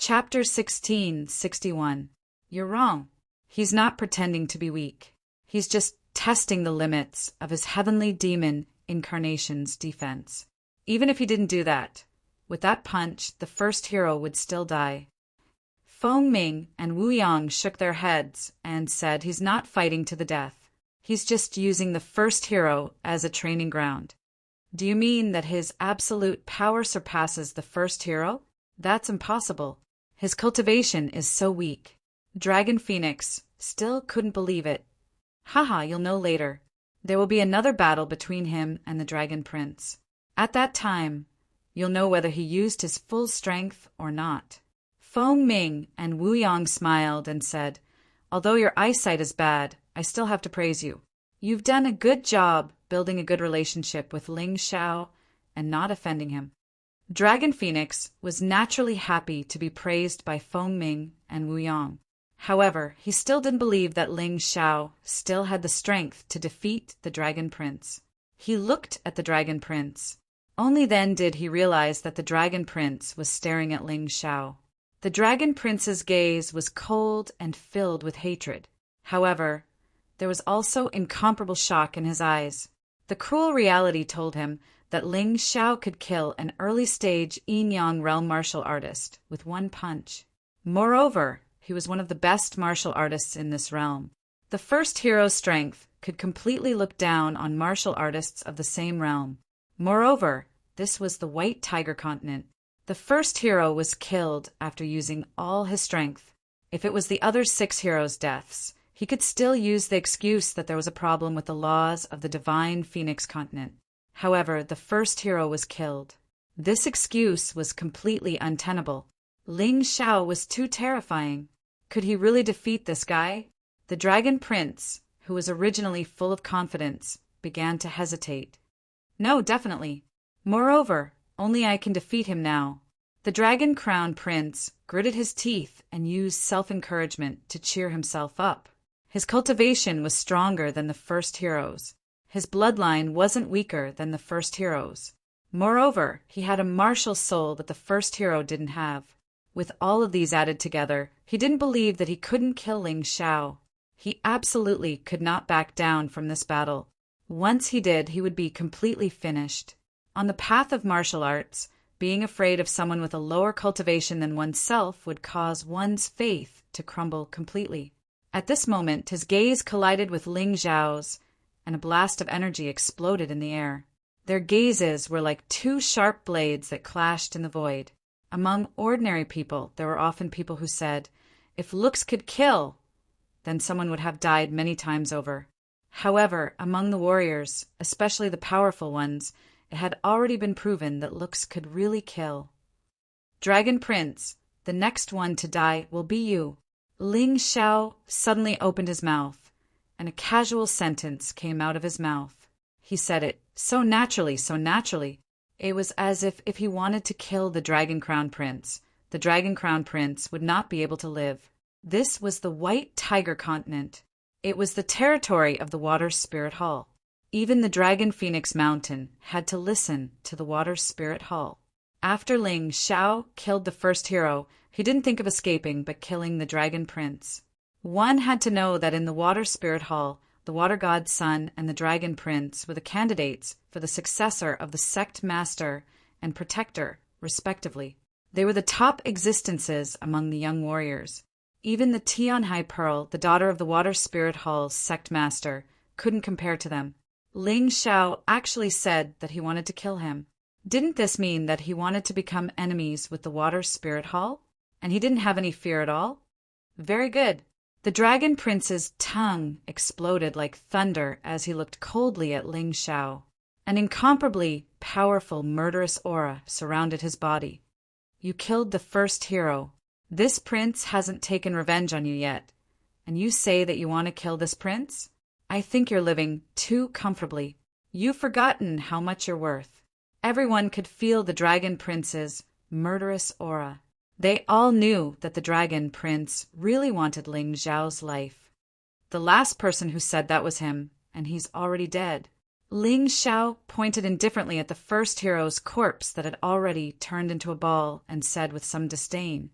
Chapter 1661. You're wrong. He's not pretending to be weak. He's just testing the limits of his heavenly demon incarnation's defense. Even if he didn't do that, with that punch, the first hero would still die. Feng Ming and Wu Yang shook their heads and said he's not fighting to the death. He's just using the first hero as a training ground. Do you mean that his absolute power surpasses the first hero? That's impossible. His cultivation is so weak. Dragon Phoenix still couldn't believe it. Haha, you'll know later. There will be another battle between him and the Dragon Prince. At that time, you'll know whether he used his full strength or not. Feng Ming and Wu Yang smiled and said, although your eyesight is bad, I still have to praise you. You've done a good job building a good relationship with Ling Xiao and not offending him. Dragon Phoenix was naturally happy to be praised by Feng Ming and Wu Yang. However, he still didn't believe that Ling Xiao still had the strength to defeat the Dragon Prince. He looked at the Dragon Prince. Only then did he realize that the Dragon Prince was staring at Ling Xiao. The Dragon Prince's gaze was cold and filled with hatred. However, there was also incomparable shock in his eyes. The cruel reality told him that Ling Xiao could kill an early-stage yin-yang realm martial artist with one punch. Moreover, he was one of the best martial artists in this realm. The first hero's strength could completely look down on martial artists of the same realm. Moreover, this was the White Tiger continent. The first hero was killed after using all his strength. If it was the other 6 heroes' deaths, he could still use the excuse that there was a problem with the laws of the divine Phoenix continent. However, the first hero was killed. This excuse was completely untenable. Ling Xiao was too terrifying. Could he really defeat this guy? The Dragon Prince, who was originally full of confidence, began to hesitate. No, definitely. Moreover, only I can defeat him now. The Dragon Crown Prince gritted his teeth and used self-encouragement to cheer himself up. His cultivation was stronger than the first hero's. His bloodline wasn't weaker than the first hero's. Moreover, he had a martial soul that the first hero didn't have. With all of these added together, he didn't believe that he couldn't kill Ling Xiao. He absolutely could not back down from this battle. Once he did, he would be completely finished. On the path of martial arts, being afraid of someone with a lower cultivation than oneself would cause one's faith to crumble completely. At this moment, his gaze collided with Ling Xiao's, and a blast of energy exploded in the air. Their gazes were like 2 sharp blades that clashed in the void. Among ordinary people, there were often people who said, if looks could kill, then someone would have died many times over. However, among the warriors, especially the powerful ones, it had already been proven that looks could really kill. Dragon Prince, the next one to die will be you. Ling Xiao suddenly opened his mouth, and a casual sentence came out of his mouth. He said it so naturally, so naturally. It was as if he wanted to kill the Dragon Crown Prince, the Dragon Crown Prince would not be able to live. This was the White Tiger continent. It was the territory of the Water Spirit Hall. Even the Dragon Phoenix Mountain had to listen to the Water Spirit Hall. After Ling Xiao killed the first hero, he didn't think of escaping but killing the Dragon Prince. One had to know that in the Water Spirit Hall, the Water God's son and the Dragon Prince were the candidates for the successor of the Sect Master and Protector, respectively. They were the top existences among the young warriors. Even the Tianhai Pearl, the daughter of the Water Spirit Hall's Sect Master, couldn't compare to them. Ling Xiao actually said that he wanted to kill him. Didn't this mean that he wanted to become enemies with the Water Spirit Hall? And he didn't have any fear at all? Very good. The Dragon Prince's tongue exploded like thunder as he looked coldly at Ling Xiao. An incomparably powerful murderous aura surrounded his body. You killed the first hero. This prince hasn't taken revenge on you yet. And you say that you want to kill this prince? I think you're living too comfortably. You've forgotten how much you're worth. Everyone could feel the Dragon Prince's murderous aura. They all knew that the Dragon Prince really wanted Ling Xiao's life. The last person who said that was him, and he's already dead. Ling Xiao pointed indifferently at the first hero's corpse that had already turned into a ball and said with some disdain,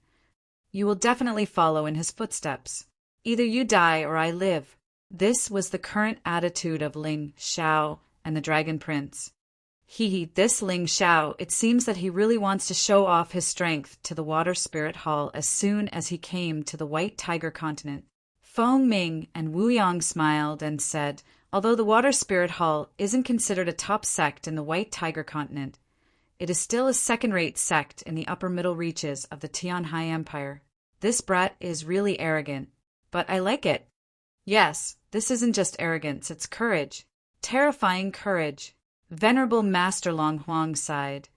You will definitely follow in his footsteps. Either you die or I live. This was the current attitude of Ling Xiao and the Dragon Prince. This Ling Xiao, it seems that he really wants to show off his strength to the Water Spirit Hall as soon as he came to the White Tiger continent. Feng Ming and Wu Yang smiled and said, although the Water Spirit Hall isn't considered a top sect in the White Tiger continent, it is still a second-rate sect in the upper middle reaches of the Tianhai Empire. This brat is really arrogant, but I like it. Yes, this isn't just arrogance, it's courage. Terrifying courage. Venerable Master Long Huang sighed.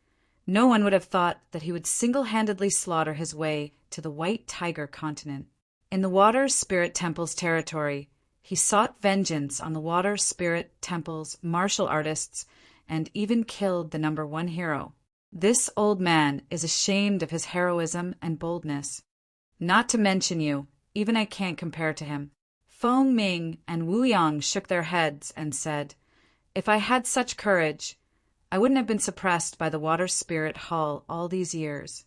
No one would have thought that he would single-handedly slaughter his way to the White Tiger continent. In the Water Spirit Temple's territory, he sought vengeance on the Water Spirit Temple's martial artists and even killed the #1 hero. This old man is ashamed of his heroism and boldness. Not to mention you, even I can't compare to him. Feng Ming and Wu Yang shook their heads and said, if I had such courage, I wouldn't have been suppressed by the Water Spirit Hall all these years.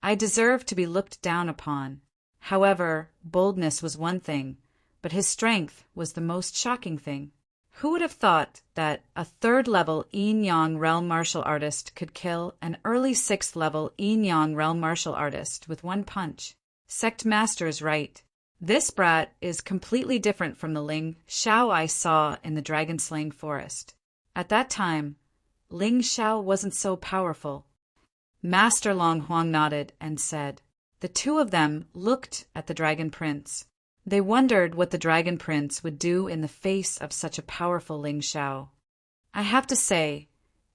I deserve to be looked down upon. However, boldness was one thing, but his strength was the most shocking thing. Who would have thought that a 3rd-level Yin-Yang realm martial artist could kill an early 6th-level Yin-Yang realm martial artist with one punch? Sect Master is right. This brat is completely different from the Ling Xiao I saw in the dragon-slaying forest. At that time, Ling Xiao wasn't so powerful. Master Long Huang nodded and said, the two of them looked at the Dragon Prince. They wondered what the Dragon Prince would do in the face of such a powerful Ling Xiao. I have to say,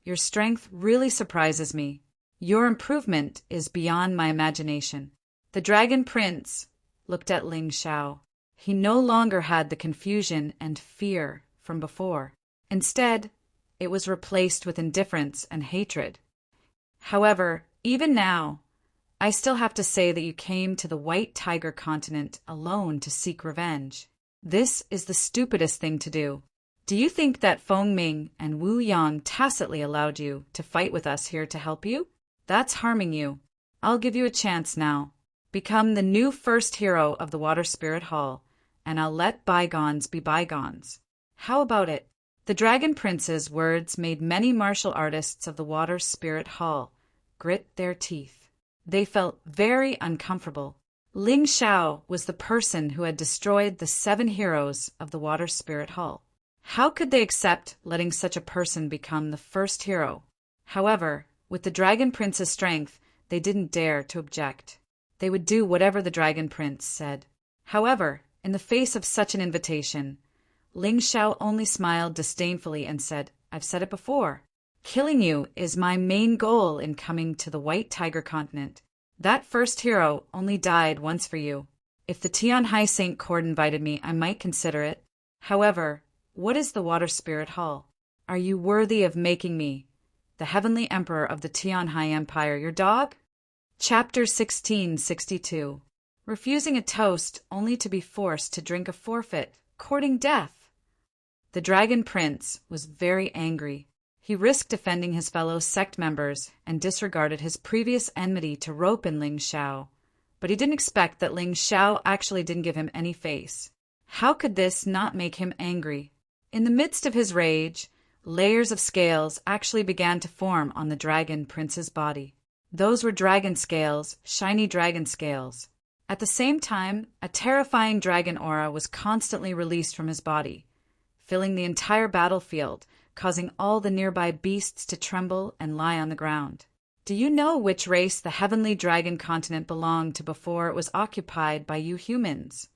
your strength really surprises me. Your improvement is beyond my imagination. The Dragon Prince looked at Ling Xiao. He no longer had the confusion and fear from before. Instead, it was replaced with indifference and hatred. However, even now, I still have to say that you came to the White Tiger continent alone to seek revenge. This is the stupidest thing to do. Do you think that Feng Ming and Wu Yang tacitly allowed you to fight with us here to help you? That's harming you. I'll give you a chance now. Become the new first hero of the Water Spirit Hall, and I'll let bygones be bygones. How about it? The Dragon Prince's words made many martial artists of the Water Spirit Hall grit their teeth. They felt very uncomfortable. Ling Xiao was the person who had destroyed the 7 heroes of the Water Spirit Hall. How could they accept letting such a person become the first hero? However, with the Dragon Prince's strength, they didn't dare to object. They would do whatever the Dragon Prince said. However, in the face of such an invitation, Ling Xiao only smiled disdainfully and said, I've said it before. Killing you is my main goal in coming to the White Tiger continent. That first hero only died once for you. If the Tianhai Saint Court invited me, I might consider it. However, what is the Water Spirit Hall? Are you worthy of making me, the Heavenly Emperor of the Tianhai Empire, your dog? Chapter 1662. Refusing a toast only to be forced to drink a forfeit, courting death. The Dragon Prince was very angry. He risked offending his fellow sect members and disregarded his previous enmity to rope in Ling Xiao. But he didn't expect that Ling Xiao actually didn't give him any face. How could this not make him angry? In the midst of his rage, layers of scales actually began to form on the Dragon Prince's body. Those were dragon scales, shiny dragon scales. At the same time, a terrifying dragon aura was constantly released from his body, filling the entire battlefield, causing all the nearby beasts to tremble and lie on the ground. Do you know which race the Heavenly Dragon continent belonged to before it was occupied by you humans?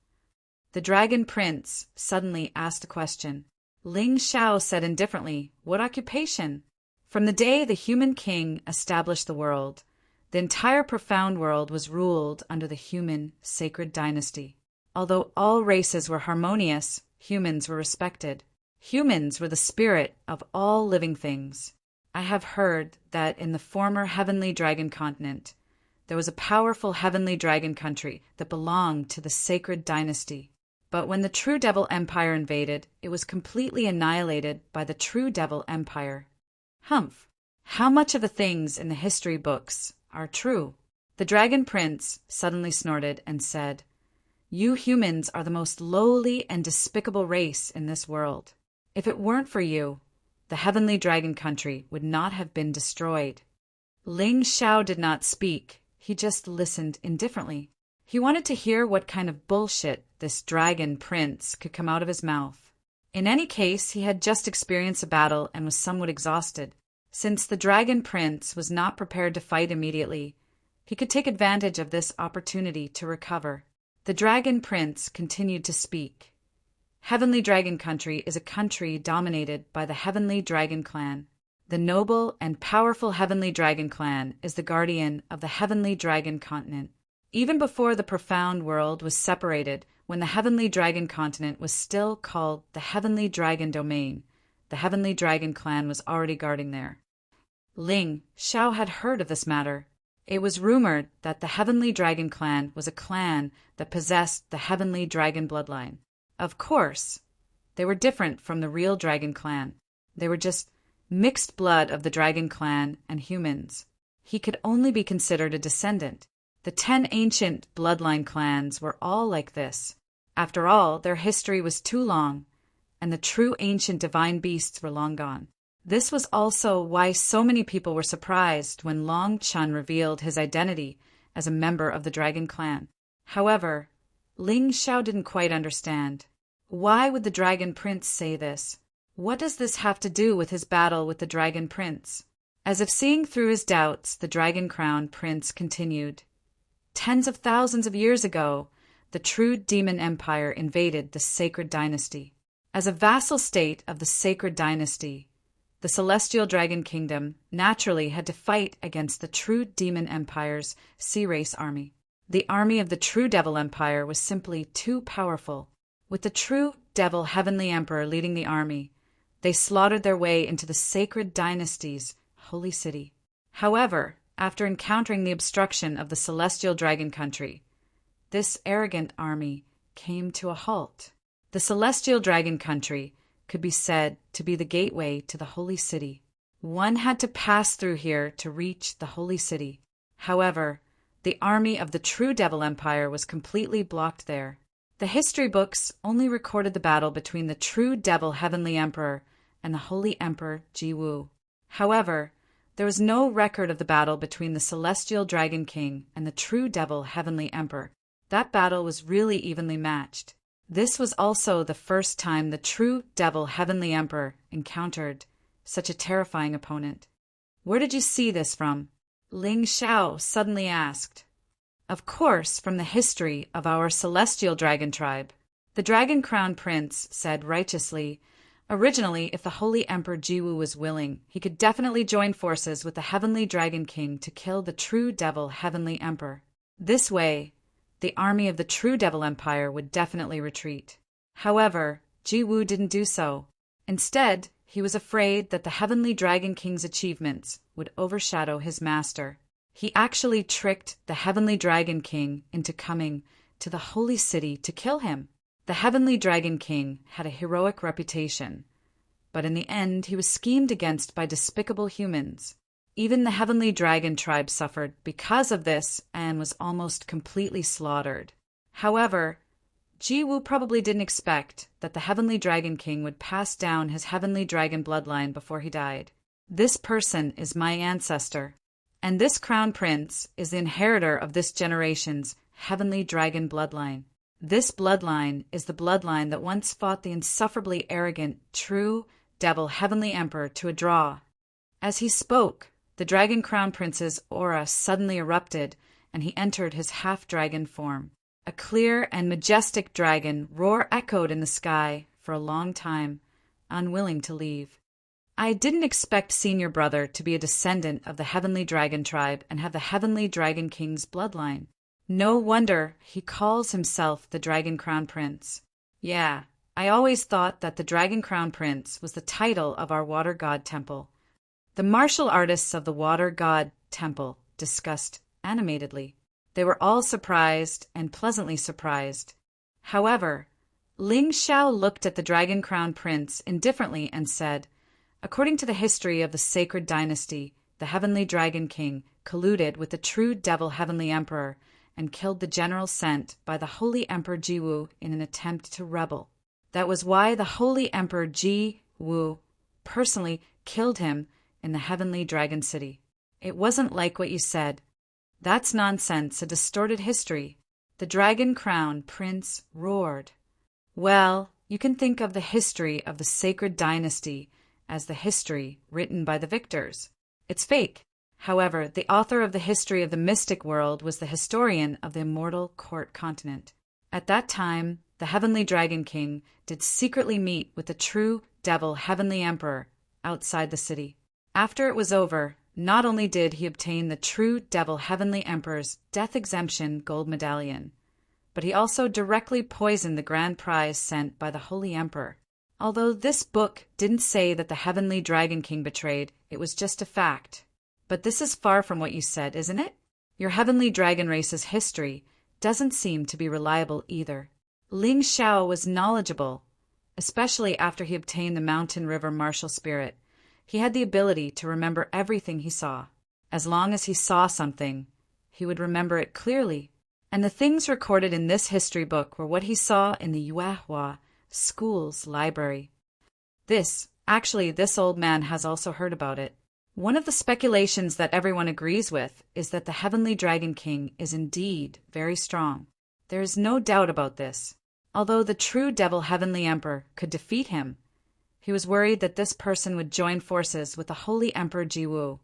The Dragon Prince suddenly asked a question. Ling Xiao said indifferently, what occupation? From the day the human king established the world, the entire profound world was ruled under the human sacred dynasty. Although all races were harmonious, humans were respected. Humans were the spirit of all living things. I have heard that in the former Heavenly Dragon continent, there was a powerful Heavenly Dragon country that belonged to the sacred dynasty. But when the True Devil Empire invaded, it was completely annihilated by the True Devil Empire. Humph! How much of the things in the history books are true? The dragon prince suddenly snorted and said, "You humans are the most lowly and despicable race in this world. If it weren't for you, the heavenly dragon country would not have been destroyed." Ling Xiao did not speak, he just listened indifferently. He wanted to hear what kind of bullshit this dragon prince could come out of his mouth. In any case, he had just experienced a battle and was somewhat exhausted. Since the dragon prince was not prepared to fight immediately, he could take advantage of this opportunity to recover. The dragon prince continued to speak. Heavenly Dragon Country is a country dominated by the Heavenly Dragon Clan. The noble and powerful Heavenly Dragon Clan is the guardian of the Heavenly Dragon Continent. Even before the profound world was separated, when the Heavenly Dragon Continent was still called the Heavenly Dragon Domain, the Heavenly Dragon Clan was already guarding there. Ling Xiao had heard of this matter. It was rumored that the Heavenly Dragon Clan was a clan that possessed the Heavenly Dragon bloodline. Of course, they were different from the real Dragon Clan. They were just mixed blood of the Dragon Clan and humans. He could only be considered a descendant. The 10 ancient bloodline clans were all like this. After all, their history was too long, and the true ancient divine beasts were long gone. This was also why so many people were surprised when Long Chun revealed his identity as a member of the Dragon Clan. However, Ling Xiao didn't quite understand. Why would the Dragon Prince say this? What does this have to do with his battle with the Dragon Prince? As if seeing through his doubts, the Dragon Crown Prince continued. Tens of thousands of years ago, the true demon empire invaded the Sacred Dynasty. As a vassal state of the Sacred Dynasty, the Celestial Dragon Kingdom naturally had to fight against the true demon empire's sea race army. The army of the true devil empire was simply too powerful. With the true devil heavenly emperor leading the army, they slaughtered their way into the Sacred Dynasty's holy city. However, after encountering the obstruction of the Celestial Dragon Country, this arrogant army came to a halt. The Celestial Dragon Country could be said to be the gateway to the holy city. One had to pass through here to reach the holy city. However, the army of the true devil empire was completely blocked there. The history books only recorded the battle between the true devil heavenly emperor and the holy emperor Jiwu. However, there was no record of the battle between the Celestial Dragon King and the true devil heavenly emperor. That battle was really evenly matched. This was also the first time the true devil heavenly emperor encountered such a terrifying opponent. Where did you see this from? Ling Xiao suddenly asked. Of course, from the history of our celestial dragon tribe. The Dragon Crown Prince said righteously, originally, if the Holy Emperor Jiwu was willing, he could definitely join forces with the Heavenly Dragon King to kill the true devil Heavenly Emperor. This way, the army of the true devil empire would definitely retreat. However, Jiwu didn't do so. Instead, he was afraid that the Heavenly Dragon King's achievements would overshadow his master. He actually tricked the Heavenly Dragon King into coming to the holy city to kill him. The Heavenly Dragon King had a heroic reputation, but in the end he was schemed against by despicable humans. Even the Heavenly Dragon tribe suffered because of this and was almost completely slaughtered. However, Jiwu probably didn't expect that the Heavenly Dragon King would pass down his Heavenly Dragon bloodline before he died. This person is my ancestor, and this Crown Prince is the inheritor of this generation's Heavenly Dragon bloodline. This bloodline is the bloodline that once fought the insufferably arrogant, true devil Heavenly Emperor to a draw. As he spoke, the Dragon Crown Prince's aura suddenly erupted, and he entered his half-dragon form. A clear and majestic dragon roar echoed in the sky for a long time, unwilling to leave. I didn't expect Senior Brother to be a descendant of the Heavenly Dragon tribe and have the Heavenly Dragon King's bloodline. No wonder he calls himself the Dragon Crown Prince. Yeah, I always thought that the Dragon Crown Prince was the title of our Water God Temple. The martial artists of the Water God Temple discussed animatedly. They were all surprised and pleasantly surprised. However, Ling Xiao looked at the Dragon Crown Prince indifferently and said, according to the history of the Sacred Dynasty, the Heavenly Dragon King colluded with the true devil Heavenly Emperor and killed the general sent by the Holy Emperor Jiwu in an attempt to rebel. That was why the Holy Emperor Jiwu personally killed him in the Heavenly Dragon City. It wasn't like what you said. That's nonsense, a distorted history. The Dragon Crown Prince roared. Well, you can think of the history of the sacred dynasty as the history written by the victors. It's fake. However, the author of the history of the mystic world was the historian of the immortal court continent. At that time, the Heavenly Dragon King did secretly meet with the true devil Heavenly Emperor outside the city. After it was over, not only did he obtain the true devil Heavenly Emperor's death exemption gold medallion, but he also directly poisoned the grand prize sent by the Holy Emperor. Although this book didn't say that the Heavenly Dragon King betrayed, it was just a fact. But this is far from what you said, isn't it? Your Heavenly Dragon race's history doesn't seem to be reliable either. Ling Xiao was knowledgeable, especially after he obtained the Mountain River martial spirit. He had the ability to remember everything he saw. As long as he saw something, he would remember it clearly. And the things recorded in this history book were what he saw in the Yuehua school's library. This old man has also heard about it. One of the speculations that everyone agrees with is that the Heavenly Dragon King is indeed very strong. There is no doubt about this. Although the true devil Heavenly Emperor could defeat him, he was worried that this person would join forces with the Holy Emperor Jiwu,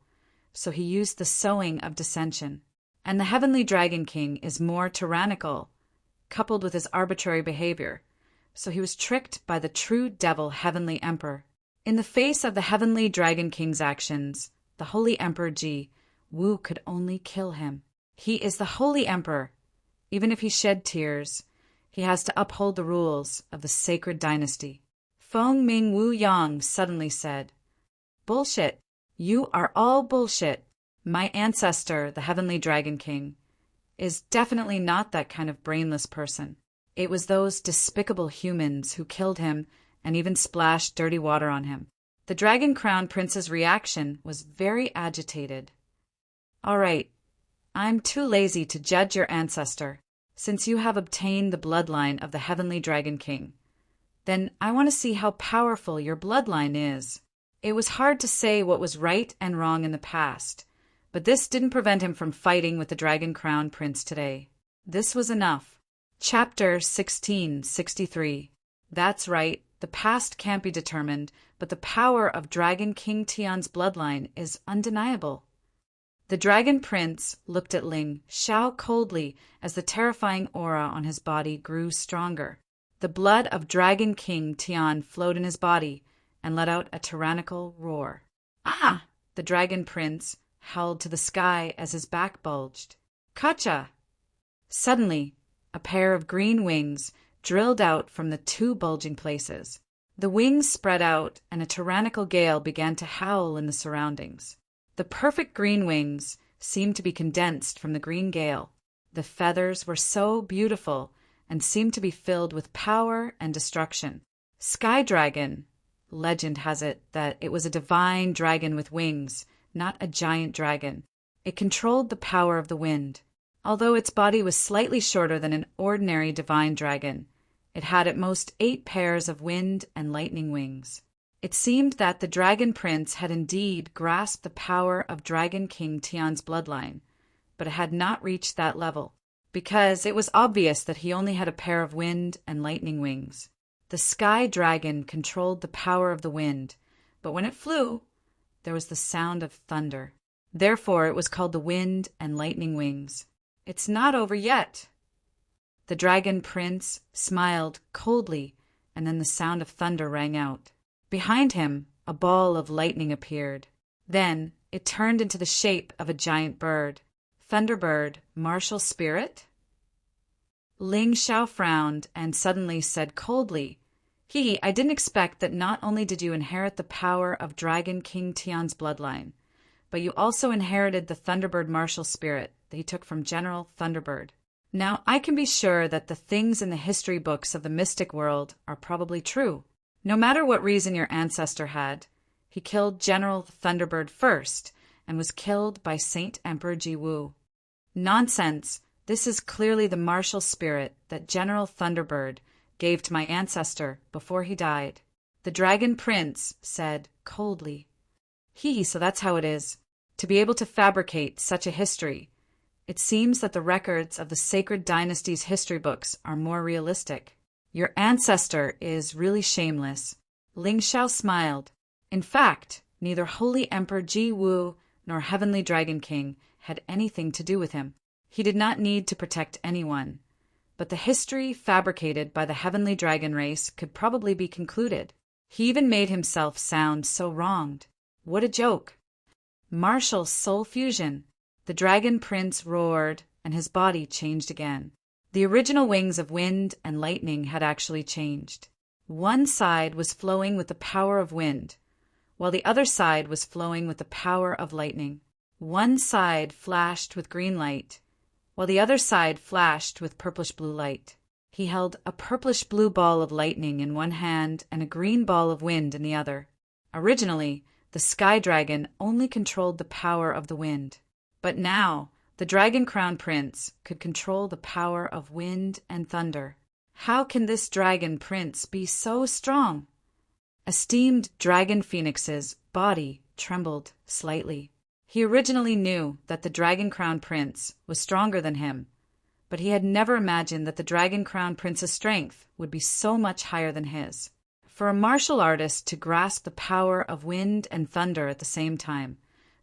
so he used the sowing of dissension. And the Heavenly Dragon King is more tyrannical, coupled with his arbitrary behavior, so he was tricked by the true devil Heavenly Emperor. In the face of the Heavenly Dragon King's actions, the Holy Emperor Jiwu could only kill him. He is the Holy Emperor. Even if he shed tears, he has to uphold the rules of the sacred dynasty. Feng Ming Wu Yang suddenly said, "Bullshit. You are all bullshit. My ancestor, the Heavenly Dragon King, is definitely not that kind of brainless person. It was those despicable humans who killed him and even splashed dirty water on him." The Dragon Crown Prince's reaction was very agitated. "All right, I'm too lazy to judge your ancestor, since you have obtained the bloodline of the Heavenly Dragon King. Then I want to see how powerful your bloodline is." It was hard to say what was right and wrong in the past, but this didn't prevent him from fighting with the Dragon Crown Prince today. This was enough. Chapter 1663. That's right, the past can't be determined, but the power of Dragon King Tian's bloodline is undeniable. The Dragon Prince looked at Ling Xiao coldly as the terrifying aura on his body grew stronger. The blood of Dragon King Tian flowed in his body and let out a tyrannical roar. "Ah!" The Dragon Prince howled to the sky as his back bulged. "Kacha!" Suddenly, a pair of green wings drilled out from the two bulging places. The wings spread out, and a tyrannical gale began to howl in the surroundings. The perfect green wings seemed to be condensed from the green gale. The feathers were so beautiful and seemed to be filled with power and destruction. Sky Dragon. Legend has it that it was a divine dragon with wings, not a giant dragon. It controlled the power of the wind. Although its body was slightly shorter than an ordinary divine dragon, it had at most 8 pairs of wind and lightning wings. It seemed that the Dragon Prince had indeed grasped the power of Dragon King Tian's bloodline, but it had not reached that level, because it was obvious that he only had a pair of wind and lightning wings. The Sky Dragon controlled the power of the wind, but when it flew, there was the sound of thunder. Therefore, it was called the Wind and Lightning Wings. "It's not over yet." The Dragon Prince smiled coldly, and then the sound of thunder rang out. Behind him, a ball of lightning appeared. Then it turned into the shape of a giant bird. Thunderbird, martial spirit? Ling Xiao frowned and suddenly said coldly, I didn't expect that not only did you inherit the power of Dragon King Tian's bloodline, but you also inherited the Thunderbird martial spirit that he took from General Thunderbird. Now, I can be sure that the things in the history books of the mystic world are probably true. No matter what reason your ancestor had, he killed General Thunderbird first, and was killed by Saint Emperor Ji-woo. Nonsense! This is clearly the martial spirit that General Thunderbird gave to my ancestor before he died. The Dragon Prince said coldly. So that's how it is. To be able to fabricate such a history. It seems that the records of the sacred dynasty's history books are more realistic. Your ancestor is really shameless. Ling Xiao smiled. In fact, neither Holy Emperor Ji-woo nor Heavenly Dragon King had anything to do with him. He did not need to protect anyone. But the history fabricated by the Heavenly Dragon race could probably be concluded. He even made himself sound so wronged. What a joke! Martial soul fusion. The Dragon Prince roared, and his body changed again. The original wings of wind and lightning had actually changed. One side was flowing with the power of wind, while the other side was flowing with the power of lightning. One side flashed with green light, while the other side flashed with purplish-blue light. He held a purplish-blue ball of lightning in one hand and a green ball of wind in the other. Originally, the Sky Dragon only controlled the power of the wind. But now, the Dragon Crown Prince could control the power of wind and thunder. How can this Dragon Prince be so strong? Esteemed Dragon Phoenix's body trembled slightly. He originally knew that the Dragon Crown Prince was stronger than him, but he had never imagined that the Dragon Crown Prince's strength would be so much higher than his. For a martial artist to grasp the power of wind and thunder at the same time,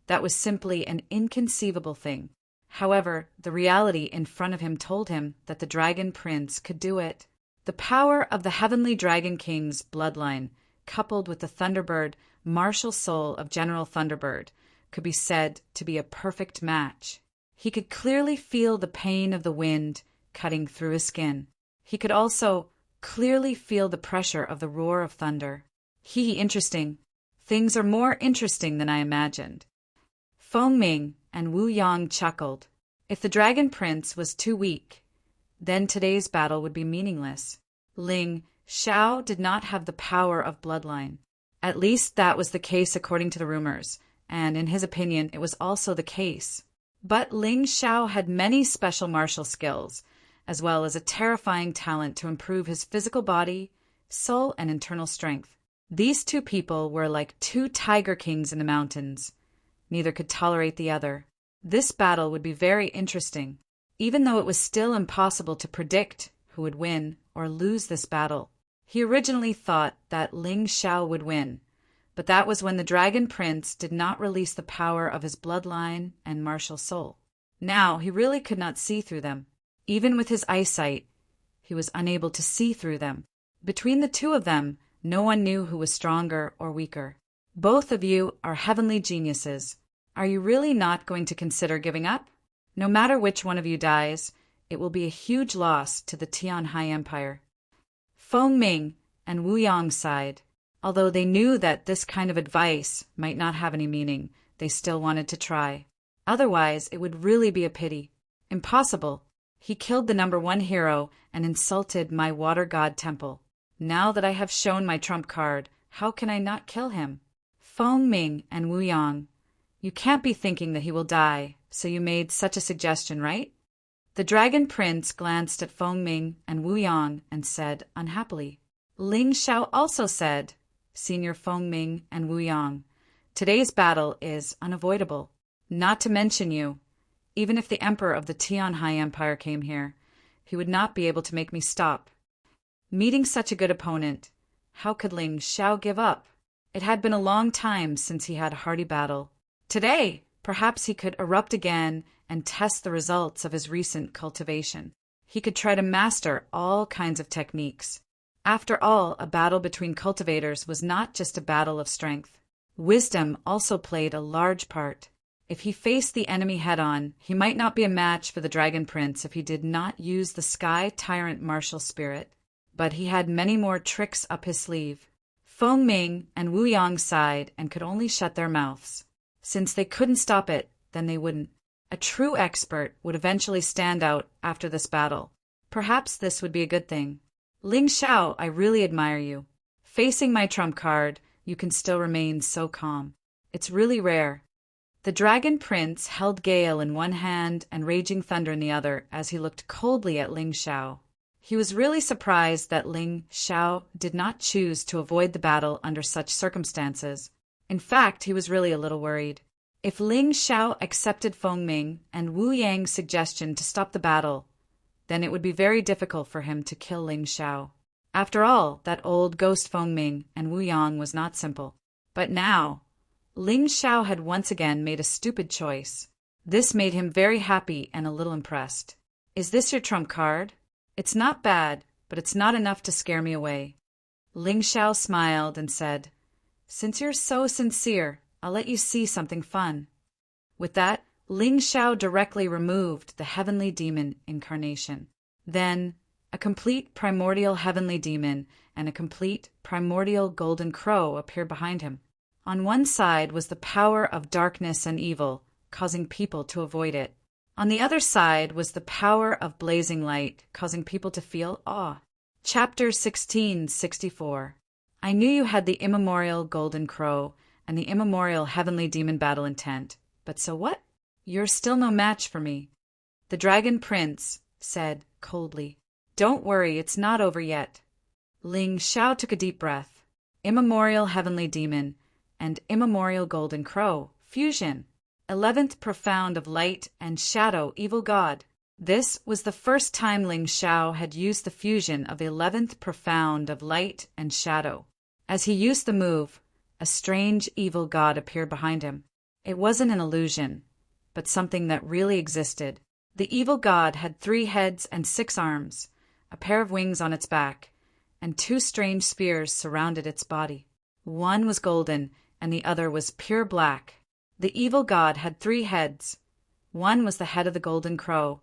that was simply an inconceivable thing. However, the reality in front of him told him that the Dragon Prince could do it. The power of the Heavenly Dragon King's bloodline, coupled with the Thunderbird martial soul of General Thunderbird, could be said to be a perfect match. He could clearly feel the pain of the wind cutting through his skin. He could also clearly feel the pressure of the roar of thunder. Interesting. Things are more interesting than I imagined. Feng Ming and Wu Yang chuckled. If the Dragon Prince was too weak, then today's battle would be meaningless. Ling Xiao did not have the power of bloodline. At least that was the case according to the rumors, and in his opinion it was also the case. But Ling Xiao had many special martial skills, as well as a terrifying talent to improve his physical body, soul, and internal strength. These two people were like two tiger kings in the mountains. Neither could tolerate the other. This battle would be very interesting, even though it was still impossible to predict who would win or lose this battle. He originally thought that Ling Xiao would win, but that was when the Dragon Prince did not release the power of his bloodline and martial soul. Now he really could not see through them. Even with his eyesight, he was unable to see through them. Between the two of them, no one knew who was stronger or weaker. Both of you are heavenly geniuses. Are you really not going to consider giving up? No matter which one of you dies, it will be a huge loss to the Tianhai Empire. Feng Ming and Wu Yang sighed. Although they knew that this kind of advice might not have any meaning, they still wanted to try. Otherwise, it would really be a pity. Impossible. He killed the #1 hero and insulted my water god temple. Now that I have shown my trump card, how can I not kill him? Feng Ming and Wu Yang, you can't be thinking that he will die, so you made such a suggestion, right? The Dragon Prince glanced at Feng Ming and Wu Yang and said unhappily. Ling Xiao also said, Senior Feng Ming and Wu Yang, today's battle is unavoidable. Not to mention you. Even if the Emperor of the Tianhai Empire came here, he would not be able to make me stop. Meeting such a good opponent, how could Ling Xiao give up? It had been a long time since he had a hearty battle. Today, perhaps he could erupt again and test the results of his recent cultivation. He could try to master all kinds of techniques. After all, a battle between cultivators was not just a battle of strength. Wisdom also played a large part. If he faced the enemy head-on, he might not be a match for the Dragon Prince if he did not use the Sky Tyrant martial spirit. But he had many more tricks up his sleeve. Feng Ming and Wu Yang sighed and could only shut their mouths. Since they couldn't stop it, then they wouldn't. A true expert would eventually stand out after this battle. Perhaps this would be a good thing. Ling Xiao, I really admire you. Facing my trump card, you can still remain so calm. It's really rare. The Dragon Prince held Gale in one hand and Raging Thunder in the other as he looked coldly at Ling Xiao. He was really surprised that Ling Xiao did not choose to avoid the battle under such circumstances. In fact, he was really a little worried. If Ling Xiao accepted Feng Ming and Wu Yang's suggestion to stop the battle, then it would be very difficult for him to kill Ling Xiao. After all, that old ghost Feng Ming and Wu Yang was not simple. But now, Ling Xiao had once again made a stupid choice. This made him very happy and a little impressed. "Is this your trump card? It's not bad, but it's not enough to scare me away." Ling Xiao smiled and said, "Since you're so sincere, I'll let you see something fun." With that, Ling Xiao directly removed the heavenly demon incarnation. Then, a complete primordial heavenly demon and a complete primordial golden crow appeared behind him. On one side was the power of darkness and evil, causing people to avoid it. On the other side was the power of blazing light, causing people to feel awe. Chapter 1664. I knew you had the immemorial golden crow and the immemorial heavenly demon battle intent, but so what? You're still no match for me. The Dragon Prince said coldly. Don't worry, it's not over yet. Ling Xiao took a deep breath. Immemorial heavenly demon and immemorial golden crow. Fusion. 11th profound of light and shadow evil god. This was the first time Ling Xiao had used the fusion of the 11th profound of light and shadow. As he used the move, a strange evil god appeared behind him. It wasn't an illusion, but something that really existed. The evil god had 3 heads and 6 arms, a pair of wings on its back, and 2 strange spears surrounded its body. One was golden, and the other was pure black. The evil god had 3 heads. One was the head of the golden crow,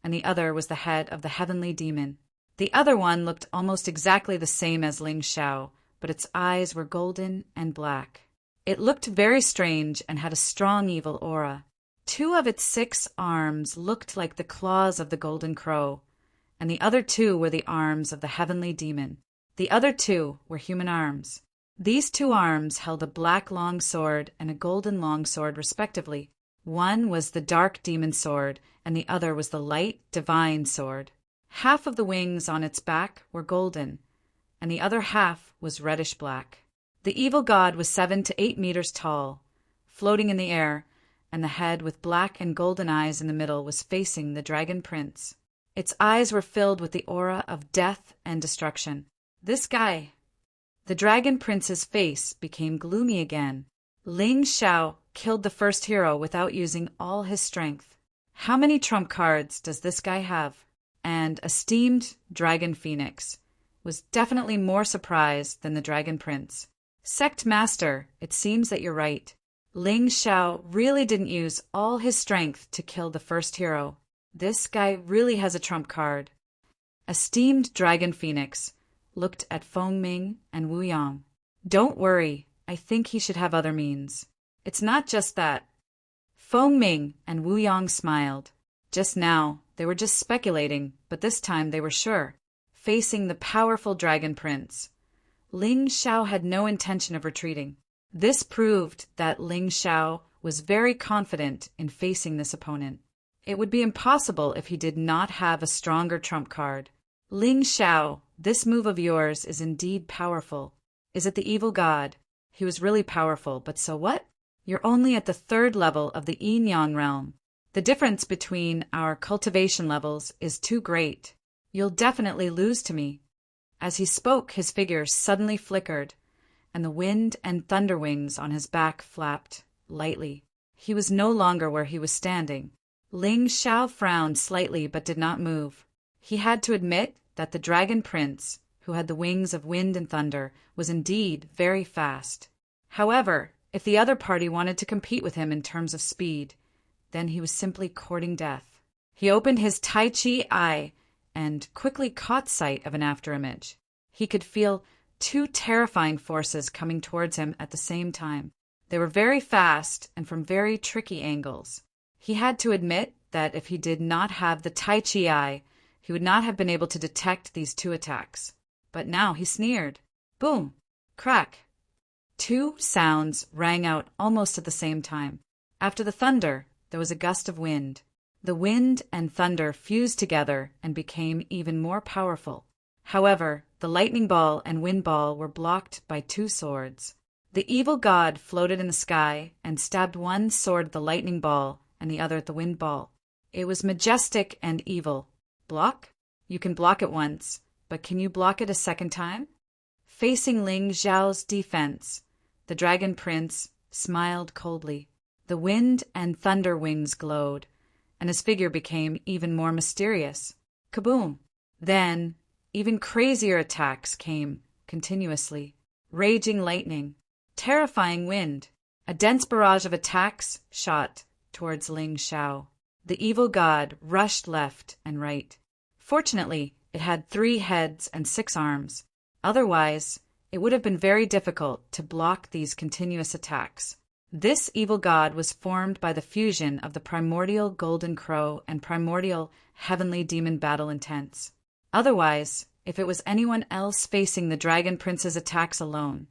and the other was the head of the heavenly demon. The other one looked almost exactly the same as Ling Xiao, but its eyes were golden and black. It looked very strange and had a strong evil aura. 2 of its 6 arms looked like the claws of the golden crow, and the other 2 were the arms of the heavenly demon. The other 2 were human arms. These 2 arms held a black long sword and a golden long sword respectively. One was the dark demon sword, and the other was the light divine sword. Half of the wings on its back were golden, and the other half was reddish-black. The evil god was 7 to 8 meters tall, floating in the air, and the head with black and golden eyes in the middle was facing the Dragon Prince. Its eyes were filled with the aura of death and destruction. This guy. The Dragon Prince's face became gloomy again. Ling Xiao killed the first hero without using all his strength. How many trump cards does this guy have? And esteemed Dragon Phoenix was definitely more surprised than the Dragon Prince. Sect Master, it seems that you're right. Ling Xiao really didn't use all his strength to kill the first hero. This guy really has a trump card. Esteemed Dragon Phoenix looked at Feng Ming and Wu Yang. Don't worry, I think he should have other means. It's not just that. Feng Ming and Wu Yang smiled. Just now, they were just speculating, but this time they were sure. Facing the powerful Dragon Prince, Ling Xiao had no intention of retreating. This proved that Ling Xiao was very confident in facing this opponent. It would be impossible if he did not have a stronger trump card. Ling Xiao, this move of yours is indeed powerful. Is it the evil god? He was really powerful, but so what? You're only at the 3rd level of the yin-yang realm. The difference between our cultivation levels is too great. You'll definitely lose to me. As he spoke, his figure suddenly flickered, and the wind and thunder wings on his back flapped lightly. He was no longer where he was standing. Ling Xiao frowned slightly but did not move. He had to admit that the Dragon Prince, who had the wings of wind and thunder, was indeed very fast. However, if the other party wanted to compete with him in terms of speed, then he was simply courting death. He opened his Tai Chi eye and quickly caught sight of an afterimage. He could feel 2 terrifying forces coming towards him at the same time. They were very fast and from very tricky angles. He had to admit that if he did not have the Tai Chi eye, he would not have been able to detect these 2 attacks. But now he sneered. Boom! Crack! 2 sounds rang out almost at the same time. After the thunder, there was a gust of wind. The wind and thunder fused together and became even more powerful. However, the lightning ball and wind ball were blocked by two swords. The evil god floated in the sky and stabbed one sword at the lightning ball and the other at the wind ball. It was majestic and evil. Block? You can block it once, but can you block it a second time? Facing Ling Xiao's defense, the dragon prince smiled coldly. The wind and thunder wings glowed, and his figure became even more mysterious. Kaboom! Then, even crazier attacks came continuously. Raging lightning, terrifying wind, a dense barrage of attacks shot towards Ling Xiao. The evil god rushed left and right. Fortunately, it had 3 heads and 6 arms. Otherwise, it would have been very difficult to block these continuous attacks. This evil god was formed by the fusion of the primordial golden crow and primordial heavenly demon battle intense. Otherwise, if it was anyone else facing the dragon prince's attacks alone,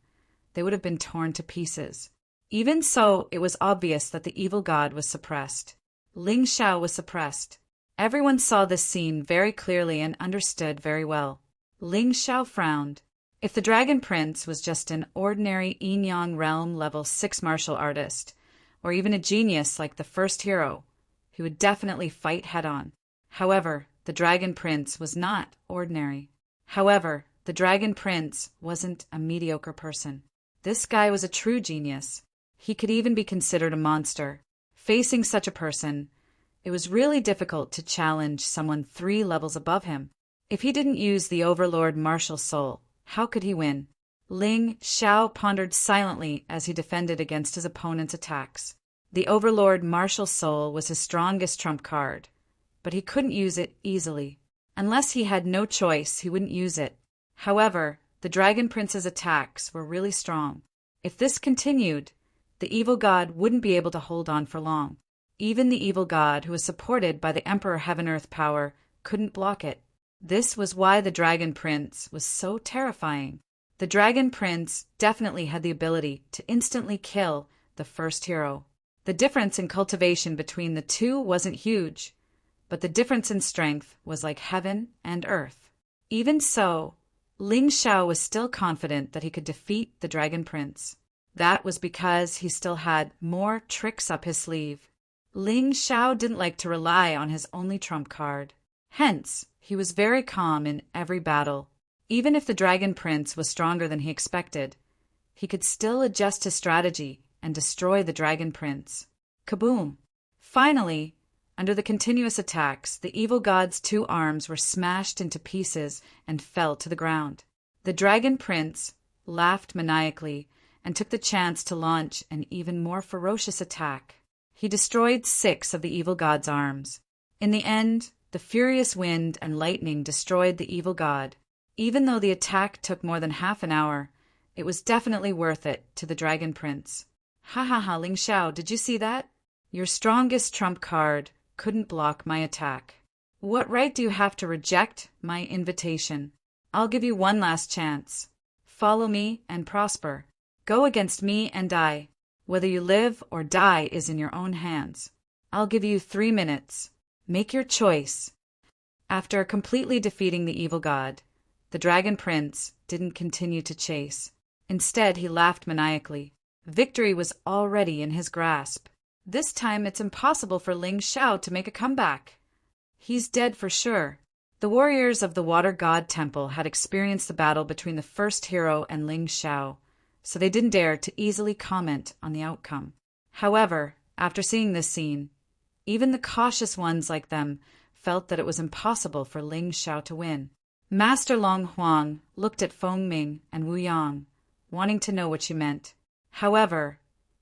they would have been torn to pieces. Even so, it was obvious that the evil god was suppressed. Ling Xiao was suppressed. Everyone saw this scene very clearly and understood very well. Ling Xiao frowned. If the dragon prince was just an ordinary yin-yang realm level 6 martial artist, or even a genius like the first hero, he would definitely fight head-on. However, the dragon prince was not ordinary. However, the dragon prince wasn't a mediocre person. This guy was a true genius. He could even be considered a monster. Facing such a person, it was really difficult to challenge someone 3 levels above him. If he didn't use the overlord martial soul, how could he win? Ling Xiao pondered silently as he defended against his opponent's attacks. The overlord martial soul was his strongest trump card, but he couldn't use it easily. Unless he had no choice, he wouldn't use it. However, the dragon prince's attacks were really strong. If this continued, the evil god wouldn't be able to hold on for long. Even the evil god, who was supported by the Emperor Heaven-Earth power, couldn't block it. This was why the dragon prince was so terrifying. The dragon prince definitely had the ability to instantly kill the first hero. The difference in cultivation between the two wasn't huge, but the difference in strength was like heaven and earth. Even so, Ling Xiao was still confident that he could defeat the dragon prince. That was because he still had more tricks up his sleeve. Ling Xiao didn't like to rely on his only trump card. Hence, he was very calm in every battle. Even if the dragon prince was stronger than he expected, he could still adjust his strategy and destroy the dragon prince. Kaboom! Finally, under the continuous attacks, the evil god's 2 arms were smashed into pieces and fell to the ground. The dragon prince laughed maniacally and took the chance to launch an even more ferocious attack. He destroyed 6 of the evil god's arms. In the end, the furious wind and lightning destroyed the evil god. Even though the attack took more than half an hour, it was definitely worth it to the dragon prince. Ha ha ha, Ling Xiao, did you see that? Your strongest trump card couldn't block my attack. What right do you have to reject my invitation? I'll give you one last chance. Follow me and prosper. Go against me and die. Whether you live or die is in your own hands. I'll give you 3 minutes. Make your choice. After completely defeating the evil god, the dragon prince didn't continue to chase. Instead, he laughed maniacally. Victory was already in his grasp. This time it's impossible for Ling Xiao to make a comeback. He's dead for sure. The warriors of the Water God Temple had experienced the battle between the first hero and Ling Xiao, so they didn't dare to easily comment on the outcome. However, after seeing this scene, even the cautious ones like them felt that it was impossible for Ling Xiao to win. Master Long Huang looked at Feng Ming and Wu Yang, wanting to know what she meant. However,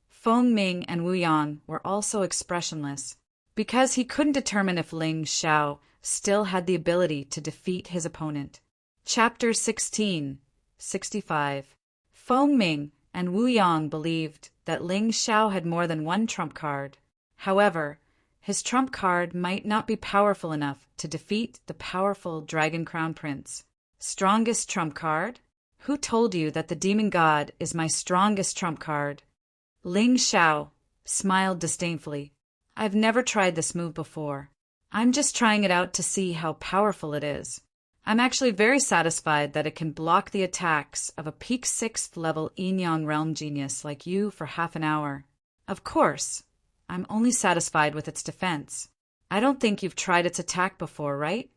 Feng Ming and Wu Yang were also expressionless, because he couldn't determine if Ling Xiao still had the ability to defeat his opponent. Chapter 16, 65. Feng Ming and Wu Yang believed that Ling Xiao had more than one trump card. However, his trump card might not be powerful enough to defeat the powerful Dragon Crown Prince. Strongest trump card? Who told you that the demon god is my strongest trump card? Ling Xiao, smiled disdainfully. I've never tried this move before. I'm just trying it out to see how powerful it is. I'm actually very satisfied that it can block the attacks of a peak 6th level yin-yang realm genius like you for half an hour. Of course, I'm only satisfied with its defense. I don't think you've tried its attack before, right?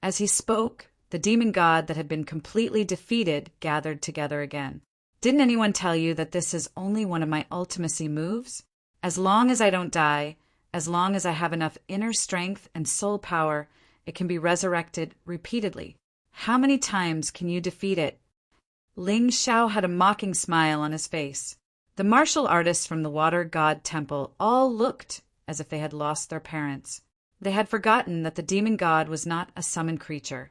As he spoke, the demon god that had been completely defeated gathered together again. Didn't anyone tell you that this is only one of my ultimacy moves? As long as I don't die, as long as I have enough inner strength and soul power, it can be resurrected repeatedly. How many times can you defeat it? Ling Xiao had a mocking smile on his face. The martial artists from the Water God Temple all looked as if they had lost their parents. They had forgotten that the demon god was not a summoned creature,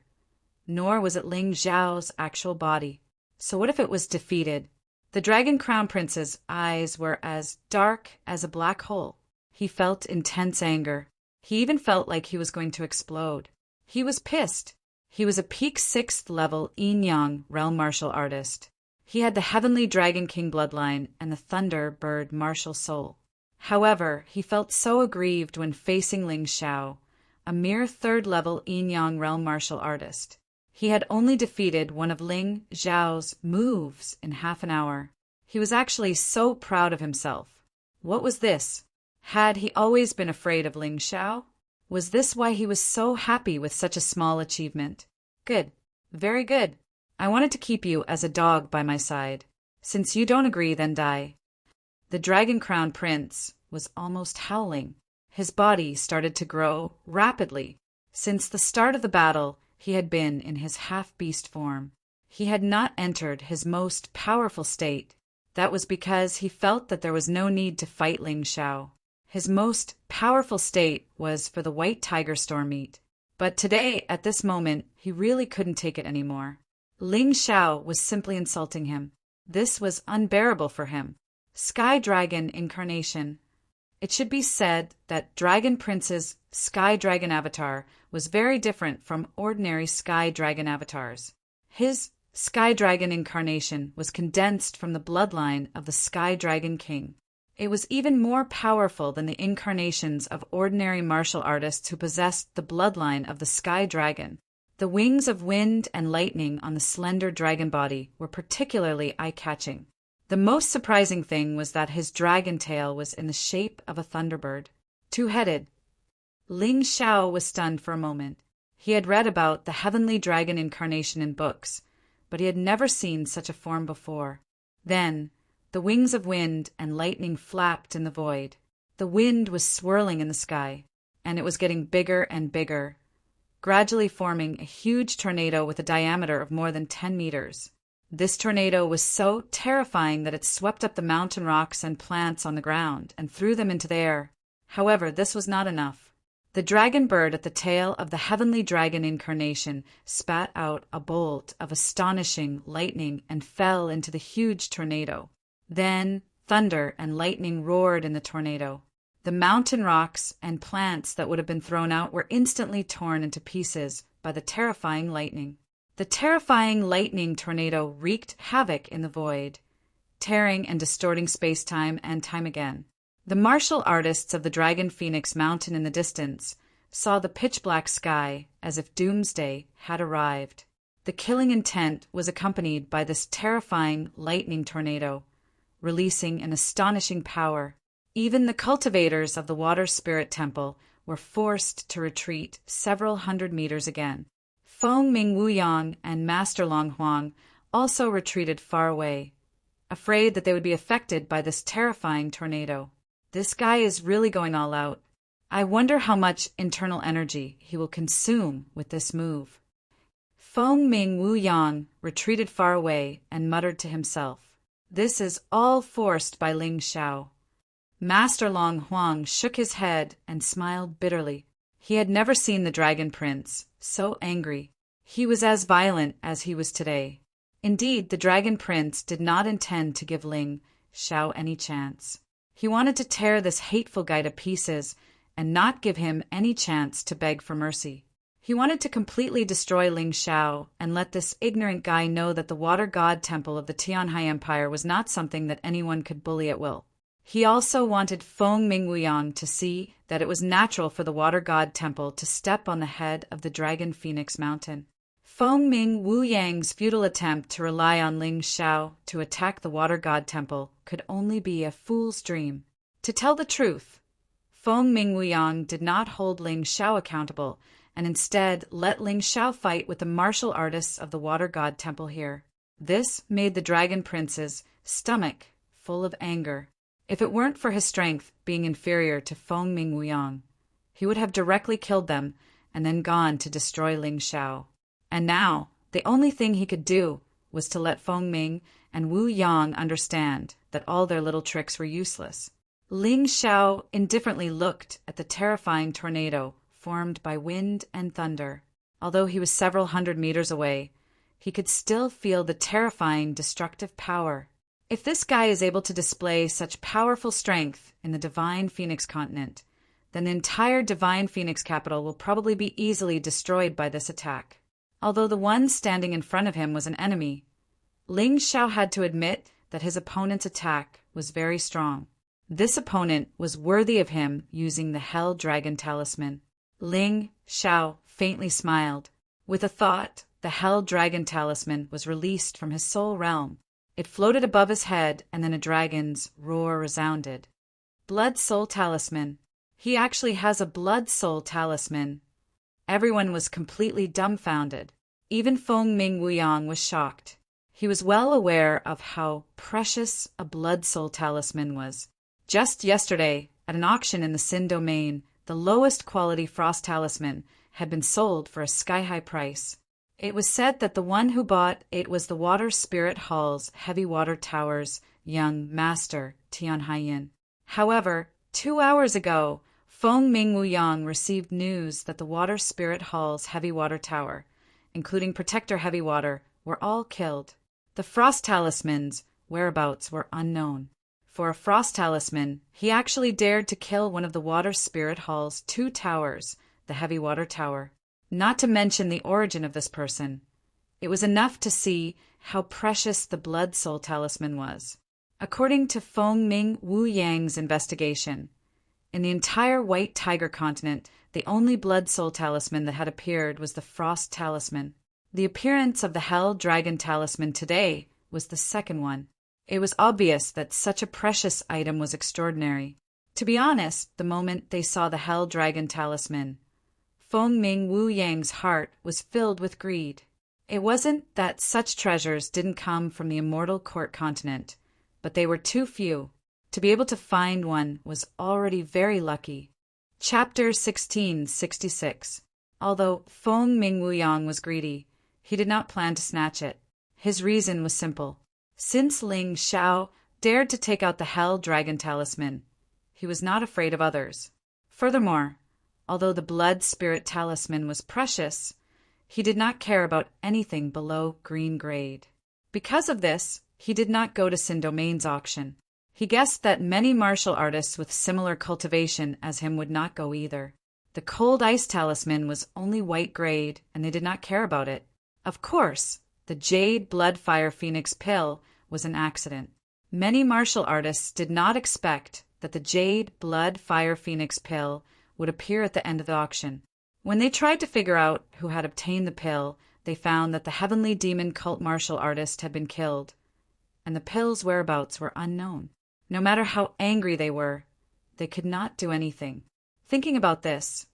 nor was it Ling Xiao's actual body. So what if it was defeated? The Dragon Crown Prince's eyes were as dark as a black hole. He felt intense anger. He even felt like he was going to explode. He was pissed. He was a peak 6th level yin-yang realm martial artist. He had the Heavenly Dragon King bloodline and the Thunder Bird martial soul. However, he felt so aggrieved when facing Ling Xiao, a mere 3rd level yin-yang realm martial artist. He had only defeated one of Ling Xiao's moves in half an hour. He was actually so proud of himself. What was this? Had he always been afraid of Ling Xiao? Was this why he was so happy with such a small achievement? Good. Very good. I wanted to keep you as a dog by my side. Since you don't agree, then die. The Dragon Crown Prince was almost howling. His body started to grow rapidly. Since the start of the battle, he had been in his half-beast form. He had not entered his most powerful state. That was because he felt that there was no need to fight Ling Xiao. His most powerful state was for the White Tiger Storm meat. But today, at this moment, he really couldn't take it anymore. Ling Xiao was simply insulting him. This was unbearable for him. Sky Dragon Incarnation. It should be said that Dragon Prince's Sky Dragon avatar was very different from ordinary Sky Dragon avatars. His Sky Dragon Incarnation was condensed from the bloodline of the Sky Dragon King. It was even more powerful than the incarnations of ordinary martial artists who possessed the bloodline of the Sky Dragon. The wings of wind and lightning on the slender dragon body were particularly eye-catching. The most surprising thing was that his dragon tail was in the shape of a thunderbird, two-headed. Ling Xiao was stunned for a moment. He had read about the Heavenly Dragon Incarnation in books, but he had never seen such a form before. Then, the wings of wind and lightning flapped in the void. The wind was swirling in the sky, and it was getting bigger and bigger, gradually forming a huge tornado with a diameter of more than 10 meters. This tornado was so terrifying that it swept up the mountain rocks and plants on the ground and threw them into the air. However, this was not enough. The dragon bird at the tail of the Heavenly Dragon Incarnation spat out a bolt of astonishing lightning and fell into the huge tornado. Then thunder and lightning roared in the tornado. The mountain rocks and plants that would have been thrown out were instantly torn into pieces by the terrifying lightning. The terrifying lightning tornado wreaked havoc in the void, tearing and distorting space-time and time again. The martial artists of the Dragon Phoenix Mountain in the distance saw the pitch-black sky as if doomsday had arrived. The killing intent was accompanied by this terrifying lightning tornado, releasing an astonishing power. Even the cultivators of the Water Spirit Temple were forced to retreat several hundred meters again. Feng Ming Wuyang and Master Long Huang also retreated far away, afraid that they would be affected by this terrifying tornado. This guy is really going all out. I wonder how much internal energy he will consume with this move. Feng Ming Wuyang retreated far away and muttered to himself, "This is all forced by Ling Xiao." Master Long Huang shook his head and smiled bitterly. He had never seen the Dragon Prince so angry. He was as violent as he was today. Indeed, the Dragon Prince did not intend to give Ling Xiao any chance. He wanted to tear this hateful guy to pieces and not give him any chance to beg for mercy. He wanted to completely destroy Ling Xiao and let this ignorant guy know that the Water God Temple of the Tianhai Empire was not something that anyone could bully at will. He also wanted Feng Mingwuyang to see that it was natural for the water god temple to step on the head of the dragon phoenix mountain. Feng Mingwuyang's futile attempt to rely on Ling Xiao to attack the water god temple could only be a fool's dream. To tell the truth, Feng Mingwuyang did not hold Ling Xiao accountable and instead let Ling Xiao fight with the martial artists of the water god temple here. This made the dragon prince's stomach full of anger. If it weren't for his strength being inferior to Feng Mingwuyang, he would have directly killed them and then gone to destroy Ling Xiao. And now, the only thing he could do was to let Feng Ming and Wu Yang understand that all their little tricks were useless. Ling Xiao indifferently looked at the terrifying tornado formed by wind and thunder. Although he was several hundred meters away, he could still feel the terrifying destructive power. If this guy is able to display such powerful strength in the Divine Phoenix continent, then the entire Divine Phoenix capital will probably be easily destroyed by this attack. Although the one standing in front of him was an enemy, Ling Xiao had to admit that his opponent's attack was very strong. This opponent was worthy of him using the Hell Dragon Talisman. Ling Xiao faintly smiled. With a thought, the Hell Dragon Talisman was released from his soul realm. It floated above his head, and then a dragon's roar resounded. Blood Soul Talisman. He actually has a Blood Soul Talisman. Everyone was completely dumbfounded. Even Feng Mingwuyang was shocked. He was well aware of how precious a Blood Soul Talisman was. Just yesterday, at an auction in the Sin domain, the lowest quality Frost Talisman had been sold for a sky-high price. It was said that the one who bought it was the Water Spirit Hall's Heavy Water Tower's young master, Tian Haiyan. However, 2 hours ago, Feng Mingwuyang received news that the Water Spirit Hall's Heavy Water Tower, including Protector Heavy Water, were all killed. The Frost Talisman's whereabouts were unknown. For a Frost Talisman, he actually dared to kill one of the Water Spirit Hall's 2 towers, the Heavy Water Tower. Not to mention the origin of this person. It was enough to see how precious the Blood Soul Talisman was. According to Feng Mingwuyang's investigation, in the entire White Tiger continent, the only Blood Soul Talisman that had appeared was the Frost Talisman. The appearance of the Hell Dragon Talisman today was the second one. It was obvious that such a precious item was extraordinary. To be honest, the moment they saw the Hell Dragon Talisman, Feng Mingwuyang's heart was filled with greed. It wasn't that such treasures didn't come from the immortal court continent, but they were too few. To be able to find one was already very lucky. Chapter 1666. Although Feng Mingwuyang was greedy, he did not plan to snatch it. His reason was simple. Since Ling Xiao dared to take out the Hell Dragon Talisman, he was not afraid of others. Furthermore, although the Blood Spirit Talisman was precious, he did not care about anything below green grade. Because of this, he did not go to Sin Domain's auction. He guessed that many martial artists with similar cultivation as him would not go either. The Cold Ice Talisman was only white grade, and they did not care about it. Of course, the Jade Blood Fire Phoenix Pill was an accident. Many martial artists did not expect that the Jade Blood Fire Phoenix Pill would appear at the end of the auction. When they tried to figure out who had obtained the pill, they found that the Heavenly Demon Cult martial artist had been killed, and the pill's whereabouts were unknown. No matter how angry they were, they could not do anything. Thinking about this,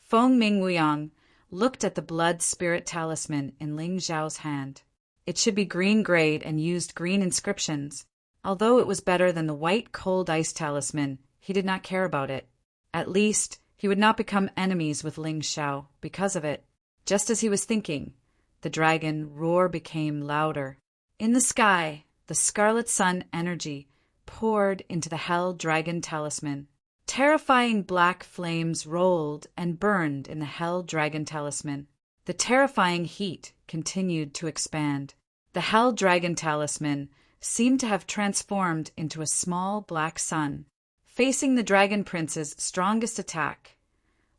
Feng Mingwuyang looked at the Blood Spirit Talisman in Ling Xiao's hand. It should be green grade and used green inscriptions. Although it was better than the white Cold Ice Talisman, he did not care about it. At least, he would not become enemies with Ling Xiao because of it. Just as he was thinking, the dragon roar became louder. In the sky, the Scarlet Sun energy poured into the Hell Dragon Talisman. Terrifying black flames rolled and burned in the Hell Dragon Talisman. The terrifying heat continued to expand. The Hell Dragon Talisman seemed to have transformed into a small black sun. Facing the Dragon Prince's strongest attack,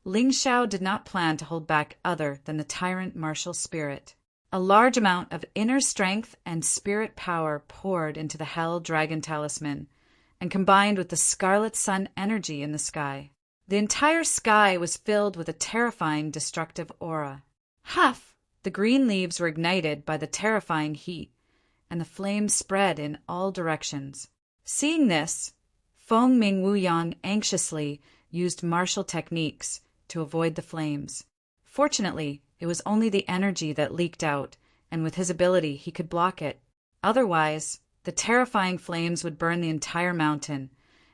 Ling Xiao did not plan to hold back other than the tyrant martial spirit. A large amount of inner strength and spirit power poured into the Hell Dragon Talisman, and combined with the scarlet sun energy in the sky. The entire sky was filled with a terrifying, destructive aura. Huff! The green leaves were ignited by the terrifying heat, and the flames spread in all directions. Seeing this, Feng Ming Wuyang anxiously used martial techniques to avoid the flames. Fortunately, it was only the energy that leaked out, and with his ability he could block it. Otherwise, the terrifying flames would burn the entire mountain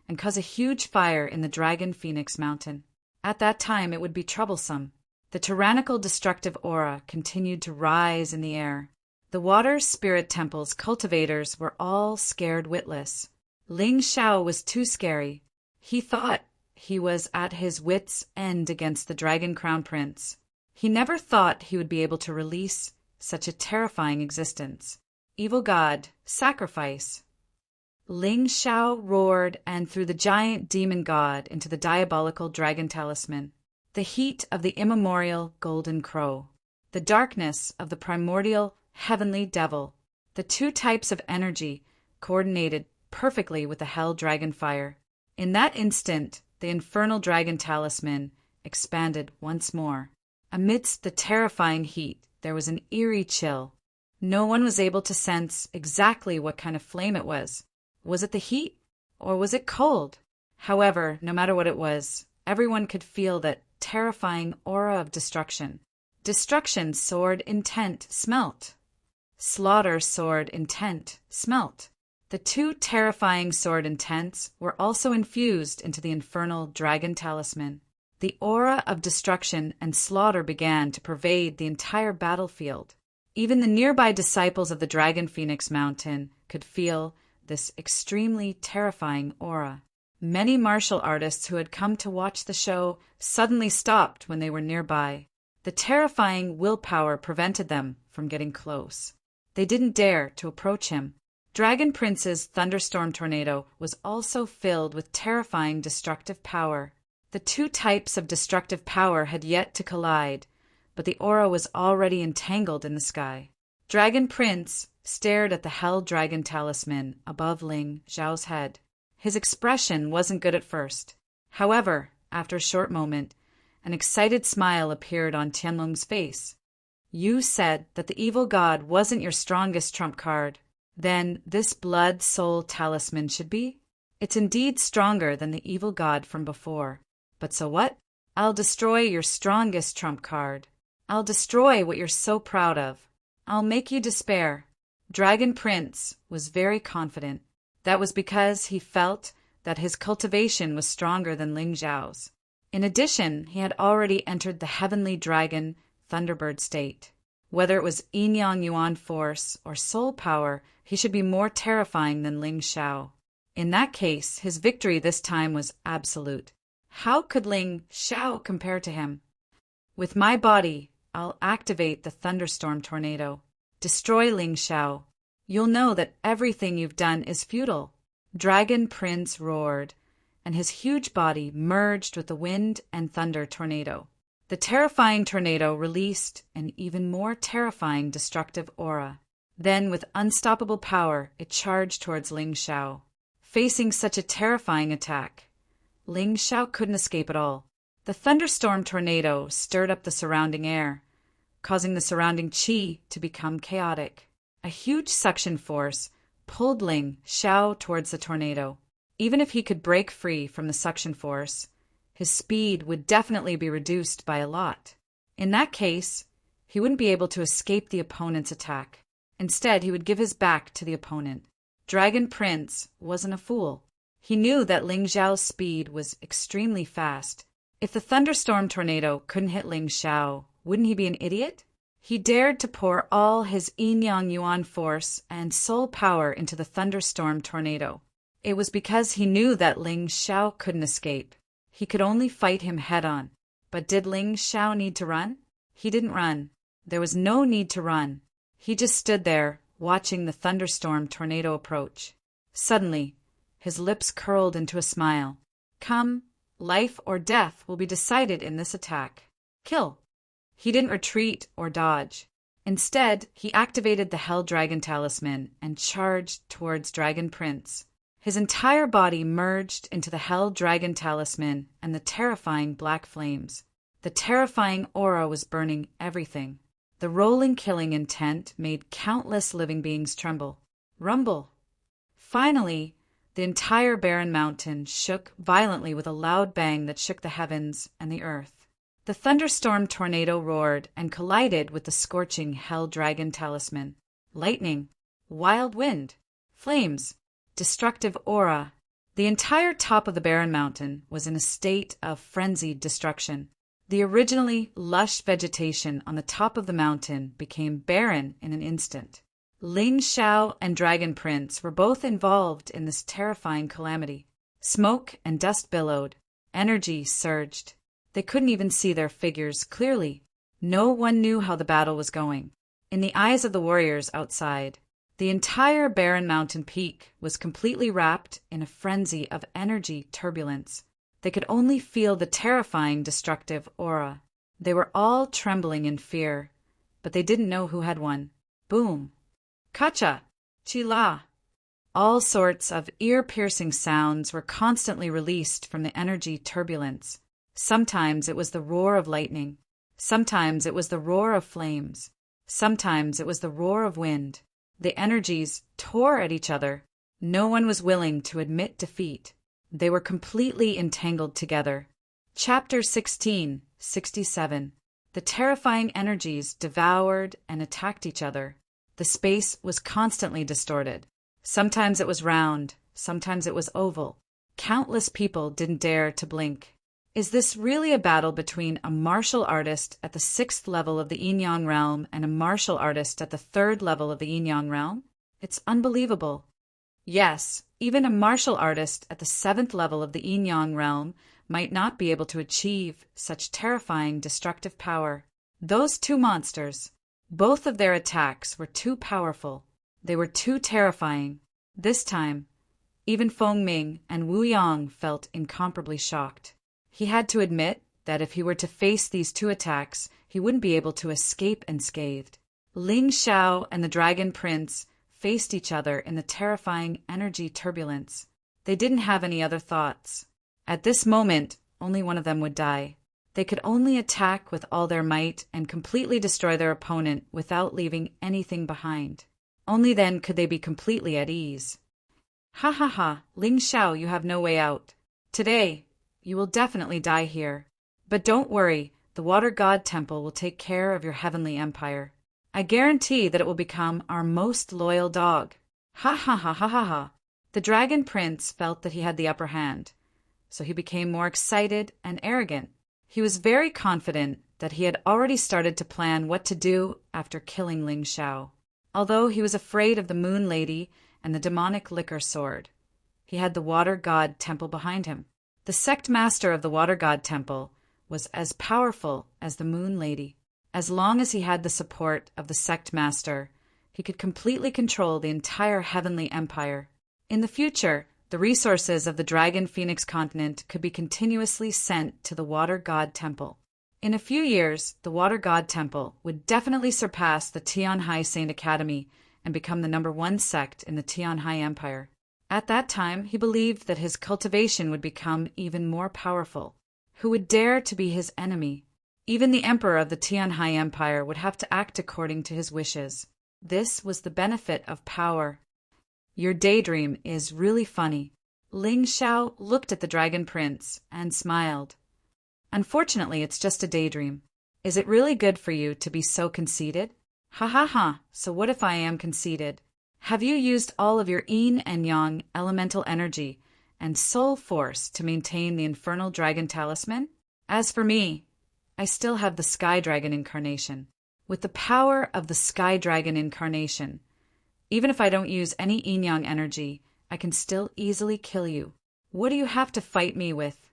and cause a huge fire in the Dragon Phoenix Mountain. At that time, it would be troublesome. The tyrannical destructive aura continued to rise in the air. The water spirit temple's cultivators were all scared witless. Ling Xiao was too scary. He thought he was at his wits' end against the Dragon Crown Prince. He never thought he would be able to release such a terrifying existence. Evil God, sacrifice! Ling Xiao roared and threw the giant demon god into the diabolical dragon talisman. The heat of the immemorial golden crow. The darkness of the primordial heavenly devil. The two types of energy coordinated perfectly with the hell dragon fire. In that instant, the infernal dragon talisman expanded once more. Amidst the terrifying heat, there was an eerie chill. No one was able to sense exactly what kind of flame it was. Was it the heat, or was it cold? However, no matter what it was, everyone could feel that terrifying aura of destruction. Destruction soared intent, smelt. Slaughter soared intent, smelt. The two terrifying sword intents were also infused into the infernal dragon talisman. The aura of destruction and slaughter began to pervade the entire battlefield. Even the nearby disciples of the Dragon Phoenix Mountain could feel this extremely terrifying aura. Many martial artists who had come to watch the show suddenly stopped when they were nearby. The terrifying willpower prevented them from getting close. They didn't dare to approach him. Dragon Prince's thunderstorm tornado was also filled with terrifying destructive power. The two types of destructive power had yet to collide, but the aura was already entangled in the sky. Dragon Prince stared at the hell dragon talisman above Ling Xiao's head. His expression wasn't good at first. However, after a short moment, an excited smile appeared on Tianlong's face. You said that the evil god wasn't your strongest trump card. Then this blood soul talisman should be? It's indeed stronger than the evil god from before. But so what? I'll destroy your strongest trump card. I'll destroy what you're so proud of. I'll make you despair. Dragon Prince was very confident. That was because he felt that his cultivation was stronger than Ling Xiao's. In addition, he had already entered the heavenly dragon Thunderbird state. Whether it was Yin-Yang Yuan force or soul power, he should be more terrifying than Ling Xiao. In that case, his victory this time was absolute. How could Ling Xiao compare to him? With my body, I'll activate the thunderstorm tornado. Destroy Ling Xiao. You'll know that everything you've done is futile. Dragon Prince roared, and his huge body merged with the wind and thunder tornado. The terrifying tornado released an even more terrifying destructive aura. Then, with unstoppable power, it charged towards Ling Xiao. Facing such a terrifying attack, Ling Xiao couldn't escape at all. The thunderstorm tornado stirred up the surrounding air, causing the surrounding qi to become chaotic. A huge suction force pulled Ling Xiao towards the tornado. Even if he could break free from the suction force, his speed would definitely be reduced by a lot. In that case, he wouldn't be able to escape the opponent's attack. Instead, he would give his back to the opponent. Dragon Prince wasn't a fool. He knew that Ling Xiao's speed was extremely fast. If the thunderstorm tornado couldn't hit Ling Xiao, wouldn't he be an idiot? He dared to pour all his Yin-Yang Yuan force and soul power into the thunderstorm tornado. It was because he knew that Ling Xiao couldn't escape. He could only fight him head-on. But did Ling Xiao need to run? He didn't run. There was no need to run. He just stood there, watching the thunderstorm tornado approach. Suddenly, his lips curled into a smile. Come, life or death will be decided in this attack. Kill. He didn't retreat or dodge. Instead, he activated the Hell Dragon Talisman and charged towards Dragon Prince. His entire body merged into the Hell Dragon Talisman and the terrifying black flames. The terrifying aura was burning everything. The rolling killing intent made countless living beings tremble. Rumble. Finally, the entire barren mountain shook violently with a loud bang that shook the heavens and the earth. The thunderstorm tornado roared and collided with the scorching Hell Dragon Talisman. Lightning, wild wind, flames, destructive aura. The entire top of the barren mountain was in a state of frenzied destruction. The originally lush vegetation on the top of the mountain became barren in an instant. Ling Xiao and Dragon Prince were both involved in this terrifying calamity. Smoke and dust billowed. Energy surged. They couldn't even see their figures clearly. No one knew how the battle was going. In the eyes of the warriors outside, the entire barren mountain peak was completely wrapped in a frenzy of energy turbulence. They could only feel the terrifying destructive aura. They were all trembling in fear, but they didn't know who had won. Boom. Kacha! Chila! All sorts of ear-piercing sounds were constantly released from the energy turbulence. Sometimes it was the roar of lightning. Sometimes it was the roar of flames. Sometimes it was the roar of wind. The energies tore at each other. No one was willing to admit defeat. They were completely entangled together. Chapter 16, 67. The terrifying energies devoured and attacked each other. The space was constantly distorted. Sometimes it was round, sometimes it was oval. Countless people didn't dare to blink. Is this really a battle between a martial artist at the 6th level of the Yin-Yang realm and a martial artist at the 3rd level of the Yin-Yang realm? It's unbelievable. Yes, even a martial artist at the 7th level of the Yin-Yang realm might not be able to achieve such terrifying destructive power. Those two monsters, both of their attacks were too powerful. They were too terrifying. This time, even Feng Ming and Wu Yang felt incomparably shocked. He had to admit that if he were to face these two attacks, he wouldn't be able to escape unscathed. Ling Xiao and the Dragon Prince faced each other in the terrifying energy turbulence. They didn't have any other thoughts. At this moment, only one of them would die. They could only attack with all their might and completely destroy their opponent without leaving anything behind. Only then could they be completely at ease. Ha ha ha, Ling Xiao, you have no way out. Today, you will definitely die here. But don't worry, the Water God Temple will take care of your heavenly empire. I guarantee that it will become our most loyal dog. Ha ha ha ha ha ha. The Dragon Prince felt that he had the upper hand, so he became more excited and arrogant. He was very confident that he had already started to plan what to do after killing Ling Xiao. Although he was afraid of the Moon Lady and the demonic liquor sword, he had the Water God Temple behind him. The sect master of the Water God Temple was as powerful as the Moon Lady. As long as he had the support of the sect master, he could completely control the entire heavenly empire. In the future, the resources of the Dragon Phoenix continent could be continuously sent to the Water God Temple. In a few years, the Water God Temple would definitely surpass the Tianhai Saint Academy and become the #1 sect in the Tianhai Empire. At that time, he believed that his cultivation would become even more powerful. Who would dare to be his enemy? Even the emperor of the Tianhai Empire would have to act according to his wishes. This was the benefit of power. Your daydream is really funny. Ling Xiao looked at the Dragon Prince and smiled. Unfortunately, it's just a daydream. Is it really good for you to be so conceited? Ha ha ha, so what if I am conceited? Have you used all of your yin and yang elemental energy and soul force to maintain the infernal dragon talisman? As for me, I still have the Sky Dragon incarnation. With the power of the Sky Dragon incarnation, even if I don't use any yin-yang energy, I can still easily kill you. What do you have to fight me with?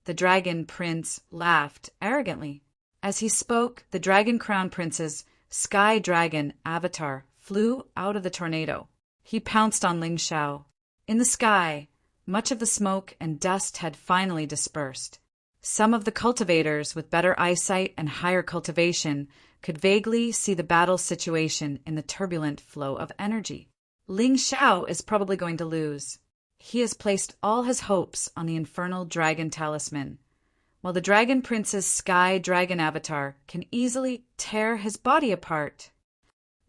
The Dragon Prince laughed arrogantly. As he spoke, the Dragon Crown Prince's Sky Dragon avatar flew out of the tornado. He pounced on Ling Xiao. In the sky, much of the smoke and dust had finally dispersed. Some of the cultivators with better eyesight and higher cultivation could vaguely see the battle situation in the turbulent flow of energy. Ling Xiao is probably going to lose. He has placed all his hopes on the infernal dragon talisman, while the Dragon Prince's sky dragon avatar can easily tear his body apart.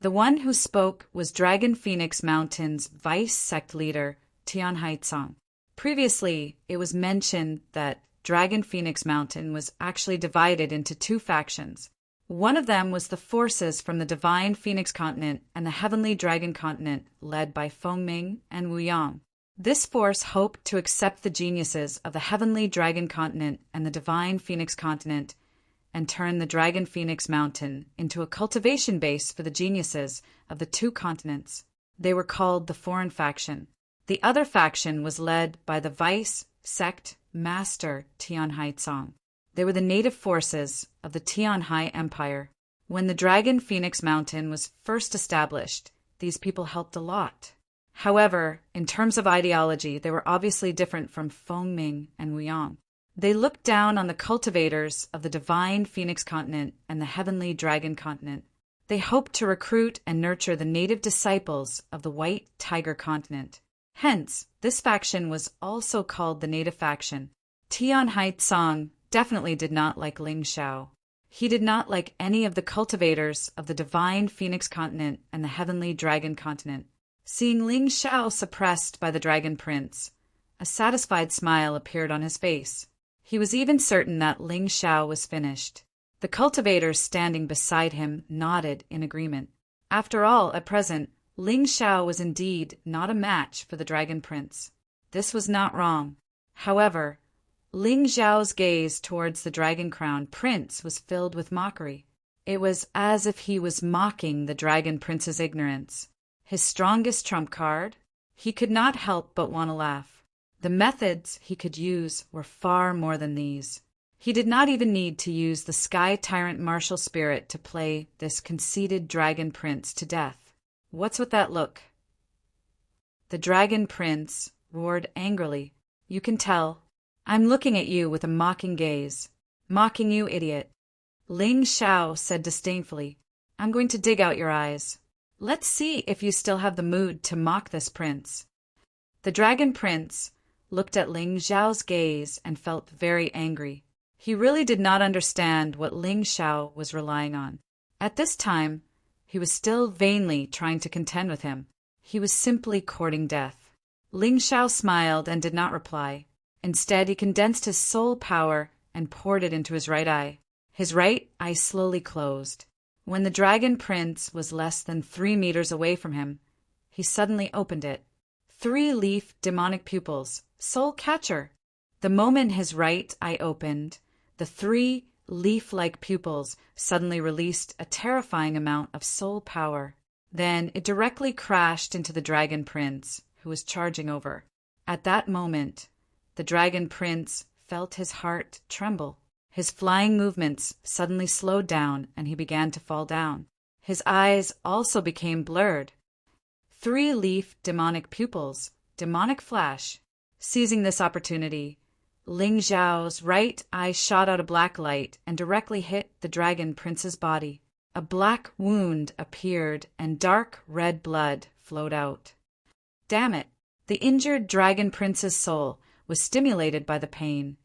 The one who spoke was Dragon Phoenix Mountain's vice sect leader, Tian Haitsong. Previously, it was mentioned that Dragon Phoenix Mountain was actually divided into two factions. One of them was the forces from the Divine Phoenix Continent and the Heavenly Dragon Continent, led by Fengming and Wu Yang. This force hoped to accept the geniuses of the Heavenly Dragon Continent and the Divine Phoenix Continent and turn the Dragon Phoenix Mountain into a cultivation base for the geniuses of the two continents. They were called the Foreign Faction. The other faction was led by the Vice Sect Master Tian Haitsong. They were the native forces of the Tianhai Empire. When the Dragon Phoenix Mountain was first established, these people helped a lot. However, in terms of ideology, they were obviously different from Fengming and Wu Yang. They looked down on the cultivators of the Divine Phoenix Continent and the Heavenly Dragon Continent. They hoped to recruit and nurture the native disciples of the White Tiger Continent. Hence, this faction was also called the Native Faction. Tian Haitsong definitely did not like Ling Xiao. He did not like any of the cultivators of the Divine Phoenix Continent and the Heavenly Dragon Continent. Seeing Ling Xiao suppressed by the Dragon Prince, a satisfied smile appeared on his face. He was even certain that Ling Xiao was finished. The cultivators standing beside him nodded in agreement. After all, at present, Ling Xiao was indeed not a match for the Dragon Prince. This was not wrong. However, Ling Xiao's gaze towards the Dragon Crown Prince was filled with mockery. It was as if he was mocking the Dragon Prince's ignorance. His strongest trump card? He could not help but want to laugh. The methods he could use were far more than these. He did not even need to use the Sky Tyrant martial spirit to play this conceited Dragon Prince to death. What's with that look? The Dragon Prince roared angrily. You can tell. I'm looking at you with a mocking gaze. Mocking you, idiot. Ling Xiao said disdainfully, I'm going to dig out your eyes. Let's see if you still have the mood to mock this prince. The Dragon Prince looked at Ling Xiao's gaze and felt very angry. He really did not understand what Ling Xiao was relying on. At this time, he was still vainly trying to contend with him. He was simply courting death. Ling Xiao smiled and did not reply. Instead, he condensed his soul power and poured it into his right eye. His right eye slowly closed. When the Dragon Prince was less than 3 meters away from him, he suddenly opened it. 3-leaf demonic pupils, soul catcher. The moment his right eye opened, the 3 leaf-like pupils suddenly released a terrifying amount of soul power. Then it directly crashed into the Dragon Prince, who was charging over. At that moment, the Dragon Prince felt his heart tremble. His flying movements suddenly slowed down and he began to fall down. His eyes also became blurred. 3-leaf demonic pupils, demonic flash. Seizing this opportunity, Ling Xiao's right eye shot out a black light and directly hit the Dragon Prince's body. A black wound appeared and dark red blood flowed out. Damn it! The injured Dragon Prince's soul was stimulated by the pain,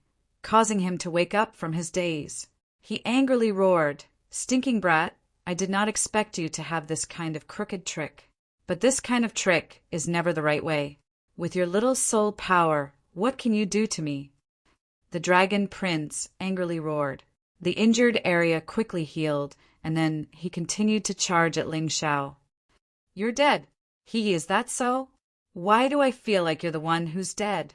causing him to wake up from his daze. He angrily roared, Stinking brat, I did not expect you to have this kind of crooked trick. But this kind of trick is never the right way. With your little soul power, what can you do to me? The Dragon Prince angrily roared. The injured area quickly healed, and then he continued to charge at Ling Xiao. You're dead. Is that so? Why do I feel like you're the one who's dead?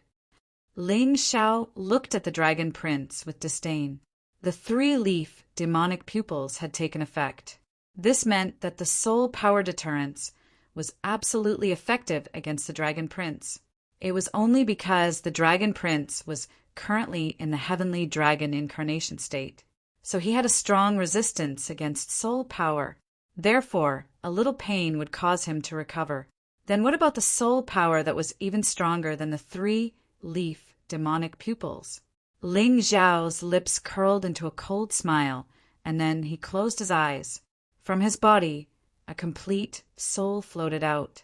Ling Xiao looked at the Dragon Prince with disdain. The 3-leaf demonic pupils had taken effect. This meant that the soul power deterrence was absolutely effective against the Dragon Prince. It was only because the Dragon Prince was currently in the Heavenly Dragon incarnation state, so he had a strong resistance against soul power. Therefore, a little pain would cause him to recover. Then what about the soul power that was even stronger than the 3-leaf demonic pupils? Ling Xiao's lips curled into a cold smile, and then he closed his eyes. From his body, a complete soul floated out.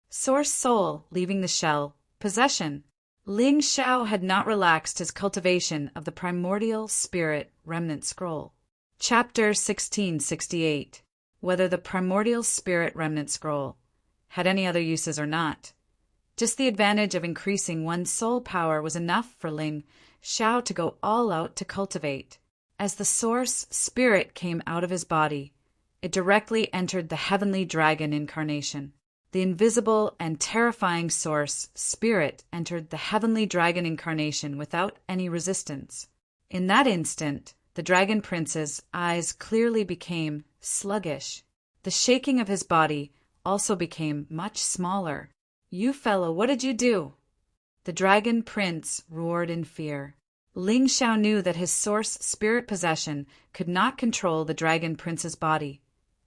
Source soul leaving the shell, Possession. Ling Xiao had not relaxed his cultivation of the primordial spirit remnant scroll. Chapter 1668. Whether the primordial spirit remnant scroll had any other uses or not. Just the advantage of increasing one's soul power was enough for Ling Xiao to go all out to cultivate. As the source spirit came out of his body, it directly entered the heavenly dragon incarnation. The invisible and terrifying source spirit entered the heavenly dragon incarnation without any resistance. In that instant, the dragon prince's eyes clearly became sluggish. The shaking of his body also became much smaller. "You fellow, what did you do?" The dragon prince roared in fear. Ling Xiao knew that his source spirit possession could not control the dragon prince's body.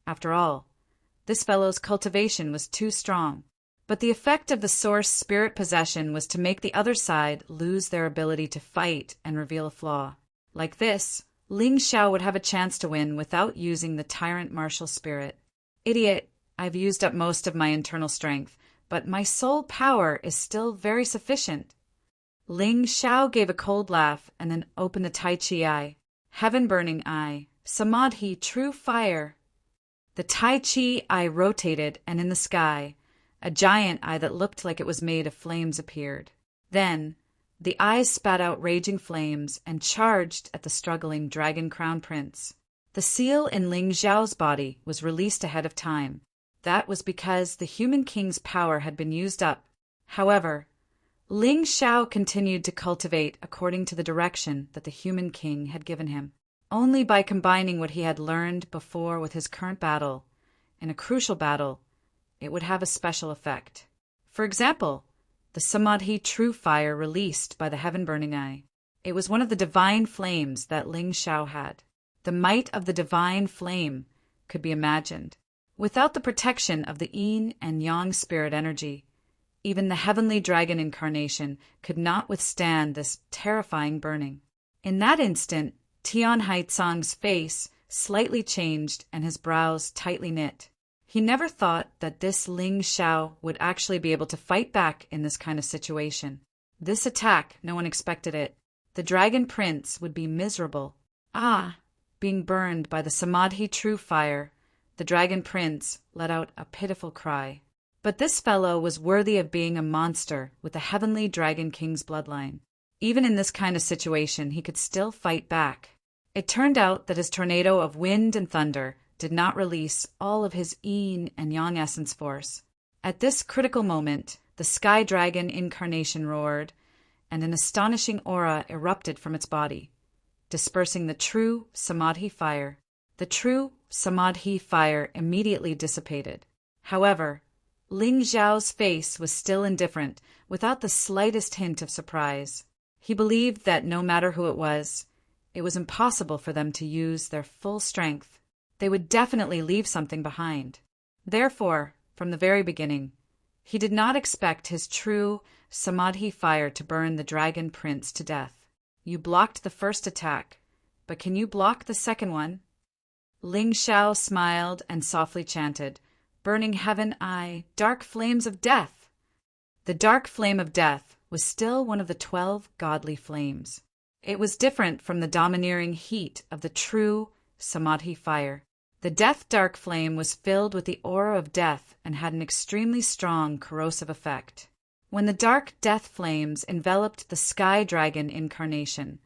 After all, this fellow's cultivation was too strong. But the effect of the source spirit possession was to make the other side lose their ability to fight and reveal a flaw. Like this, Ling Xiao would have a chance to win without using the tyrant martial spirit. "Idiot, I've used up most of my internal strength, but my soul power is still very sufficient." Ling Xiao gave a cold laugh and then opened the Tai Chi eye. Heaven-burning eye. Samadhi, true fire. The Tai Chi eye rotated, and in the sky, a giant eye that looked like it was made of flames appeared. Then, the eyes spat out raging flames and charged at the struggling dragon crown prince. The seal in Ling Xiao's body was released ahead of time. That was because the human king's power had been used up. However, Ling Xiao continued to cultivate according to the direction that the human king had given him. Only by combining what he had learned before with his current battle, in a crucial battle, it would have a special effect. For example, the Samadhi true fire released by the heaven-burning eye. It was one of the divine flames that Ling Xiao had. The might of the divine flame could be imagined. Without the protection of the yin and yang spirit energy, even the heavenly dragon incarnation could not withstand this terrifying burning. In that instant, Tian Haitsang's face slightly changed and his brows tightly knit. He never thought that this Ling Xiao would actually be able to fight back in this kind of situation. This attack, no one expected it. The dragon prince would be miserable. Being burned by the Samadhi true fire, the dragon prince let out a pitiful cry. But this fellow was worthy of being a monster with the heavenly dragon king's bloodline. Even in this kind of situation, he could still fight back. It turned out that his tornado of wind and thunder did not release all of his yin and yang essence force. At this critical moment, the sky dragon incarnation roared, and an astonishing aura erupted from its body, dispersing the true Samadhi fire. The true Samadhi fire immediately dissipated. However, Ling Xiao's face was still indifferent, without the slightest hint of surprise. He believed that no matter who it was impossible for them to use their full strength. They would definitely leave something behind. Therefore, from the very beginning, he did not expect his true Samadhi fire to burn the dragon prince to death. "You blocked the first attack, but can you block the second one?" Ling Xiao smiled and softly chanted, "Burning heaven eye, dark flames of death." The dark flame of death was still one of the 12 godly flames. It was different from the domineering heat of the true Samadhi fire. The death dark flame was filled with the aura of death and had an extremely strong corrosive effect. When the dark death flames enveloped the sky dragon incarnation,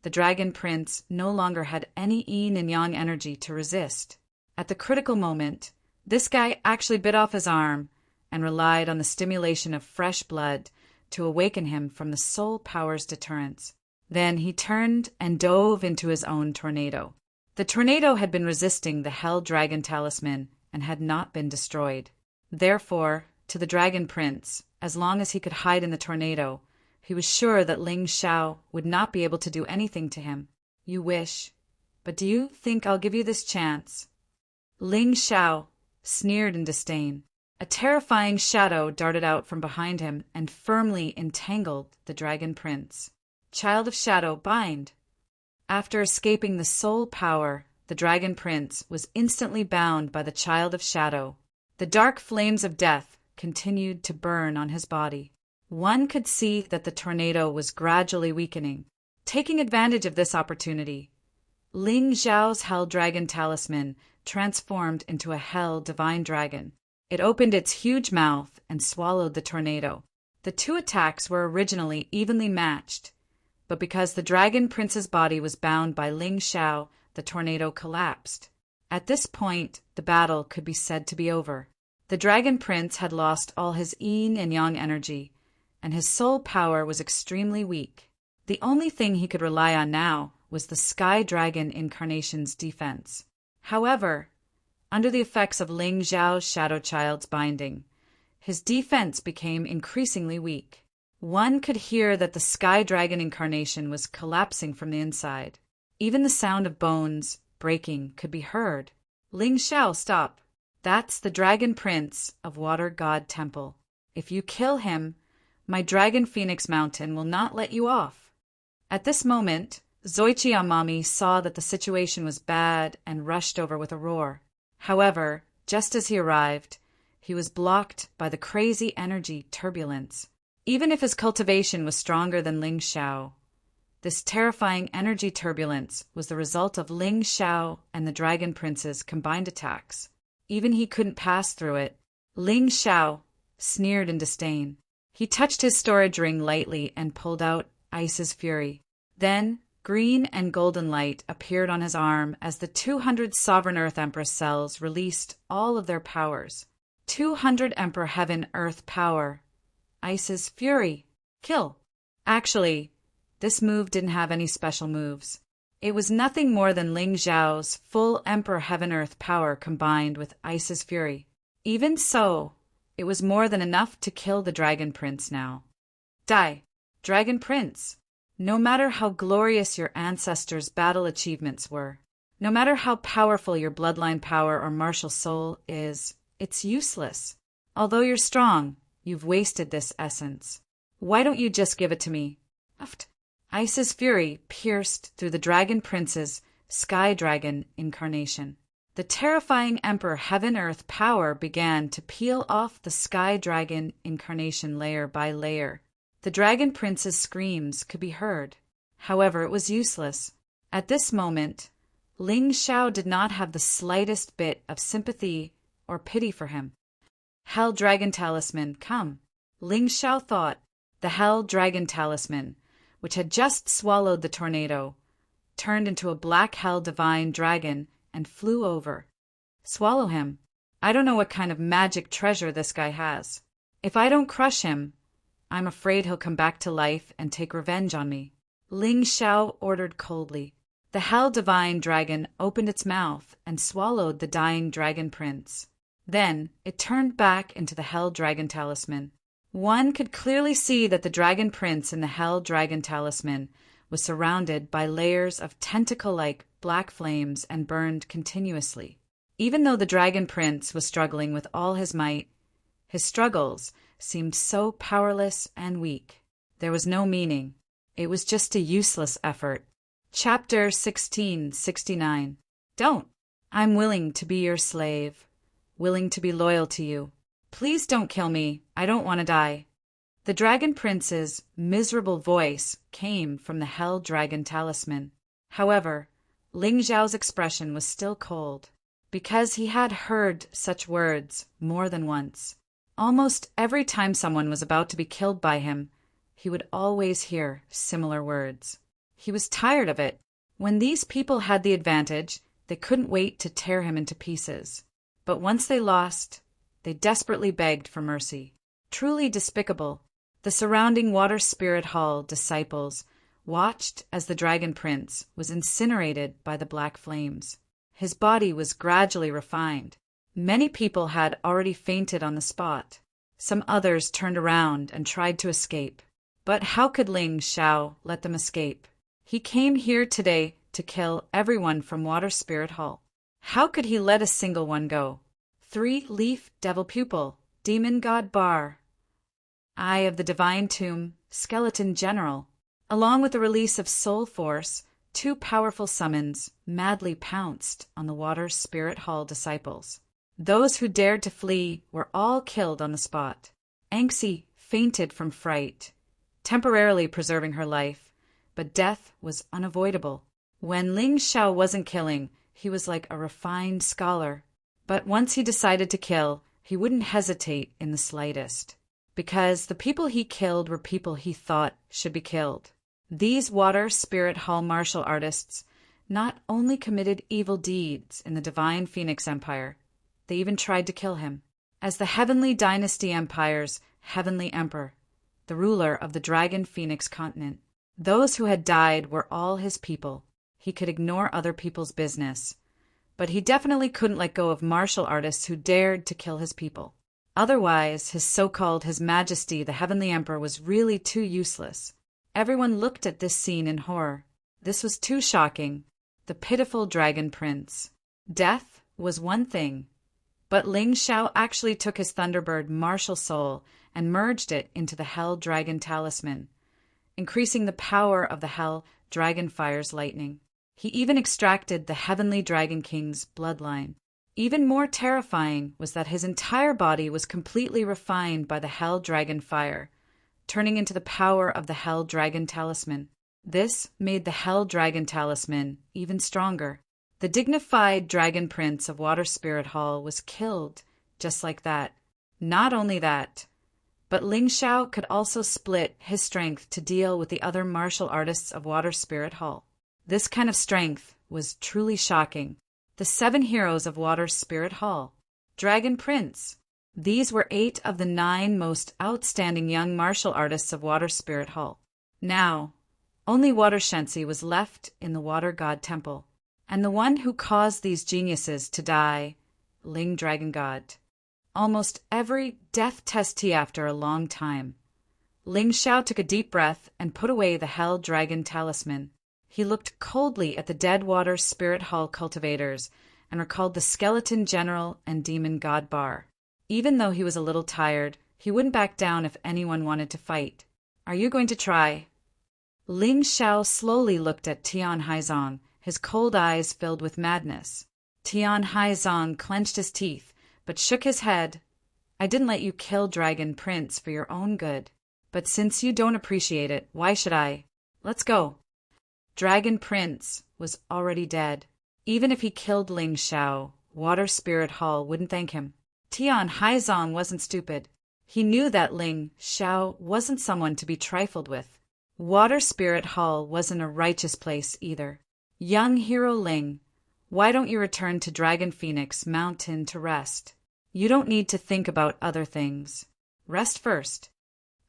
the dragon prince no longer had any yin and yang energy to resist. At the critical moment, this guy actually bit off his arm and relied on the stimulation of fresh blood to awaken him from the soul power's deterrence. Then he turned and dove into his own tornado. The tornado had been resisting the Hell Dragon Talisman and had not been destroyed. Therefore, to the Dragon Prince, as long as he could hide in the tornado, he was sure that Ling Xiao would not be able to do anything to him. "You wish, but do you think I'll give you this chance?" Ling Xiao sneered in disdain. A terrifying shadow darted out from behind him and firmly entangled the Dragon Prince. "Child of Shadow, bind!" After escaping the soul power, the Dragon Prince was instantly bound by the Child of Shadow. The dark flames of death continued to burn on his body. One could see that the tornado was gradually weakening. Taking advantage of this opportunity, Ling Xiao's Hell Dragon Talisman transformed into a Hell Divine Dragon. It opened its huge mouth and swallowed the tornado. The two attacks were originally evenly matched, but because the Dragon Prince's body was bound by Ling Xiao, the tornado collapsed. At this point, the battle could be said to be over. The Dragon Prince had lost all his yin and yang energy, and his soul power was extremely weak. The only thing he could rely on now was the Sky Dragon Incarnation's defense. However, under the effects of Ling Xiao's Shadow Child's binding, his defense became increasingly weak. One could hear that the Sky Dragon Incarnation was collapsing from the inside. Even the sound of bones breaking could be heard. Ling Xiao, stop. That's the Dragon Prince of Water God Temple. If you kill him, my Dragon Phoenix Mountain will not let you off. At this moment, Zoichi Amami saw that the situation was bad and rushed over with a roar. However, just as he arrived, he was blocked by the crazy energy turbulence. Even if his cultivation was stronger than Ling Xiao, this terrifying energy turbulence was the result of Ling Xiao and the Dragon Prince's combined attacks. Even he couldn't pass through it. Ling Xiao sneered in disdain. He touched his storage ring lightly and pulled out Ice's Fury. Then, green and golden light appeared on his arm as the 200 Sovereign Earth Empress cells released all of their powers. 200 Emperor Heaven Earth power. Ice's Fury. Kill. Actually, this move didn't have any special moves. It was nothing more than Ling Xiao's full Emperor Heaven Earth power combined with Ice's Fury. Even so, it was more than enough to kill the Dragon Prince now. Die, Dragon Prince! No matter how glorious your ancestors' battle achievements were, no matter how powerful your bloodline power or martial soul is, it's useless. Although you're strong, you've wasted this essence. Why don't you just give it to me? Ice's Fury pierced through the Dragon Prince's Sky Dragon Incarnation. The terrifying Emperor Heaven-Earth power began to peel off the Sky Dragon Incarnation layer by layer. The Dragon Prince's screams could be heard. However, it was useless. At this moment, Ling Xiao did not have the slightest bit of sympathy or pity for him. Hell Dragon Talisman, come. Ling Xiao thought. The Hell Dragon Talisman, which had just swallowed the tornado, turned into a black Hell Divine Dragon and flew over. Swallow him. I don't know what kind of magic treasure this guy has. If I don't crush him, I'm afraid he'll come back to life and take revenge on me. Ling Xiao ordered coldly. The Hell Divine Dragon opened its mouth and swallowed the dying Dragon Prince. Then it turned back into the Hell Dragon Talisman. One could clearly see that the Dragon Prince in the Hell Dragon Talisman was surrounded by layers of tentacle-like black flames and burned continuously. Even though the Dragon Prince was struggling with all his might, his struggles seemed so powerless and weak. There was no meaning. It was just a useless effort. Chapter 1669. Don't. I'm willing to be your slave, willing to be loyal to you. Please don't kill me. I don't want to die. The Dragon Prince's miserable voice came from the Hell Dragon Talisman. However, Ling Xiao's expression was still cold, because he had heard such words more than once. Almost every time someone was about to be killed by him, he would always hear similar words. He was tired of it. When these people had the advantage, they couldn't wait to tear him into pieces. But once they lost, they desperately begged for mercy. Truly despicable. The surrounding Water Spirit Hall disciples watched as the Dragon Prince was incinerated by the black flames. His body was gradually refined. Many people had already fainted on the spot. Some others turned around and tried to escape. But how could Ling Xiao let them escape? He came here today to kill everyone from Water Spirit Hall. How could he let a single one go? 3-leaf Devil Pupil, Demon God Bar, Eye of the Divine Tomb, Skeleton General. Along with the release of Soul Force, 2 powerful summons madly pounced on the Water Spirit Hall disciples. Those who dared to flee were all killed on the spot. Anxi fainted from fright, temporarily preserving her life, but death was unavoidable. When Ling Xiao wasn't killing, he was like a refined scholar. But once he decided to kill, he wouldn't hesitate in the slightest. Because the people he killed were people he thought should be killed. These Water Spirit Hall martial artists not only committed evil deeds in the Divine Phoenix Empire, they even tried to kill him. As the Heavenly Dynasty Empire's Heavenly Emperor, the ruler of the Dragon Phoenix continent, those who had died were all his people. He could ignore other people's business, but he definitely couldn't let go of martial artists who dared to kill his people. Otherwise, His Majesty, the Heavenly Emperor, was really too useless. Everyone looked at this scene in horror. This was too shocking. The pitiful Dragon Prince. Death was one thing, but Ling Xiao actually took his Thunderbird martial soul and merged it into the Hell Dragon Talisman, increasing the power of the Hell Dragon Fire's lightning. He even extracted the Heavenly Dragon King's bloodline. Even more terrifying was that his entire body was completely refined by the Hell Dragon Fire, turning into the power of the Hell Dragon Talisman. This made the Hell Dragon Talisman even stronger. The dignified Dragon Prince of Water Spirit Hall was killed just like that. Not only that, but Ling Xiao could also split his strength to deal with the other martial artists of Water Spirit Hall. This kind of strength was truly shocking. The 7 heroes of Water Spirit Hall. Dragon Prince. These were 8 of the 9 most outstanding young martial artists of Water Spirit Hall. Now, only Water Shensi was left in the Water God Temple, and the one who caused these geniuses to die, Ling Dragon God. Almost every death testee after a long time. Ling Xiao took a deep breath and put away the Hell Dragon Talisman. He looked coldly at the dead Water Spirit Hall cultivators and recalled the Skeleton General and Demon God Bar. Even though he was a little tired, he wouldn't back down if anyone wanted to fight. Are you going to try? Ling Xiao slowly looked at Tian Haizong, his cold eyes filled with madness. Tian Haizong clenched his teeth, but shook his head. I didn't let you kill Dragon Prince for your own good. But since you don't appreciate it, why should I? Let's go. Dragon Prince was already dead. Even if he killed Ling Xiao, Water Spirit Hall wouldn't thank him. Tian Haizong wasn't stupid. He knew that Ling Xiao wasn't someone to be trifled with. Water Spirit Hall wasn't a righteous place either. Young hero Ling, why don't you return to Dragon Phoenix Mountain to rest? You don't need to think about other things. Rest first.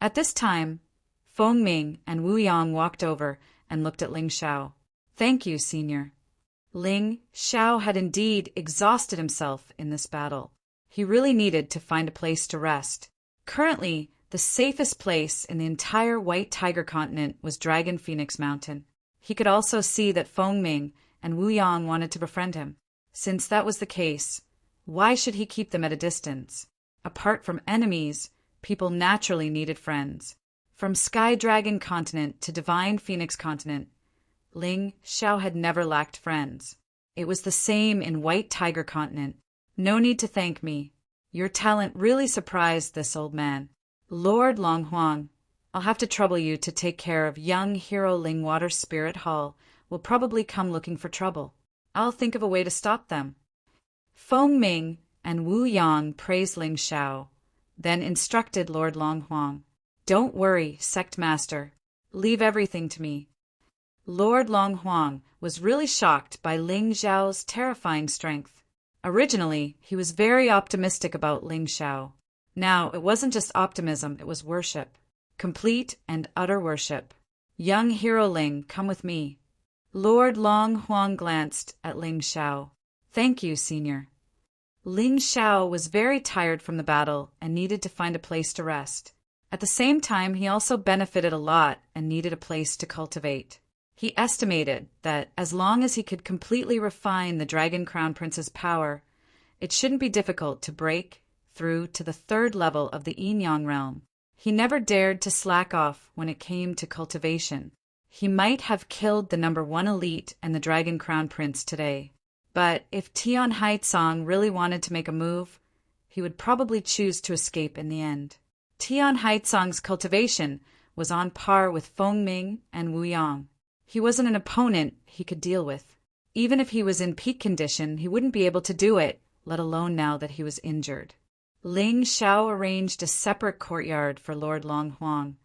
At this time, Feng Ming and Wu Yang walked over and looked at Ling Xiao. Thank you, Senior. Ling Xiao had indeed exhausted himself in this battle. He really needed to find a place to rest. Currently, the safest place in the entire White Tiger continent was Dragon Phoenix Mountain. He could also see that Feng Ming and Wu Yang wanted to befriend him. Since that was the case, why should he keep them at a distance? Apart from enemies, people naturally needed friends. From Sky Dragon Continent to Divine Phoenix Continent, Ling Xiao had never lacked friends. It was the same in White Tiger Continent. No need to thank me. Your talent really surprised this old man. Lord Longhuang, I'll have to trouble you to take care of young hero Ling. Water Spirit Hall will probably come looking for trouble. I'll think of a way to stop them. Feng Ming and Wu Yang praised Ling Xiao, then instructed Lord Longhuang. Don't worry, Sect Master. Leave everything to me. Lord Longhuang was really shocked by Ling Xiao's terrifying strength. Originally, he was very optimistic about Ling Xiao. Now, it wasn't just optimism, it was worship. Complete and utter worship. Young hero Ling, come with me. Lord Longhuang glanced at Ling Xiao. Thank you, Senior. Ling Xiao was very tired from the battle and needed to find a place to rest. At the same time, he also benefited a lot and needed a place to cultivate. He estimated that as long as he could completely refine the Dragon Crown Prince's power, it shouldn't be difficult to break through to the 3rd level of the Yin-Yang realm. He never dared to slack off when it came to cultivation. He might have killed the number 1 elite and the Dragon Crown Prince today. But if Tian Haizong really wanted to make a move, he would probably choose to escape in the end. Tian Haizong's cultivation was on par with Feng Ming and Wu Yang. He wasn't an opponent he could deal with. Even if he was in peak condition, he wouldn't be able to do it, let alone now that he was injured. Ling Xiao arranged a separate courtyard for Lord Long Huang,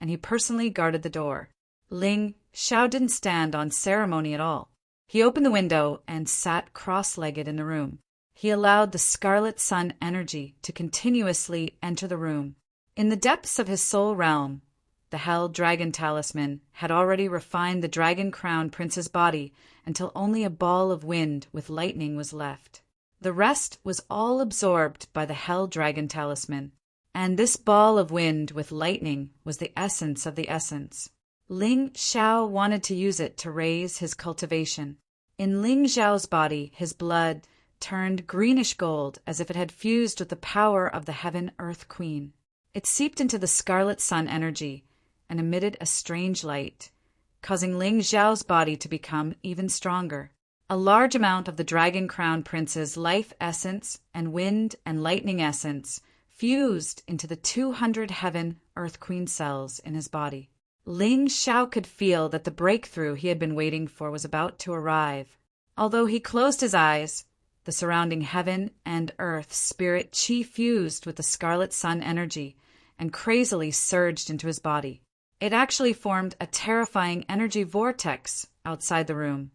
and he personally guarded the door. Ling Xiao didn't stand on ceremony at all. He opened the window and sat cross-legged in the room. He allowed the Scarlet Sun energy to continuously enter the room. In the depths of his soul realm, the Hell Dragon Talisman had already refined the Dragon Crown Prince's body until only a ball of wind with lightning was left. The rest was all absorbed by the Hell Dragon Talisman, and this ball of wind with lightning was the essence of the essence. Ling Xiao wanted to use it to raise his cultivation. In Ling Xiao's body, his blood turned greenish gold as if it had fused with the power of the Heaven Earth Queen. It seeped into the Scarlet Sun energy and emitted a strange light, causing Ling Xiao's body to become even stronger. A large amount of the Dragon Crown Prince's life essence and wind and lightning essence fused into the 200 Heaven Earth Queen cells in his body. Ling Xiao could feel that the breakthrough he had been waiting for was about to arrive. Although he closed his eyes, the surrounding heaven and earth spirit chi fused with the Scarlet Sun energy and crazily surged into his body. It actually formed a terrifying energy vortex outside the room,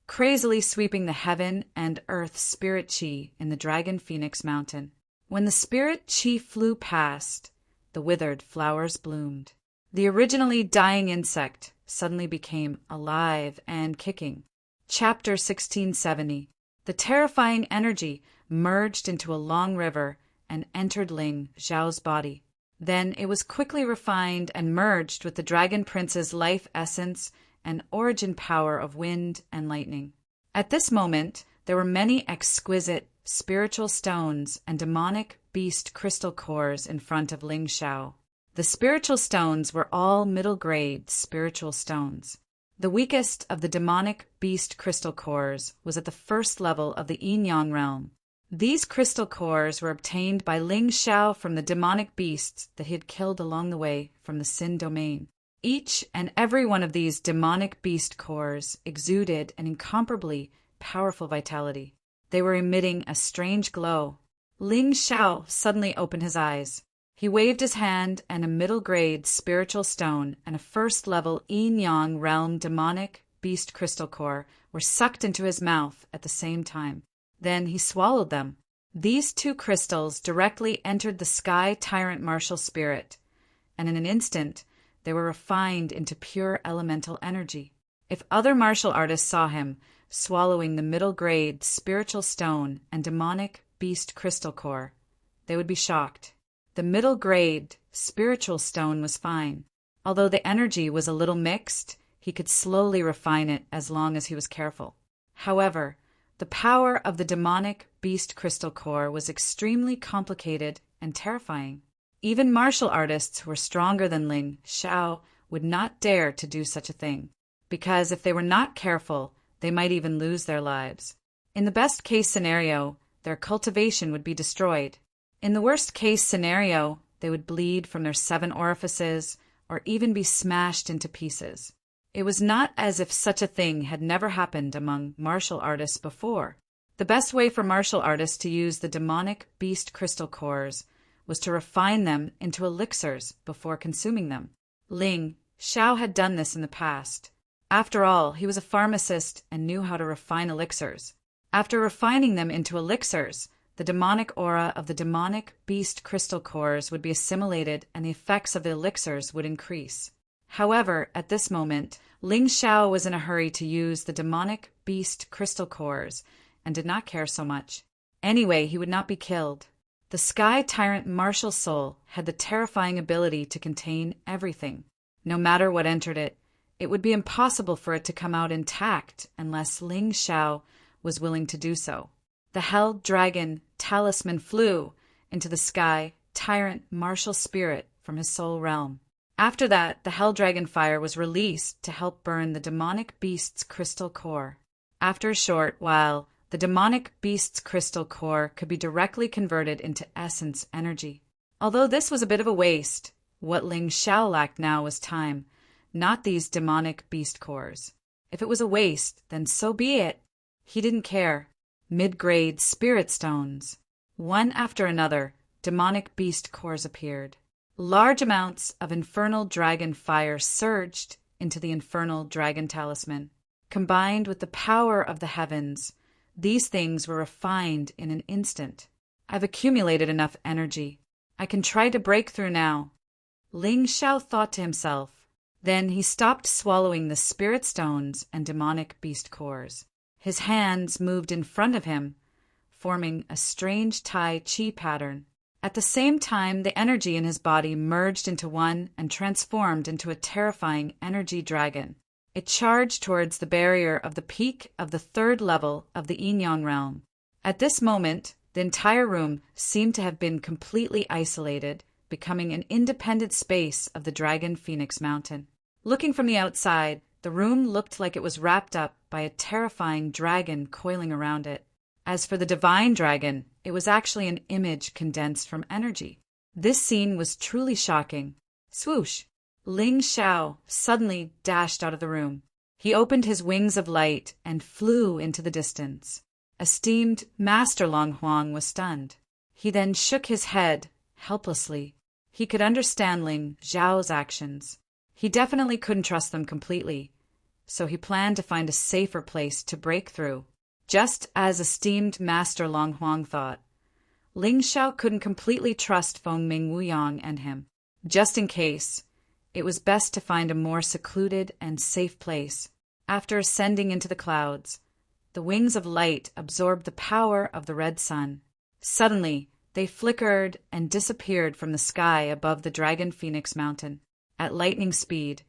crazily sweeping the heaven and earth spirit chi in the Dragon Phoenix Mountain. When the spirit chi flew past, the withered flowers bloomed. The originally dying insect suddenly became alive and kicking. Chapter 1670. The terrifying energy merged into a long river and entered Ling Xiao's body. Then it was quickly refined and merged with the Dragon Prince's life essence and origin power of wind and lightning. At this moment, there were many exquisite spiritual stones and demonic beast crystal cores in front of Ling Xiao. The spiritual stones were all middle-grade spiritual stones. The weakest of the demonic beast crystal cores was at the first level of the yin-yang realm. These crystal cores were obtained by Ling Xiao from the demonic beasts that he had killed along the way from the Sin domain. Each and every one of these demonic beast cores exuded an incomparably powerful vitality. They were emitting a strange glow. Ling Xiao suddenly opened his eyes. He waved his hand, and a middle-grade spiritual stone and a first-level yin-yang realm demonic beast crystal core were sucked into his mouth at the same time. Then he swallowed them. These two crystals directly entered the Sky Tyrant martial spirit, and in an instant they were refined into pure elemental energy. If other martial artists saw him swallowing the middle-grade spiritual stone and demonic beast crystal core, they would be shocked. The middle-grade spiritual stone was fine. Although the energy was a little mixed, he could slowly refine it as long as he was careful. However, the power of the demonic beast crystal core was extremely complicated and terrifying. Even martial artists who were stronger than Ling Xiao would not dare to do such a thing, because if they were not careful, they might even lose their lives. In the best-case scenario, their cultivation would be destroyed. In the worst-case scenario, they would bleed from their 7 orifices or even be smashed into pieces. It was not as if such a thing had never happened among martial artists before. The best way for martial artists to use the demonic beast crystal cores was to refine them into elixirs before consuming them. Ling Xiao had done this in the past. After all, he was a pharmacist and knew how to refine elixirs. After refining them into elixirs, the demonic aura of the demonic beast crystal cores would be assimilated and the effects of the elixirs would increase. However, at this moment, Ling Xiao was in a hurry to use the demonic beast crystal cores and did not care so much. Anyway, he would not be killed. The Sky Tyrant martial soul had the terrifying ability to contain everything. No matter what entered it, it would be impossible for it to come out intact unless Ling Xiao was willing to do so. The Hell Dragon Talisman flew into the Sky Tyrant martial spirit from his soul realm. After that, the Hell Dragon fire was released to help burn the demonic beast's crystal core. After a short while, the demonic beast's crystal core could be directly converted into essence energy. Although this was a bit of a waste, what Ling Xiao lacked now was time, not these demonic beast cores. If it was a waste, then so be it. He didn't care. Mid-grade spirit stones. One after another, demonic beast cores appeared. Large amounts of infernal dragon fire surged into the infernal dragon talisman. Combined with the power of the heavens, these things were refined in an instant. I've accumulated enough energy. I can try to break through now. Ling Xiao thought to himself. Then he stopped swallowing the spirit stones and demonic beast cores. His hands moved in front of him, forming a strange Tai Chi pattern. At the same time, the energy in his body merged into one and transformed into a terrifying energy dragon. It charged towards the barrier of the peak of the third level of the Yin Yang realm. At this moment, the entire room seemed to have been completely isolated, becoming an independent space of the Dragon Phoenix Mountain. Looking from the outside, the room looked like it was wrapped up by a terrifying dragon coiling around it. As for the divine dragon, it was actually an image condensed from energy. This scene was truly shocking. Swoosh! Ling Xiao suddenly dashed out of the room. He opened his wings of light and flew into the distance. Esteemed Master Long Huang was stunned. He then shook his head helplessly. He could understand Ling Xiao's actions. He definitely couldn't trust them completely, so he planned to find a safer place to break through. Just as esteemed Master Long Huang thought, Ling Xiao couldn't completely trust Feng Ming Wuyang and him. Just in case, it was best to find a more secluded and safe place. After ascending into the clouds, the wings of light absorbed the power of the red sun. Suddenly, they flickered and disappeared from the sky above the Dragon Phoenix Mountain. At lightning speed,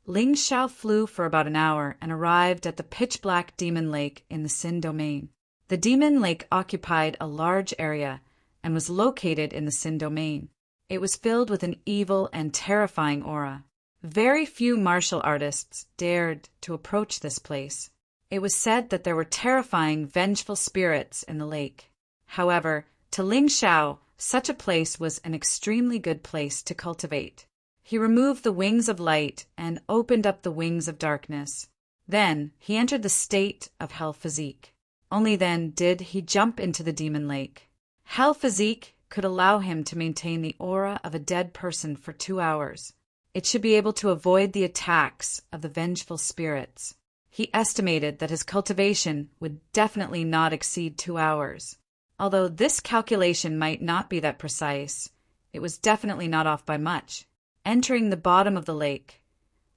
Ling Xiao flew for about an hour and arrived at the pitch-black demon lake in the Sin domain. The demon lake occupied a large area and was located in the Sin domain. It was filled with an evil and terrifying aura. Very few martial artists dared to approach this place. It was said that there were terrifying, vengeful spirits in the lake. However, to Ling Xiao, such a place was an extremely good place to cultivate. He removed the wings of light and opened up the wings of darkness. Then he entered the state of Hell Physique. Only then did he jump into the demon lake. Hell Physique could allow him to maintain the aura of a dead person for 2 hours. It should be able to avoid the attacks of the vengeful spirits. He estimated that his cultivation would definitely not exceed 2 hours. Although this calculation might not be that precise, it was definitely not off by much. Entering the bottom of the lake,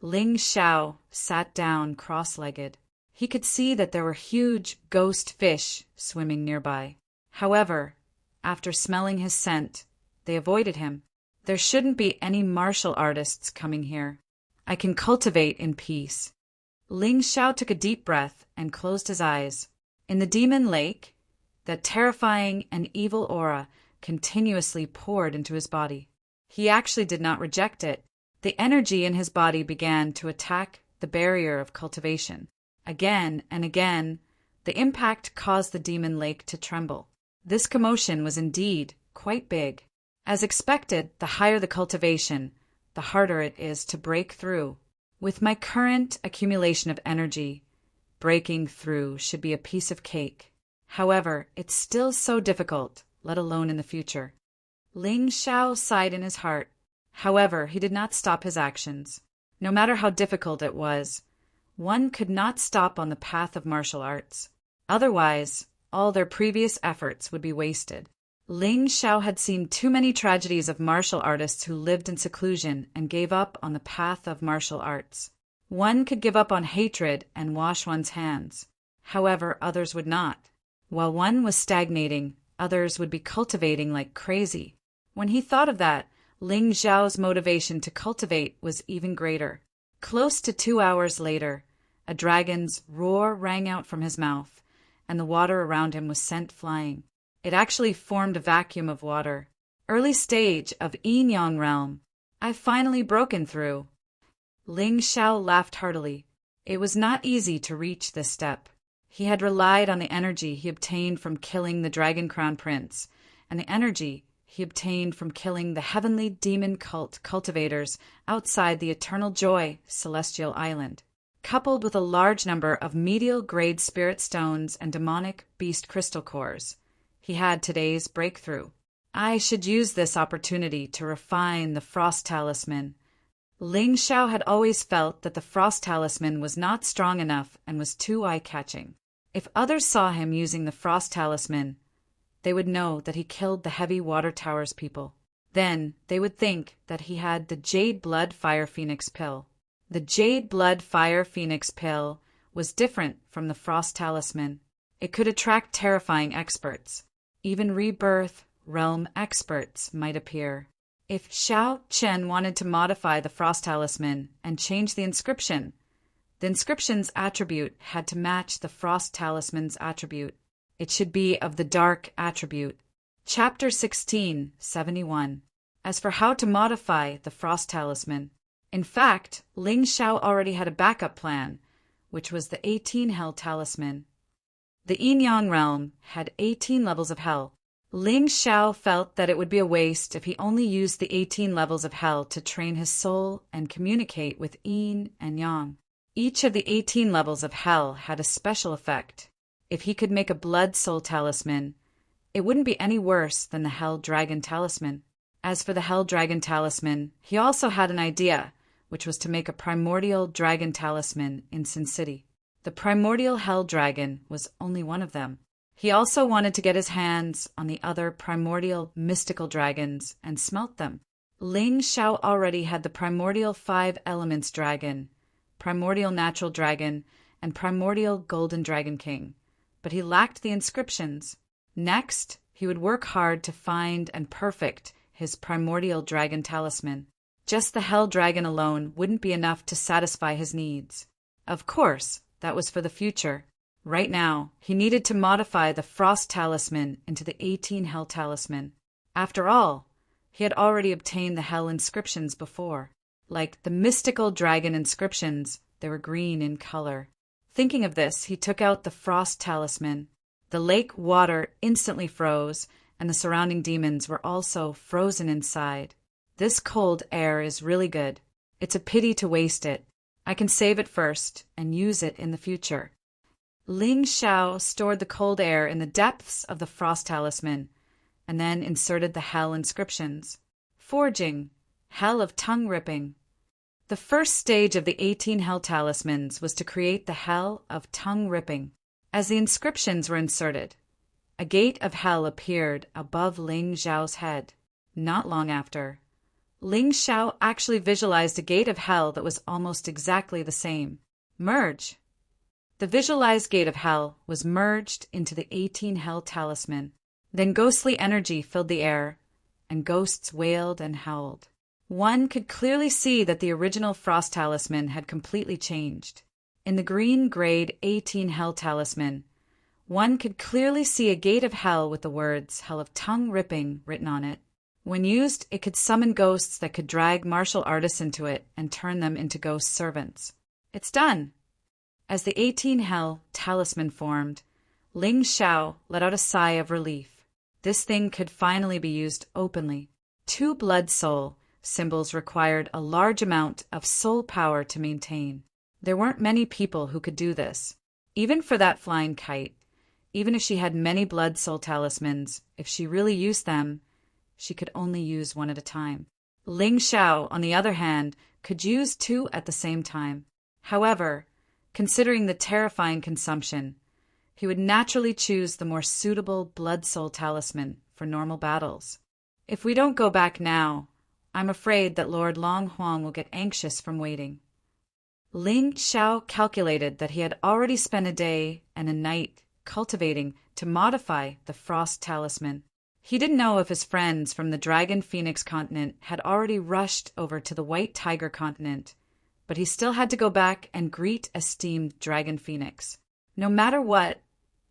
Ling Xiao sat down cross-legged. He could see that there were huge ghost fish swimming nearby. However, after smelling his scent, they avoided him. There shouldn't be any martial artists coming here. I can cultivate in peace. Ling Xiao took a deep breath and closed his eyes. In the demon lake, that terrifying and evil aura continuously poured into his body. He actually did not reject it. The energy in his body began to attack the barrier of cultivation. Again and again, the impact caused the demon lake to tremble. This commotion was indeed quite big. As expected, the higher the cultivation, the harder it is to break through. With my current accumulation of energy, breaking through should be a piece of cake. However, it's still so difficult, let alone in the future. Ling Xiao sighed in his heart. However, he did not stop his actions. No matter how difficult it was, one could not stop on the path of martial arts. Otherwise, all their previous efforts would be wasted. Ling Xiao had seen too many tragedies of martial artists who lived in seclusion and gave up on the path of martial arts. One could give up on hatred and wash one's hands. However, others would not. While one was stagnating, others would be cultivating like crazy. When he thought of that, Ling Xiao's motivation to cultivate was even greater. Close to 2 hours later, a dragon's roar rang out from his mouth, and the water around him was sent flying. It actually formed a vacuum of water. Early stage of Yin Yang realm. I've finally broken through. Ling Xiao laughed heartily. It was not easy to reach this step. He had relied on the energy he obtained from killing the Dragon Crown Prince, and the energy he obtained from killing the heavenly demon cult cultivators outside the Eternal Joy celestial island, coupled with a large number of medial-grade spirit stones and demonic beast crystal cores. He had today's breakthrough. I should use this opportunity to refine the Frost Talisman. Ling Xiao had always felt that the Frost Talisman was not strong enough and was too eye-catching. If others saw him using the Frost Talisman, they would know that he killed the Heavy Water Tower's people. Then they would think that he had the Jade Blood Fire Phoenix Pill. The Jade Blood Fire Phoenix Pill was different from the Frost Talisman. It could attract terrifying experts. Even rebirth realm experts might appear. If Xiao Chen wanted to modify the Frost Talisman and change the inscription's attribute had to match the Frost Talisman's attribute. It should be of the dark attribute. Chapter 1671. As for how to modify the Frost Talisman, in fact, Ling Xiao already had a backup plan, which was the 18 Hell Talisman. The Yin-Yang realm had 18 levels of hell. Ling Xiao felt that it would be a waste if he only used the 18 levels of hell to train his soul and communicate with Yin and Yang. Each of the 18 levels of hell had a special effect. If he could make a Blood Soul Talisman, it wouldn't be any worse than the Hell Dragon Talisman. As for the Hell Dragon Talisman, he also had an idea, which was to make a Primordial Dragon Talisman in Sin City. The Primordial Hell Dragon was only one of them. He also wanted to get his hands on the other Primordial Mystical Dragons and smelt them. Ling Xiao already had the Primordial 5 Elements Dragon, Primordial Natural Dragon, and Primordial Golden Dragon King, but he lacked the inscriptions. Next, he would work hard to find and perfect his Primordial Dragon Talisman. Just the Hell Dragon alone wouldn't be enough to satisfy his needs. Of course, that was for the future. Right now, he needed to modify the Frost Talisman into the 18 Hell Talisman. After all, he had already obtained the Hell inscriptions before. Like the mystical dragon inscriptions, they were green in color. Thinking of this, he took out the Frost Talisman. The lake water instantly froze, and the surrounding demons were also frozen inside. This cold air is really good. It's a pity to waste it. I can save it first and use it in the future. Ling Xiao stored the cold air in the depths of the Frost Talisman, and then inserted the Hell inscriptions. Forging, Hell of Tongue Ripping. The first stage of the 18 Hell Talismans was to create the Hell of Tongue Ripping. As the inscriptions were inserted, a gate of hell appeared above Ling Xiao's head. Not long after, Ling Xiao actually visualized a gate of hell that was almost exactly the same. Merge. The visualized gate of hell was merged into the 18 Hell Talisman. Then ghostly energy filled the air, and ghosts wailed and howled. One could clearly see that the original Frost Talisman had completely changed. In the green grade 18 Hell Talisman, one could clearly see a gate of hell with the words Hell of Tongue Ripping written on it. When used, it could summon ghosts that could drag martial artists into it and turn them into ghost servants. It's done! As the 18 Hell Talisman formed, Ling Xiao let out a sigh of relief. This thing could finally be used openly. 2 Blood Soul symbols required a large amount of soul power to maintain. There weren't many people who could do this. Even for that flying kite, even if she had many Blood Soul Talismans, if she really used them, she could only use one at a time. Ling Xiao, on the other hand, could use 2 at the same time. However, considering the terrifying consumption, he would naturally choose the more suitable Blood Soul Talisman for normal battles. If we don't go back now, I'm afraid that Lord Long Huang will get anxious from waiting. Ling Xiao calculated that he had already spent a day and a night cultivating to modify the Frost Talisman. He didn't know if his friends from the Dragon Phoenix continent had already rushed over to the White Tiger continent, but he still had to go back and greet esteemed Dragon Phoenix. No matter what,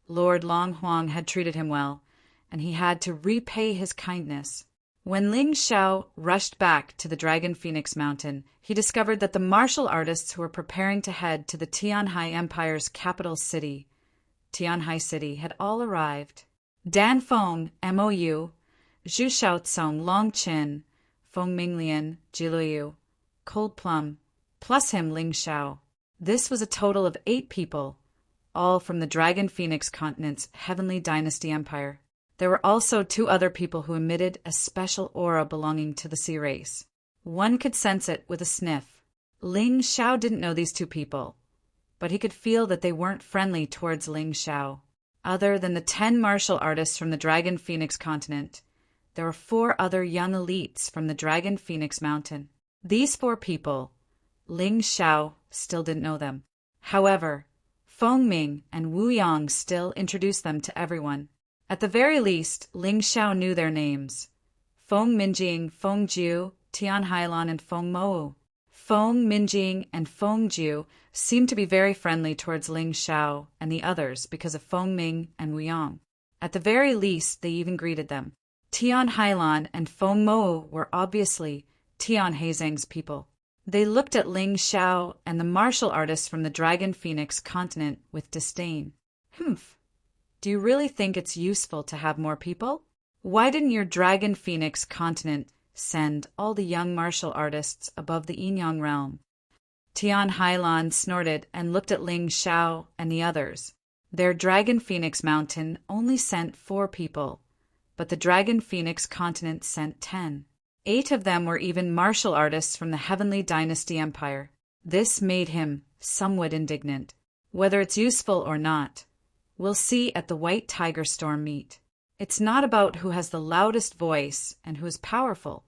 Lord Long Huang had treated him well, and he had to repay his kindness. When Ling Xiao rushed back to the Dragon Phoenix Mountain, he discovered that the martial artists who were preparing to head to the Tianhai Empire's capital city, Tianhai City, had all arrived. Dan Feng, MOU, Zhu Xiaocong, Long Qin, Feng Minglian, Jiluyu, Cold Plum, plus him Ling Xiao. This was a total of 8 people, all from the Dragon Phoenix continent's heavenly dynasty empire. There were also 2 other people who emitted a special aura belonging to the sea race. One could sense it with a sniff. Ling Xiao didn't know these 2 people, but he could feel that they weren't friendly towards Ling Xiao. Other than the 10 martial artists from the Dragon Phoenix continent, there were 4 other young elites from the Dragon Phoenix mountain. These 4 people, Ling Xiao still didn't know them. However, Feng Ming and Wu Yang still introduced them to everyone. At the very least, Ling Xiao knew their names: Feng Minjing, Feng Jiu, Tian Hailan, and Feng Mou. Feng Minjing and Feng Jiu seemed to be very friendly towards Ling Xiao and the others because of Feng Ming and Wu Yang. At the very least, they even greeted them. Tian Hailan and Feng Mou were obviously Tian Heizeng's people. They looked at Ling Xiao and the martial artists from the Dragon Phoenix continent with disdain. Humph. Do you really think it's useful to have more people? Why didn't your Dragon Phoenix continent send all the young martial artists above the Yinyang realm? Tian Hailan snorted and looked at Ling Xiao and the others. Their Dragon Phoenix mountain only sent 4 people, but the Dragon Phoenix continent sent 10. 8 of them were even martial artists from the Heavenly Dynasty Empire. This made him somewhat indignant. Whether it's useful or not, we'll see at the White Tiger Storm meet. It's not about who has the loudest voice and who is powerful,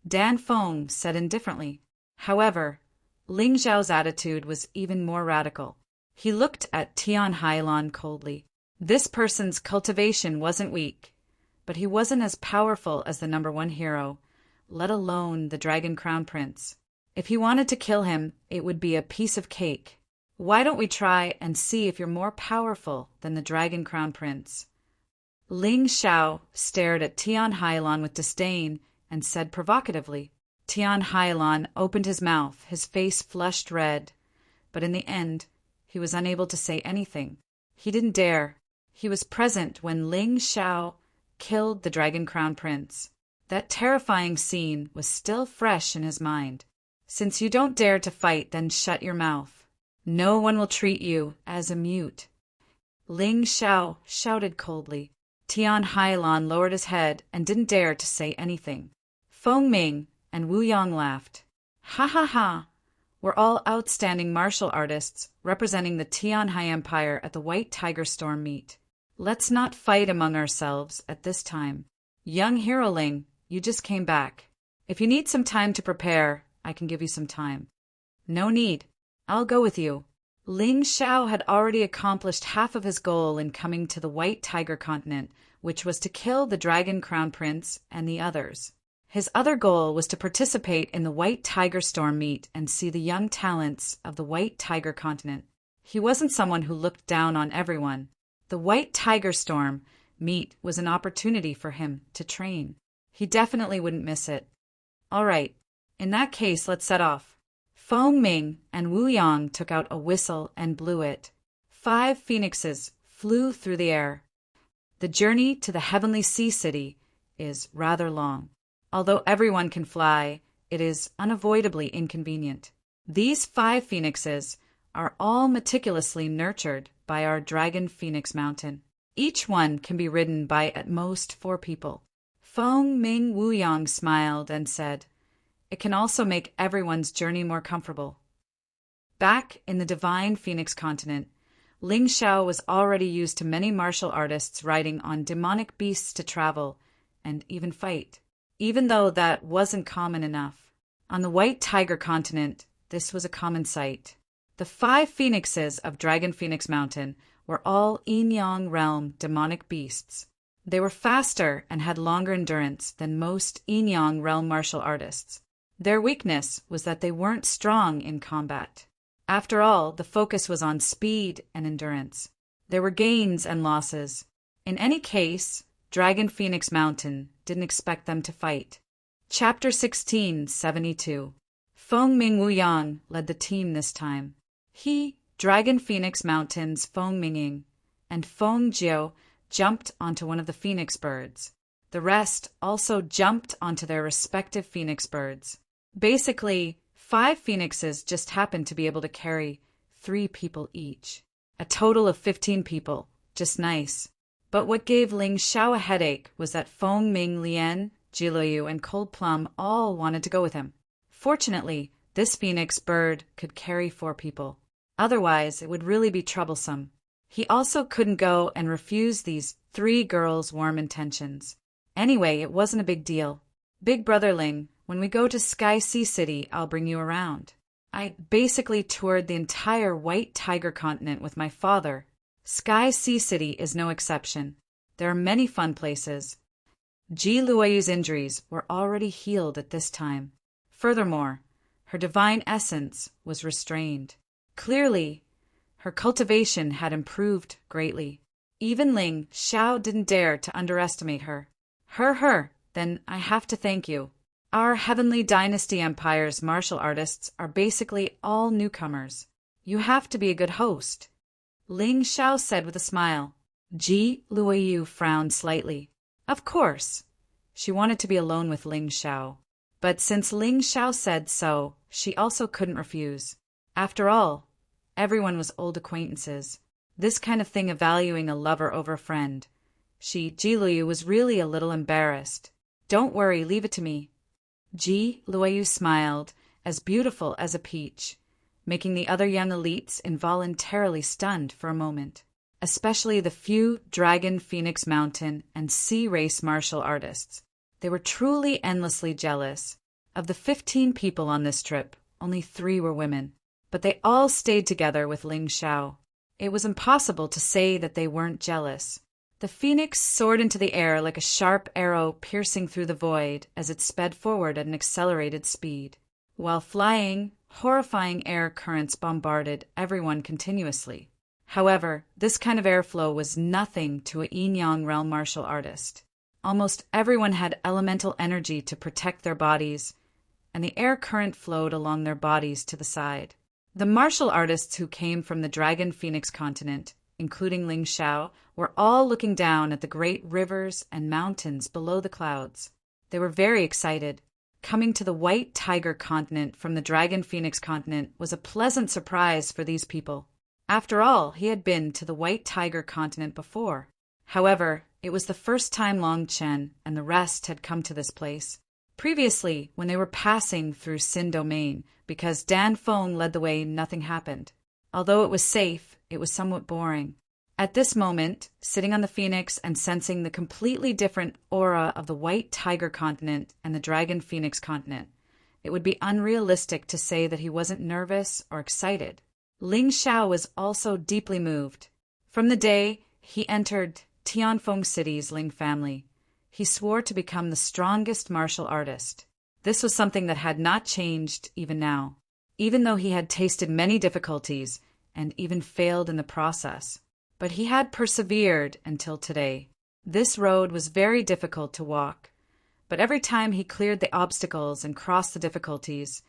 Dan Feng said indifferently. However, Ling Xiao's attitude was even more radical. He looked at Tian Hailan coldly. This person's cultivation wasn't weak, but he wasn't as powerful as the #1 hero, let alone the Dragon Crown Prince. If he wanted to kill him, it would be a piece of cake. Why don't we try and see if you're more powerful than the Dragon Crown Prince? Ling Xiao stared at Tian Hailan with disdain and said provocatively. Tian Hailan opened his mouth, his face flushed red, but in the end, he was unable to say anything. He didn't dare. He was present when Ling Xiao killed the Dragon Crown Prince. That terrifying scene was still fresh in his mind. Since you don't dare to fight, then shut your mouth. No one will treat you as a mute. Ling Xiao shouted coldly. Tian Hailan lowered his head and didn't dare to say anything. Feng Ming and Wu Yang laughed. Ha ha ha! We're all outstanding martial artists representing the Tianhai Empire at the White Tiger Storm meet. Let's not fight among ourselves at this time. Young Hero Ling, you just came back. If you need some time to prepare, I can give you some time. No need. I'll go with you. Ling Xiao had already accomplished half of his goal in coming to the White Tiger continent, which was to kill the Dragon Crown Prince and the others. His other goal was to participate in the White Tiger Storm meet and see the young talents of the White Tiger continent. He wasn't someone who looked down on everyone. The White Tiger Storm meet was an opportunity for him to train. He definitely wouldn't miss it. All right, in that case, let's set off. Feng Ming and Wu Yang took out a whistle and blew it. 5 phoenixes flew through the air. The journey to the Heavenly Sea City is rather long. Although everyone can fly, it is unavoidably inconvenient. These 5 phoenixes are all meticulously nurtured by our Dragon Phoenix Mountain. Each one can be ridden by at most 4 people. Feng Ming Wu Yang smiled and said, "It can also make everyone's journey more comfortable." Back in the Divine Phoenix continent, Ling Xiao was already used to many martial artists riding on demonic beasts to travel and even fight, even though that wasn't common enough. On the White Tiger continent, this was a common sight. The 5 phoenixes of Dragon Phoenix Mountain were all Yin-Yang realm demonic beasts. They were faster and had longer endurance than most Yin-Yang realm martial artists. Their weakness was that they weren't strong in combat. After all, the focus was on speed and endurance. There were gains and losses. In any case, Dragon Phoenix Mountain didn't expect them to fight. Chapter 1672. Feng Ming Wu Yang led the team this time. He, Dragon Phoenix Mountain's Feng Minging, and Feng Jiu jumped onto one of the phoenix birds. The rest also jumped onto their respective phoenix birds. Basically, 5 phoenixes just happened to be able to carry 3 people each. A total of 15 people. Just nice. But what gave Ling Xiao a headache was that Feng Ming Lian, Jiluyu, and Cold Plum all wanted to go with him. Fortunately, this phoenix bird could carry 4 people. Otherwise, it would really be troublesome. He also couldn't go and refuse these 3 girls' warm intentions. Anyway, it wasn't a big deal. Big Brother Ling, when we go to Sky Sea City, I'll bring you around. I basically toured the entire White Tiger continent with my father. Sky Sea City is no exception. There are many fun places. Ji Luoyu's injuries were already healed at this time. Furthermore, her divine essence was restrained. Clearly, her cultivation had improved greatly. Even Ling Xiao didn't dare to underestimate her. Then I have to thank you. Our Heavenly Dynasty Empire's martial artists are basically all newcomers. You have to be a good host. Ling Xiao said with a smile. Ji Luoyu frowned slightly. Of course. She wanted to be alone with Ling Xiao. But since Ling Xiao said so, she also couldn't refuse. After all, everyone was old acquaintances. This kind of thing of valuing a lover over a friend. Ji Luoyu was really a little embarrassed. Don't worry, leave it to me. Ji Luoyu smiled, as beautiful as a peach, making the other young elites involuntarily stunned for a moment, especially the few Dragon Phoenix Mountain and Sea Race martial artists. They were truly endlessly jealous. Of the 15 people on this trip, only 3 were women, but they all stayed together with Ling Xiao. It was impossible to say that they weren't jealous. The phoenix soared into the air like a sharp arrow piercing through the void as it sped forward at an accelerated speed. While flying, horrifying air currents bombarded everyone continuously. However, this kind of airflow was nothing to a yin-yang realm martial artist. Almost everyone had elemental energy to protect their bodies, and the air current flowed along their bodies to the side. The martial artists who came from the Dragon Phoenix continent, including Ling Xiao, were all looking down at the great rivers and mountains below the clouds. They were very excited. Coming to the White Tiger continent from the Dragon Phoenix continent was a pleasant surprise for these people. After all, he had been to the White Tiger continent before. However, it was the first time Long Chen and the rest had come to this place. Previously, when they were passing through Xin Domain, because Dan Feng led the way, nothing happened. Although it was safe, it was somewhat boring. At this moment, sitting on the Phoenix and sensing the completely different aura of the White Tiger continent and the Dragon Phoenix continent, it would be unrealistic to say that he wasn't nervous or excited. Ling Xiao was also deeply moved. From the day he entered Tianfeng City's Ling family, he swore to become the strongest martial artist. This was something that had not changed even now, even though he had tasted many difficulties and even failed in the process. But he had persevered until today. This road was very difficult to walk, but every time he cleared the obstacles and crossed the difficulties,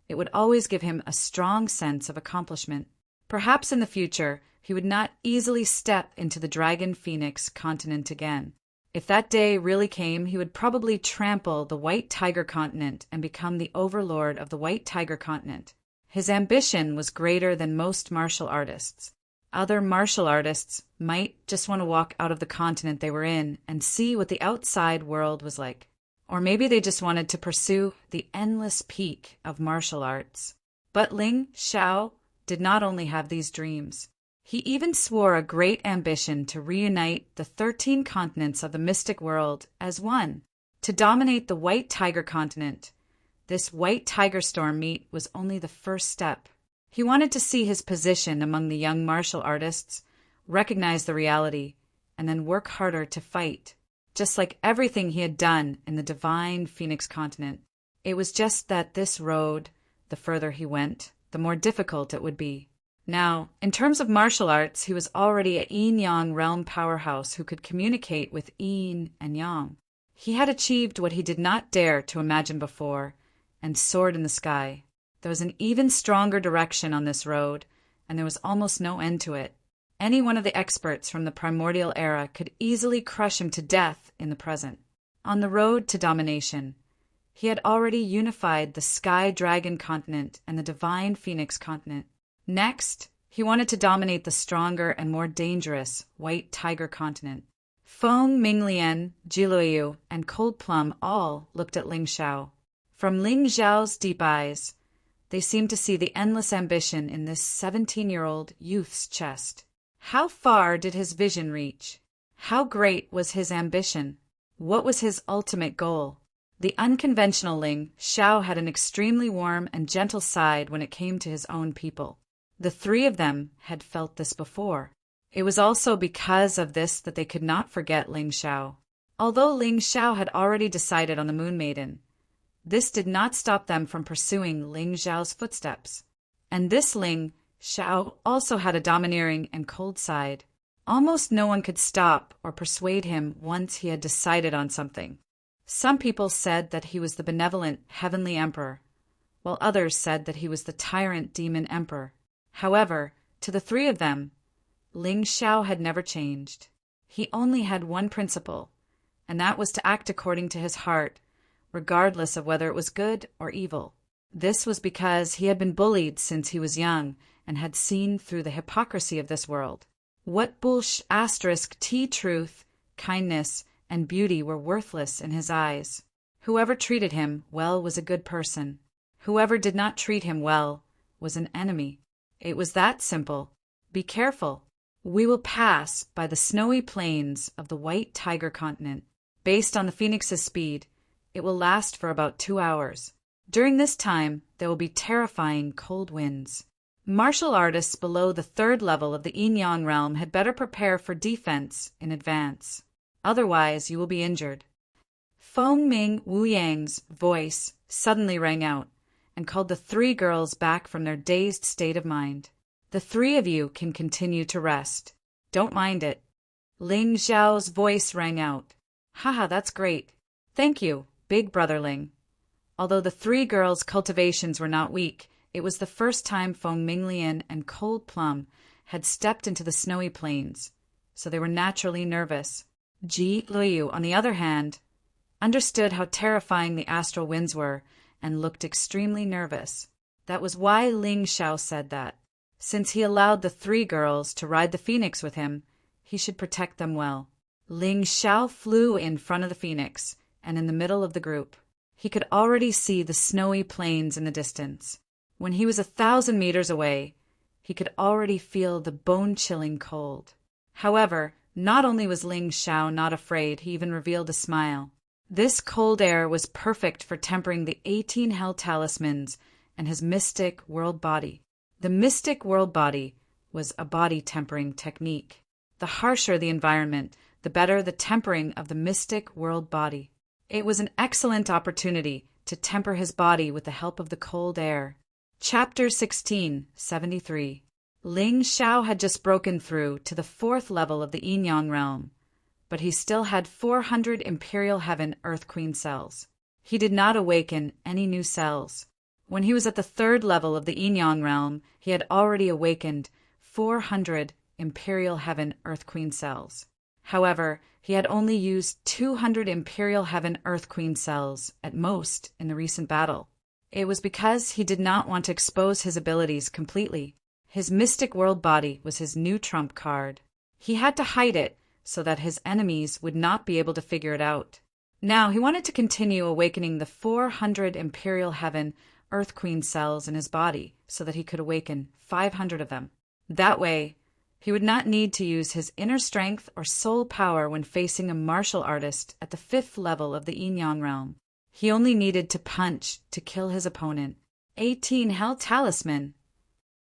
it would always give him a strong sense of accomplishment. Perhaps in the future, he would not easily step into the Dragon Phoenix continent again. If that day really came, he would probably trample the White Tiger continent and become the overlord of the White Tiger continent. His ambition was greater than most martial artists. Other martial artists might just want to walk out of the continent they were in and see what the outside world was like. Or maybe they just wanted to pursue the endless peak of martial arts. But Ling Xiao did not only have these dreams. He even swore a great ambition to reunite the 13 continents of the mystic world as one, to dominate the White Tiger continent. This White Tiger Storm meet was only the first step. He wanted to see his position among the young martial artists, recognize the reality, and then work harder to fight, just like everything he had done in the divine Phoenix continent. It was just that this road, the further he went, the more difficult it would be. Now, in terms of martial arts, he was already a yin-yang realm powerhouse who could communicate with yin and yang. He had achieved what he did not dare to imagine before, and soared in the sky. There was an even stronger direction on this road, and there was almost no end to it. Any one of the experts from the primordial era could easily crush him to death in the present. On the road to domination, he had already unified the Sky Dragon continent and the Divine Phoenix continent. Next, he wanted to dominate the stronger and more dangerous White Tiger continent. Feng Minglian, Jiluoyu, and Cold Plum all looked at Ling Xiao. From Ling Xiao's deep eyes, they seemed to see the endless ambition in this 17-year-old youth's chest. How far did his vision reach? How great was his ambition? What was his ultimate goal? The unconventional Ling Xiao had an extremely warm and gentle side when it came to his own people. The three of them had felt this before. It was also because of this that they could not forget Ling Xiao. Although Ling Xiao had already decided on the Moon Maiden, this did not stop them from pursuing Ling Xiao's footsteps. And this Ling Xiao also had a domineering and cold side. Almost no one could stop or persuade him once he had decided on something. Some people said that he was the benevolent heavenly emperor, while others said that he was the tyrant demon emperor. However, to the three of them, Ling Xiao had never changed. He only had one principle, and that was to act according to his heart, regardless of whether it was good or evil. This was because he had been bullied since he was young and had seen through the hypocrisy of this world. What truth, kindness, and beauty were worthless in his eyes. Whoever treated him well was a good person. Whoever did not treat him well was an enemy. It was that simple. Be careful. We will pass by the snowy plains of the White Tiger continent. Based on the Phoenix's speed, it will last for about 2 hours. During this time, there will be terrifying cold winds. Martial artists below the 3rd level of the Yin-Yang realm had better prepare for defense in advance. Otherwise, you will be injured. Feng Ming Wuyang's voice suddenly rang out and called the 3 girls back from their dazed state of mind. The 3 of you can continue to rest. Don't mind it. Ling Xiao's voice rang out. Haha, that's great. Thank you, Big Brother Ling. Although the 3 girls' cultivations were not weak, it was the first time Feng Minglian and Cold Plum had stepped into the snowy plains, so they were naturally nervous. Ji Luoyu, on the other hand, understood how terrifying the astral winds were and looked extremely nervous. That was why Ling Xiao said that. Since he allowed the 3 girls to ride the phoenix with him, he should protect them well. Ling Xiao flew in front of the phoenix and in the middle of the group. He could already see the snowy plains in the distance. When he was 1,000 meters away, he could already feel the bone-chilling cold. However, not only was Ling Xiao not afraid, he even revealed a smile. This cold air was perfect for tempering the 18 hell talismans and his mystic world body. The mystic world body was a body tempering technique. The harsher the environment, the better the tempering of the mystic world body. It was an excellent opportunity to temper his body with the help of the cold air. Chapter 16, 73. Ling Xiao had just broken through to the 4th level of the Yin-Yang realm, but he still had 400 Imperial Heaven Earth Queen cells. He did not awaken any new cells. When he was at the 3rd level of the Yin-Yang realm, he had already awakened 400 Imperial Heaven Earth Queen cells. However, he had only used 200 Imperial Heaven Earth Queen cells at most in the recent battle. It was because he did not want to expose his abilities completely. His mystic world body was his new trump card. He had to hide it so that his enemies would not be able to figure it out. Now he wanted to continue awakening the 400 Imperial Heaven Earth Queen cells in his body so that he could awaken 500 of them. That way, he would not need to use his inner strength or soul power when facing a martial artist at the 5th level of the Yin-Yang realm. He only needed to punch to kill his opponent. 18 Hell Talisman.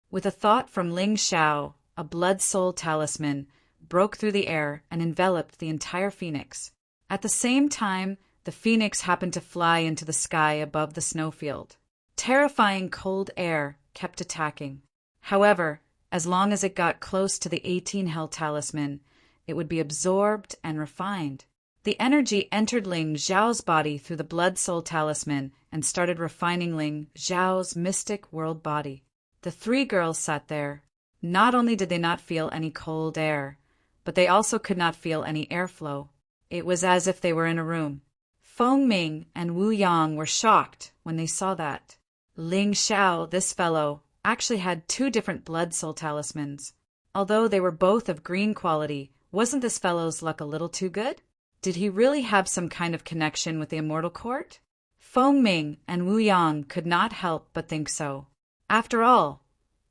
With a thought from Ling Xiao, a blood soul talisman broke through the air and enveloped the entire phoenix. At the same time, the phoenix happened to fly into the sky above the snowfield. Terrifying cold air kept attacking. However, as long as it got close to the 18 Hell Talisman, it would be absorbed and refined. The energy entered Ling Xiao's body through the blood soul talisman and started refining Ling Xiao's mystic world body. The 3 girls sat there. Not only did they not feel any cold air, but they also could not feel any airflow. It was as if they were in a room. Feng Ming and Wu Yang were shocked when they saw that Ling Xiao, this fellow, actually had two different blood soul talismans. Although they were both of green quality, wasn't this fellow's luck a little too good? Did he really have some kind of connection with the immortal court? Feng Ming and Wu Yang could not help but think so. After all,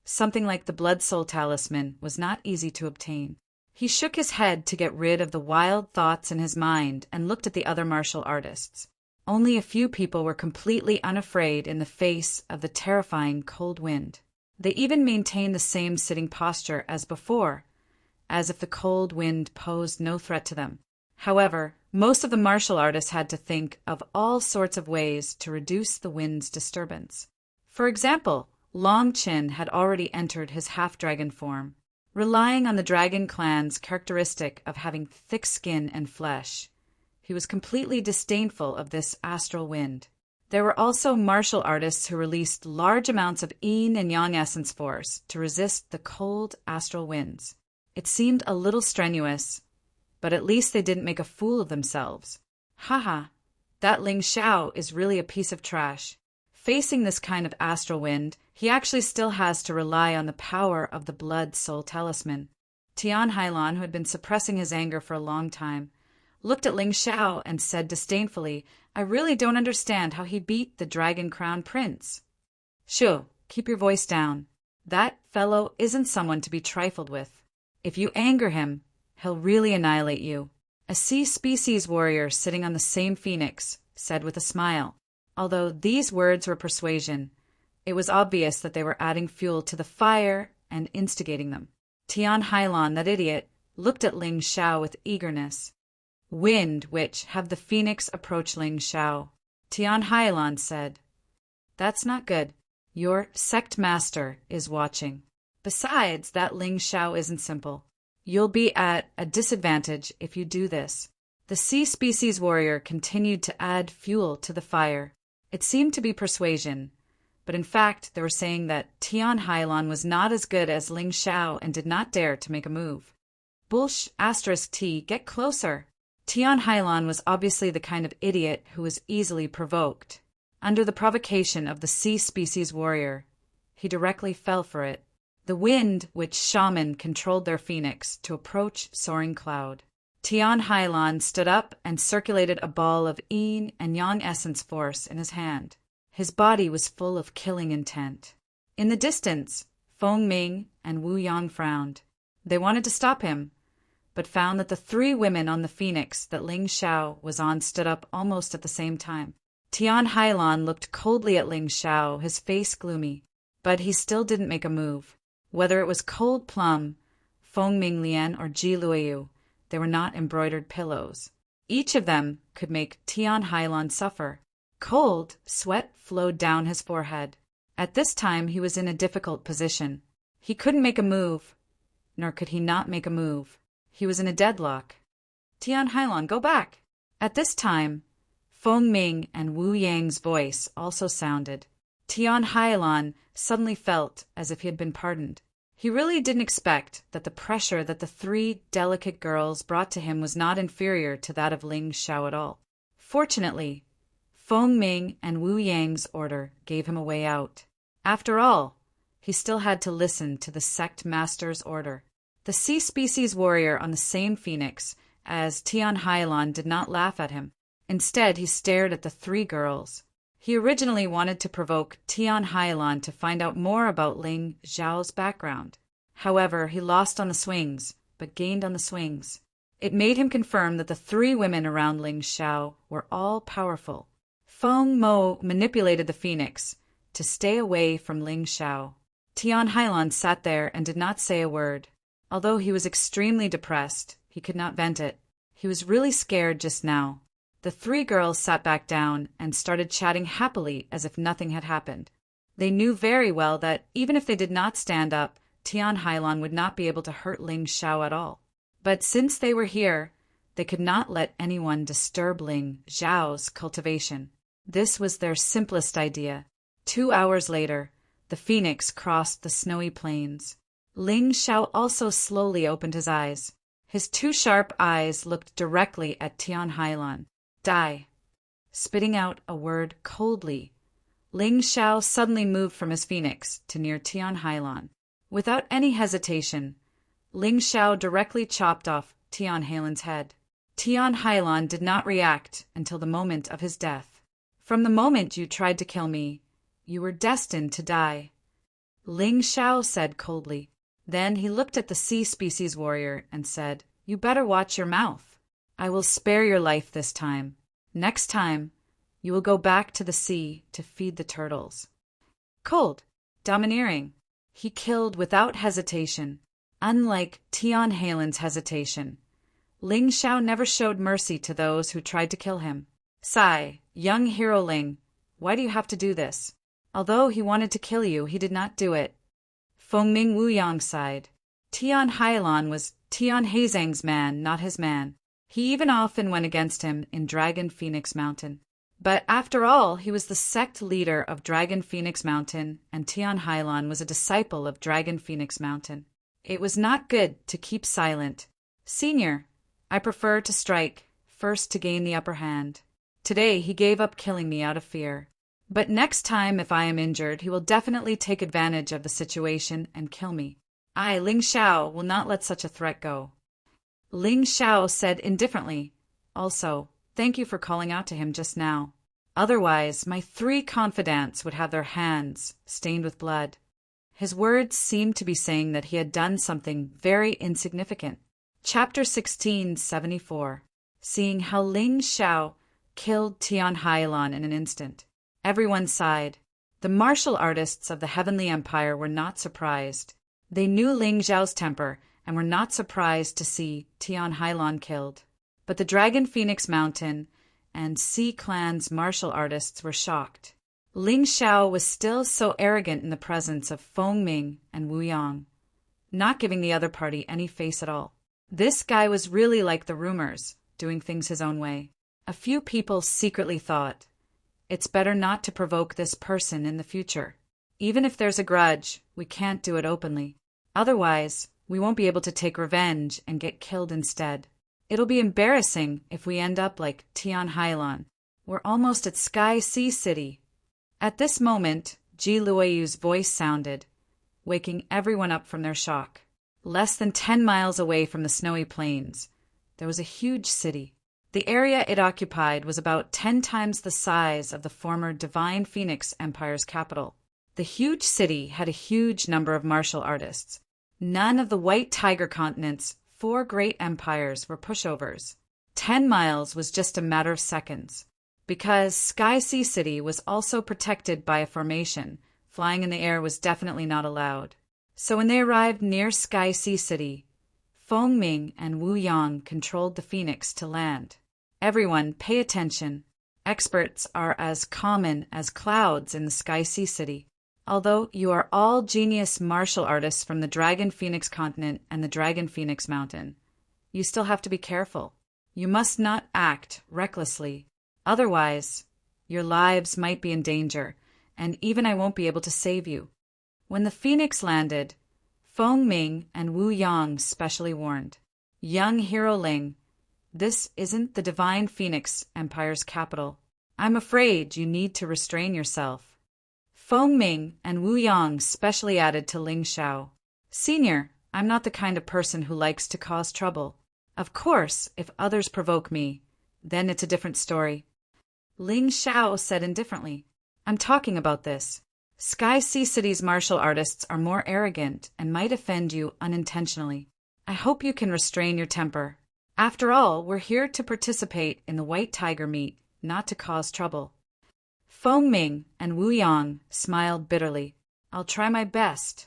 something like the blood soul talisman was not easy to obtain. He shook his head to get rid of the wild thoughts in his mind and looked at the other martial artists. Only a few people were completely unafraid in the face of the terrifying cold wind. They even maintained the same sitting posture as before, as if the cold wind posed no threat to them. However, most of the martial artists had to think of all sorts of ways to reduce the wind's disturbance. For example, Long Chin had already entered his half-dragon form. Relying on the dragon clan's characteristic of having thick skin and flesh, he was completely disdainful of this astral wind. There were also martial artists who released large amounts of yin and yang essence force to resist the cold astral winds. It seemed a little strenuous, but at least they didn't make a fool of themselves. Haha, that Ling Xiao is really a piece of trash. Facing this kind of astral wind, he actually still has to rely on the power of the blood soul talisman. Tian Hailan, who had been suppressing his anger for a long time, looked at Ling Xiao and said disdainfully, "I really don't understand how he beat the Dragon Crown Prince." "Shoo, keep your voice down. That fellow isn't someone to be trifled with. If you anger him, he'll really annihilate you." A sea species warrior sitting on the same phoenix said with a smile. Although these words were persuasion, it was obvious that they were adding fuel to the fire and instigating them. Tian Hailan, that idiot, looked at Ling Xiao with eagerness. "Wind, witch, have the phoenix approach Ling Xiao." Tian Hailan said, "That's not good. Your sect master is watching. Besides, that Ling Xiao isn't simple. You'll be at a disadvantage if you do this." The sea species warrior continued to add fuel to the fire. It seemed to be persuasion, but in fact they were saying that Tian Hailan was not as good as Ling Xiao and did not dare to make a move. T, get closer. Tian Hailan was obviously the kind of idiot who was easily provoked. Under the provocation of the sea species warrior, he directly fell for it. The wind, which shaman controlled their phoenix to approach soaring cloud. Tian Hailan stood up and circulated a ball of yin and yang essence force in his hand. His body was full of killing intent. In the distance, Feng Ming and Wu Yang frowned. They wanted to stop him, but found that the three women on the phoenix that Ling Xiao was on stood up almost at the same time. Tian Hailan looked coldly at Ling Xiao, his face gloomy, but he still didn't make a move. Whether it was Cold Plum, Feng Ming Lian, or Ji Luoyu, they were not embroidered pillows. Each of them could make Tian Hailan suffer. Cold sweat flowed down his forehead. At this time he was in a difficult position. He couldn't make a move, nor could he not make a move. He was in a deadlock. "Tian Hailan, go back!" At this time, Feng Ming and Wu Yang's voice also sounded. Tian Hailan suddenly felt as if he had been pardoned. He really didn't expect that the pressure that the three delicate girls brought to him was not inferior to that of Ling Xiao at all. Fortunately, Feng Ming and Wu Yang's order gave him a way out. After all, he still had to listen to the sect master's order. The sea species warrior on the same phoenix as Tian Hailan did not laugh at him. Instead, he stared at the three girls. He originally wanted to provoke Tian Hailan to find out more about Ling Xiao's background. However, he lost on the swings, but gained on the swings. It made him confirm that the three women around Ling Xiao were all powerful. Feng Mo manipulated the phoenix to stay away from Ling Xiao. Tian Hailan sat there and did not say a word. Although he was extremely depressed, he could not vent it. He was really scared just now. The three girls sat back down and started chatting happily as if nothing had happened. They knew very well that even if they did not stand up, Tian Hailan would not be able to hurt Ling Xiao at all. But since they were here, they could not let anyone disturb Ling Xiao's cultivation. This was their simplest idea. 2 hours later, the phoenix crossed the snowy plains. Ling Xiao also slowly opened his eyes. His two sharp eyes looked directly at Tian Hailan. "Die." spitting out a word coldly. Ling Xiao suddenly moved from his phoenix to near Tian Hailan. Without any hesitation, Ling Xiao directly chopped off Tian Hailan's head. Tian Hailan did not react until the moment of his death. From the moment you tried to kill me, you were destined to die, Ling Xiao said coldly. Then he looked at the sea species warrior and said, "You better watch your mouth. I will spare your life this time. Next time, you will go back to the sea to feed the turtles." Cold, domineering. He killed without hesitation. Unlike Tian Hailan's hesitation, Ling Xiao never showed mercy to those who tried to kill him. "Sigh, young hero Ling, why do you have to do this?" Although he wanted to kill you, he did not do it. Fengming Wuyang sighed. Tian Hailan was Tian Heizang's man, not his man. He even often went against him in Dragon Phoenix Mountain. But after all, he was the sect leader of Dragon Phoenix Mountain, and Tian Hailan was a disciple of Dragon Phoenix Mountain. It was not good to keep silent. "Senior, I prefer to strike, first to gain the upper hand. Today he gave up killing me out of fear. But next time, if I am injured, he will definitely take advantage of the situation and kill me. I, Ling Xiao, will not let such a threat go." Ling Xiao said indifferently, "Also, thank you for calling out to him just now. Otherwise, my 3 confidants would have their hands stained with blood." His words seemed to be saying that he had done something very insignificant. Chapter 1674. Seeing how Ling Xiao killed Tian Hailan in an instant. Everyone sighed. The martial artists of the Heavenly Empire were not surprised. They knew Ling Xiao's temper and were not surprised to see Tian Hailan killed. But the Dragon Phoenix Mountain and Sea Clan's martial artists were shocked. Ling Xiao was still so arrogant in the presence of Feng Ming and Wu Yang, not giving the other party any face at all. This guy was really like the rumors, doing things his own way. A few people secretly thought, "It's better not to provoke this person in the future. Even if there's a grudge, we can't do it openly. Otherwise, we won't be able to take revenge and get killed instead. It'll be embarrassing if we end up like Tian Hailan. We're almost at Sky Sea City." At this moment, Ji Luoyu's voice sounded, waking everyone up from their shock. Less than 10 miles away from the snowy plains, there was a huge city. The area it occupied was about 10 times the size of the former Divine Phoenix Empire's capital. The huge city had a huge number of martial artists. None of the White Tiger continent's 4 great empires were pushovers. 10 miles was just a matter of seconds. Because Sky Sea City was also protected by a formation, flying in the air was definitely not allowed. So when they arrived near Sky Sea City, Feng Ming and Wu Yang controlled the Phoenix to land. Everyone, pay attention. Experts are as common as clouds in the Sky Sea City. Although you are all genius martial artists from the Dragon Phoenix continent and the Dragon Phoenix Mountain, you still have to be careful. You must not act recklessly. Otherwise, your lives might be in danger, and even I won't be able to save you. When the Phoenix landed, Feng Ming and Wu Yang specially warned, "Young hero Ling, this isn't the Divine Phoenix Empire's capital. I'm afraid you need to restrain yourself." Feng Ming and Wu Yang specially added to Ling Xiao, "Senior, I'm not the kind of person who likes to cause trouble. Of course, if others provoke me, then it's a different story." Ling Xiao said indifferently, "I'm talking about this. Sky Sea City's martial artists are more arrogant and might offend you unintentionally. I hope you can restrain your temper. After all, we're here to participate in the White Tiger meet, not to cause trouble." Feng Ming and Wu Yang smiled bitterly. "I'll try my best."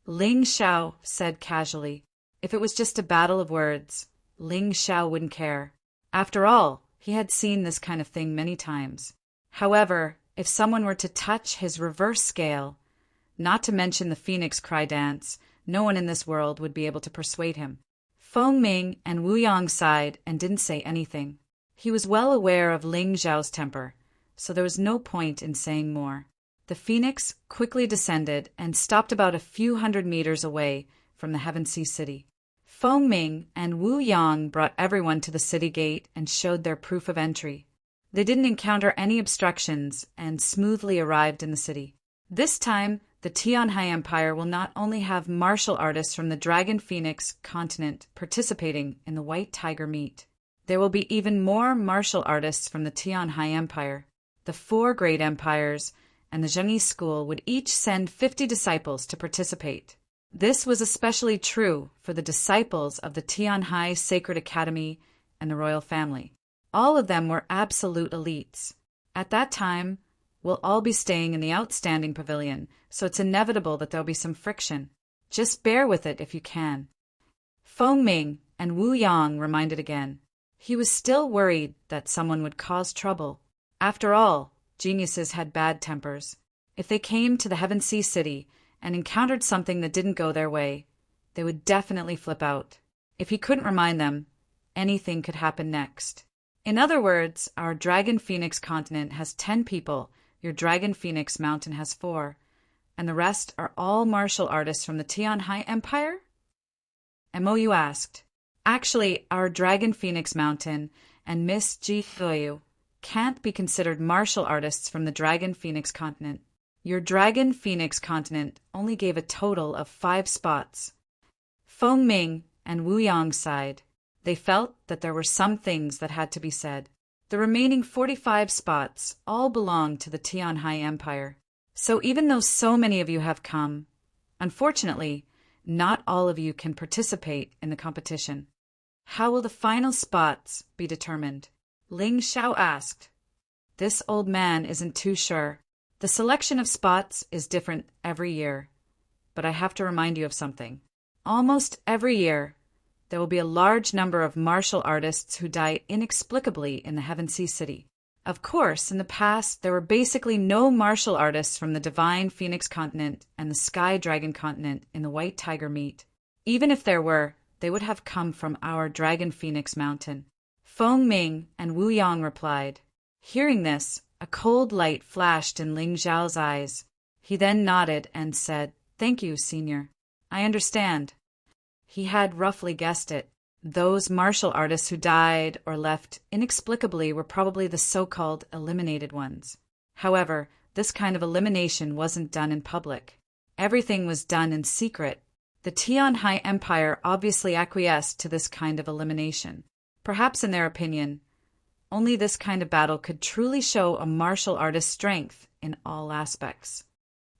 Ling Xiao said casually, "If it was just a battle of words, Ling Xiao wouldn't care. After all, he had seen this kind of thing many times. However, if someone were to touch his reverse scale, not to mention the Phoenix Cry dance, no one in this world would be able to persuade him." Feng Ming and Wu Yang sighed and didn't say anything. He was well aware of Ling Xiao's temper, so there was no point in saying more. The Phoenix quickly descended and stopped about a few hundred meters away from the Heaven Sea City. Feng Ming and Wu Yang brought everyone to the city gate and showed their proof of entry. They didn't encounter any obstructions and smoothly arrived in the city. This time, the Tianhai Empire will not only have martial artists from the Dragon Phoenix continent participating in the White Tiger meet. There will be even more martial artists from the Tianhai Empire. The 4 great empires and the Zhengyi school would each send 50 disciples to participate. This was especially true for the disciples of the Tianhai Sacred Academy and the royal family. All of them were absolute elites. At that time, we'll all be staying in the outstanding pavilion, so it's inevitable that there'll be some friction. Just bear with it if you can. Feng Ming and Wu Yang reminded again. He was still worried that someone would cause trouble. After all, geniuses had bad tempers. If they came to the Heaven Sea City and encountered something that didn't go their way, they would definitely flip out. If he couldn't remind them, anything could happen next. In other words, our Dragon Phoenix continent has 10 people, your Dragon Phoenix mountain has 4, and the rest are all martial artists from the Tianhai Empire? MOU asked. Actually, our Dragon Phoenix mountain and Miss Ji Thoyu can't be considered martial artists from the Dragon Phoenix continent. Your Dragon Phoenix continent only gave a total of 5 spots. Feng Ming and Wu Yang sighed. They felt that there were some things that had to be said. The remaining 45 spots all belong to the Tianhai Empire. So even though so many of you have come, unfortunately, not all of you can participate in the competition. How will the final spots be determined? Ling Xiao asked. This old man isn't too sure. The selection of spots is different every year. But I have to remind you of something. Almost every year, there will be a large number of martial artists who die inexplicably in the Heaven Sea City. Of course, in the past, there were basically no martial artists from the Divine Phoenix continent and the Sky Dragon continent in the White Tiger meet. Even if there were, they would have come from our Dragon Phoenix mountain. Feng Ming and Wu Yang replied. Hearing this, a cold light flashed in Ling Xiao's eyes. He then nodded and said, "Thank you, Senior. I understand." He had roughly guessed it. Those martial artists who died or left inexplicably were probably the so-called eliminated ones. However, this kind of elimination wasn't done in public. Everything was done in secret. The Tianhai Empire obviously acquiesced to this kind of elimination. Perhaps in their opinion, only this kind of battle could truly show a martial artist's strength in all aspects.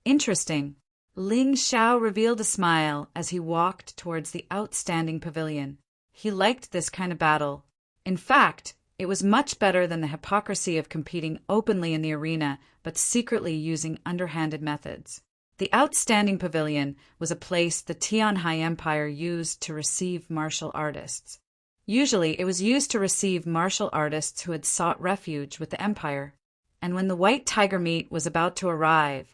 Interesting. Ling Xiao revealed a smile as he walked towards the outstanding pavilion. He liked this kind of battle. In fact, it was much better than the hypocrisy of competing openly in the arena but secretly using underhanded methods. The outstanding pavilion was a place the Tianhai Empire used to receive martial artists. Usually, it was used to receive martial artists who had sought refuge with the empire. And when the White Tiger meet was about to arrive,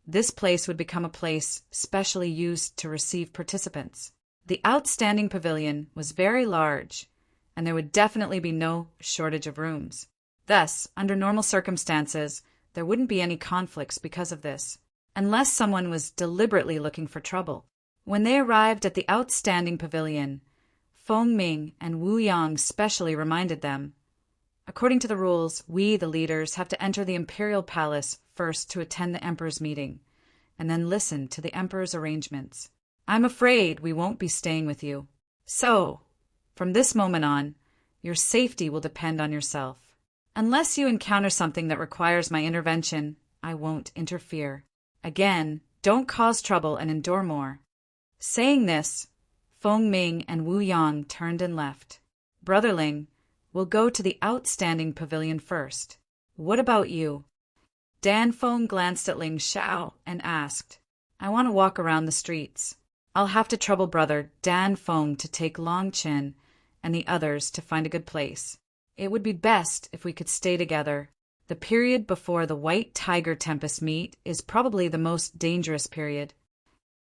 this place would become a place specially used to receive participants. The outstanding pavilion was very large, and there would definitely be no shortage of rooms. Thus, under normal circumstances, there wouldn't be any conflicts because of this, unless someone was deliberately looking for trouble. When they arrived at the outstanding pavilion, Feng Ming and Wu Yang specially reminded them, according to the rules, we, the leaders, have to enter the imperial palace first to attend the emperor's meeting, and then listen to the emperor's arrangements. I'm afraid we won't be staying with you. So, from this moment on, your safety will depend on yourself. Unless you encounter something that requires my intervention, I won't interfere. Again, don't cause trouble and endure more. Saying this, Feng Ming and Wu Yang turned and left. Brother Ling, we'll go to the outstanding pavilion first. What about you? Dan Feng glanced at Ling Xiao and asked, I want to walk around the streets. I'll have to trouble brother Dan Feng to take Long Qin and the others to find a good place. It would be best if we could stay together. The period before the White Tiger Tempest meet is probably the most dangerous period.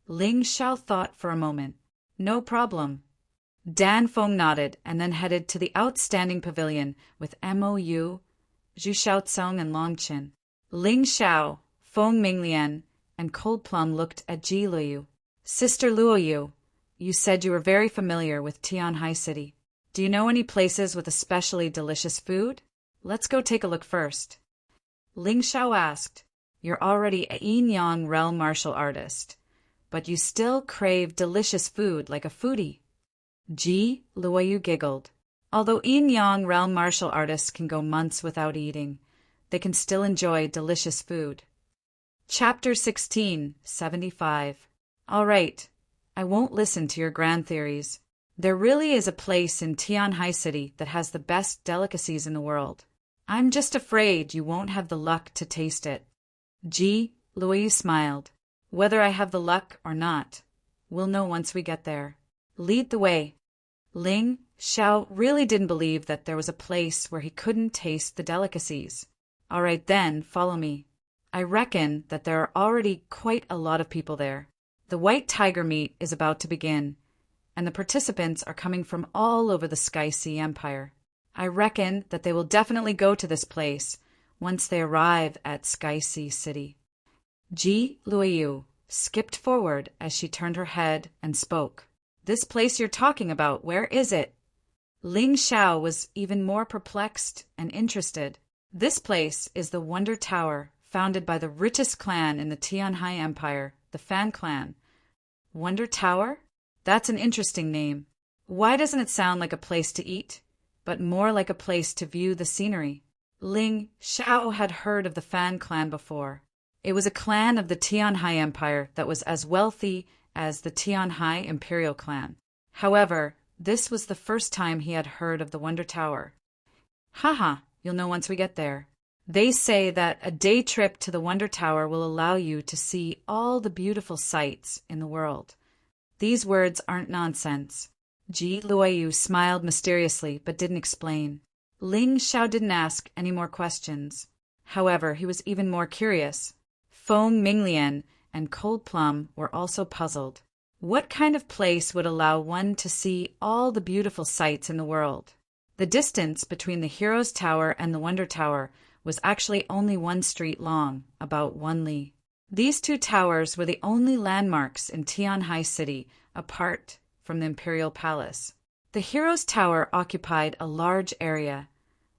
Ling Xiao thought for a moment. No problem. Dan Feng nodded and then headed to the outstanding pavilion with MOU, Zhu Xiaocong and Long Qin. Ling Xiao, Feng Minglian, and Cold Plum looked at Ji Luoyu. Sister Luoyu, you said you were very familiar with Tianhai City. Do you know any places with especially delicious food? Let's go take a look first. Ling Xiao asked, "You're already a yin yang realm martial artist, but you still crave delicious food like a foodie." Ji Luoyu giggled. Although yin yang realm martial artists can go months without eating, they can still enjoy delicious food. Chapter 16, 75. All right, I won't listen to your grand theories. There really is a place in Tianhai City that has the best delicacies in the world. I'm just afraid you won't have the luck to taste it. Ji Luoyu smiled. Whether I have the luck or not, we'll know once we get there. Lead the way. Ling Xiao really didn't believe that there was a place where he couldn't taste the delicacies. All right then, follow me. I reckon that there are already quite a lot of people there. The white tiger meet is about to begin, and the participants are coming from all over the Sky Sea Empire. I reckon that they will definitely go to this place once they arrive at Sky Sea City. Ji Luoyu skipped forward as she turned her head and spoke. This place you're talking about, where is it? Ling Xiao was even more perplexed and interested. This place is the Wonder Tower, founded by the richest clan in the Tianhai Empire, the Fan Clan. Wonder Tower? That's an interesting name. Why doesn't it sound like a place to eat, but more like a place to view the scenery? Ling Xiao had heard of the Fan Clan before. It was a clan of the Tianhai Empire that was as wealthy as the Tianhai Imperial Clan. However, this was the first time he had heard of the Wonder Tower. Haha, you'll know once we get there. They say that a day trip to the Wonder Tower will allow you to see all the beautiful sights in the world. These words aren't nonsense. Ji Luoyu smiled mysteriously but didn't explain. Ling Xiao didn't ask any more questions. However, he was even more curious. Feng Minglian and Cold Plum were also puzzled. What kind of place would allow one to see all the beautiful sights in the world? The distance between the Hero's Tower and the Wonder Tower was actually only 1 street long, about 1 li. These 2 towers were the only landmarks in Tianhai City apart from the Imperial Palace. The Hero's Tower occupied a large area,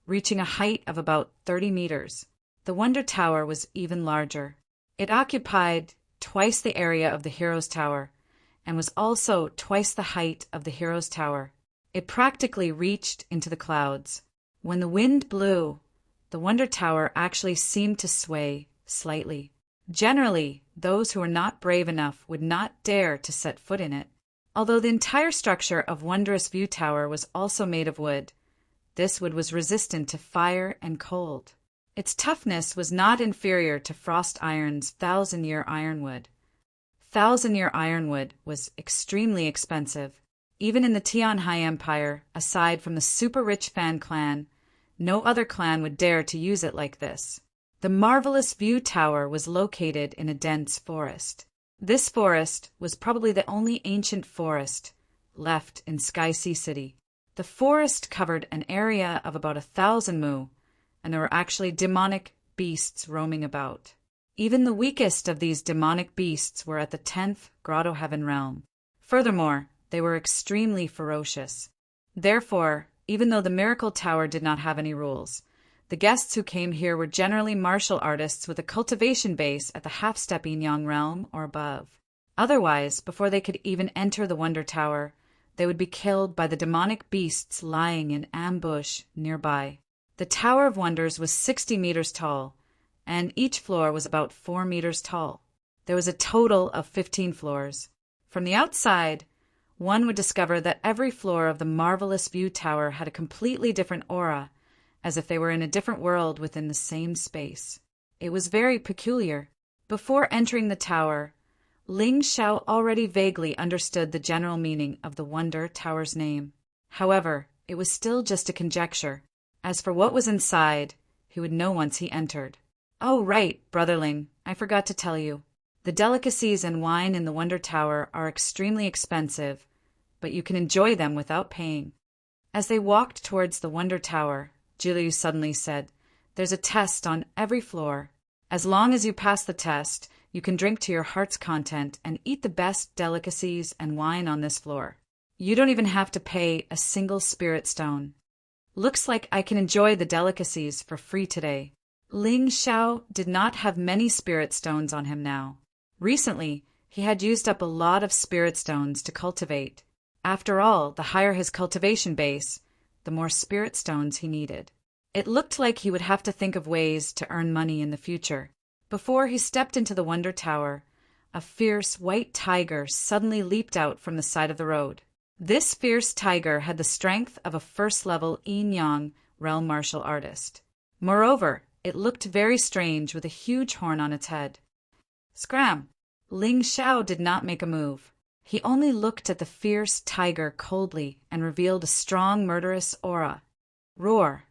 reaching a height of about 30 meters. The Wonder Tower was even larger. It occupied twice the area of the Hero's Tower, and was also twice the height of the Hero's Tower. It practically reached into the clouds. When the wind blew, the Wonder Tower actually seemed to sway slightly. Generally, those who were not brave enough would not dare to set foot in it. Although the entire structure of Wondrous View Tower was also made of wood, this wood was resistant to fire and cold. Its toughness was not inferior to Frost Iron's 1,000-year ironwood. 1,000-year ironwood was extremely expensive. Even in the Tianhai Empire, aside from the super-rich Fan Clan, no other clan would dare to use it like this. The Marvelous View Tower was located in a dense forest. This forest was probably the only ancient forest left in Sky Sea City. The forest covered an area of about 1,000 mu, and there were actually demonic beasts roaming about. Even the weakest of these demonic beasts were at the 10th Grotto Heaven realm. Furthermore, they were extremely ferocious. Therefore, even though the Miracle Tower did not have any rules, the guests who came here were generally martial artists with a cultivation base at the half-step Yin-Yang realm or above. Otherwise, before they could even enter the Wonder Tower, they would be killed by the demonic beasts lying in ambush nearby. The Tower of Wonders was 60 meters tall, and each floor was about 4 meters tall. There was a total of 15 floors. From the outside, one would discover that every floor of the Marvelous View Tower had a completely different aura, as if they were in a different world within the same space. It was very peculiar. Before entering the tower, Ling Xiao already vaguely understood the general meaning of the Wonder Tower's name. However, it was still just a conjecture. As for what was inside, he would know once he entered. Oh, right, Brotherling, I forgot to tell you. The delicacies and wine in the Wonder Tower are extremely expensive, but you can enjoy them without paying. As they walked towards the Wonder Tower, Jilu suddenly said, "There's a test on every floor. As long as you pass the test, you can drink to your heart's content and eat the best delicacies and wine on this floor. You don't even have to pay a single spirit stone." Looks like I can enjoy the delicacies for free today. Ling Xiao did not have many spirit stones on him now. Recently, he had used up a lot of spirit stones to cultivate. After all, the higher his cultivation base, the more spirit stones he needed. It looked like he would have to think of ways to earn money in the future. Before he stepped into the Wonder Tower, a fierce white tiger suddenly leaped out from the side of the road. This fierce tiger had the strength of a first-level Yin-Yang realm martial artist. Moreover, it looked very strange with a huge horn on its head. Scram! Ling Xiao did not make a move. He only looked at the fierce tiger coldly and revealed a strong murderous aura. Roar!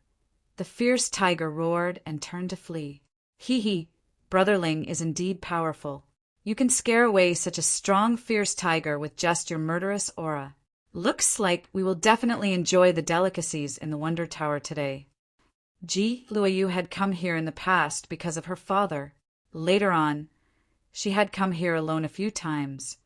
The fierce tiger roared and turned to flee. Hee, Brother Ling is indeed powerful. You can scare away such a strong fierce tiger with just your murderous aura. Looks like we will definitely enjoy the delicacies in the Wonder Tower today. Ji Luoyu had come here in the past because of her father. Later on, she had come here alone a few times,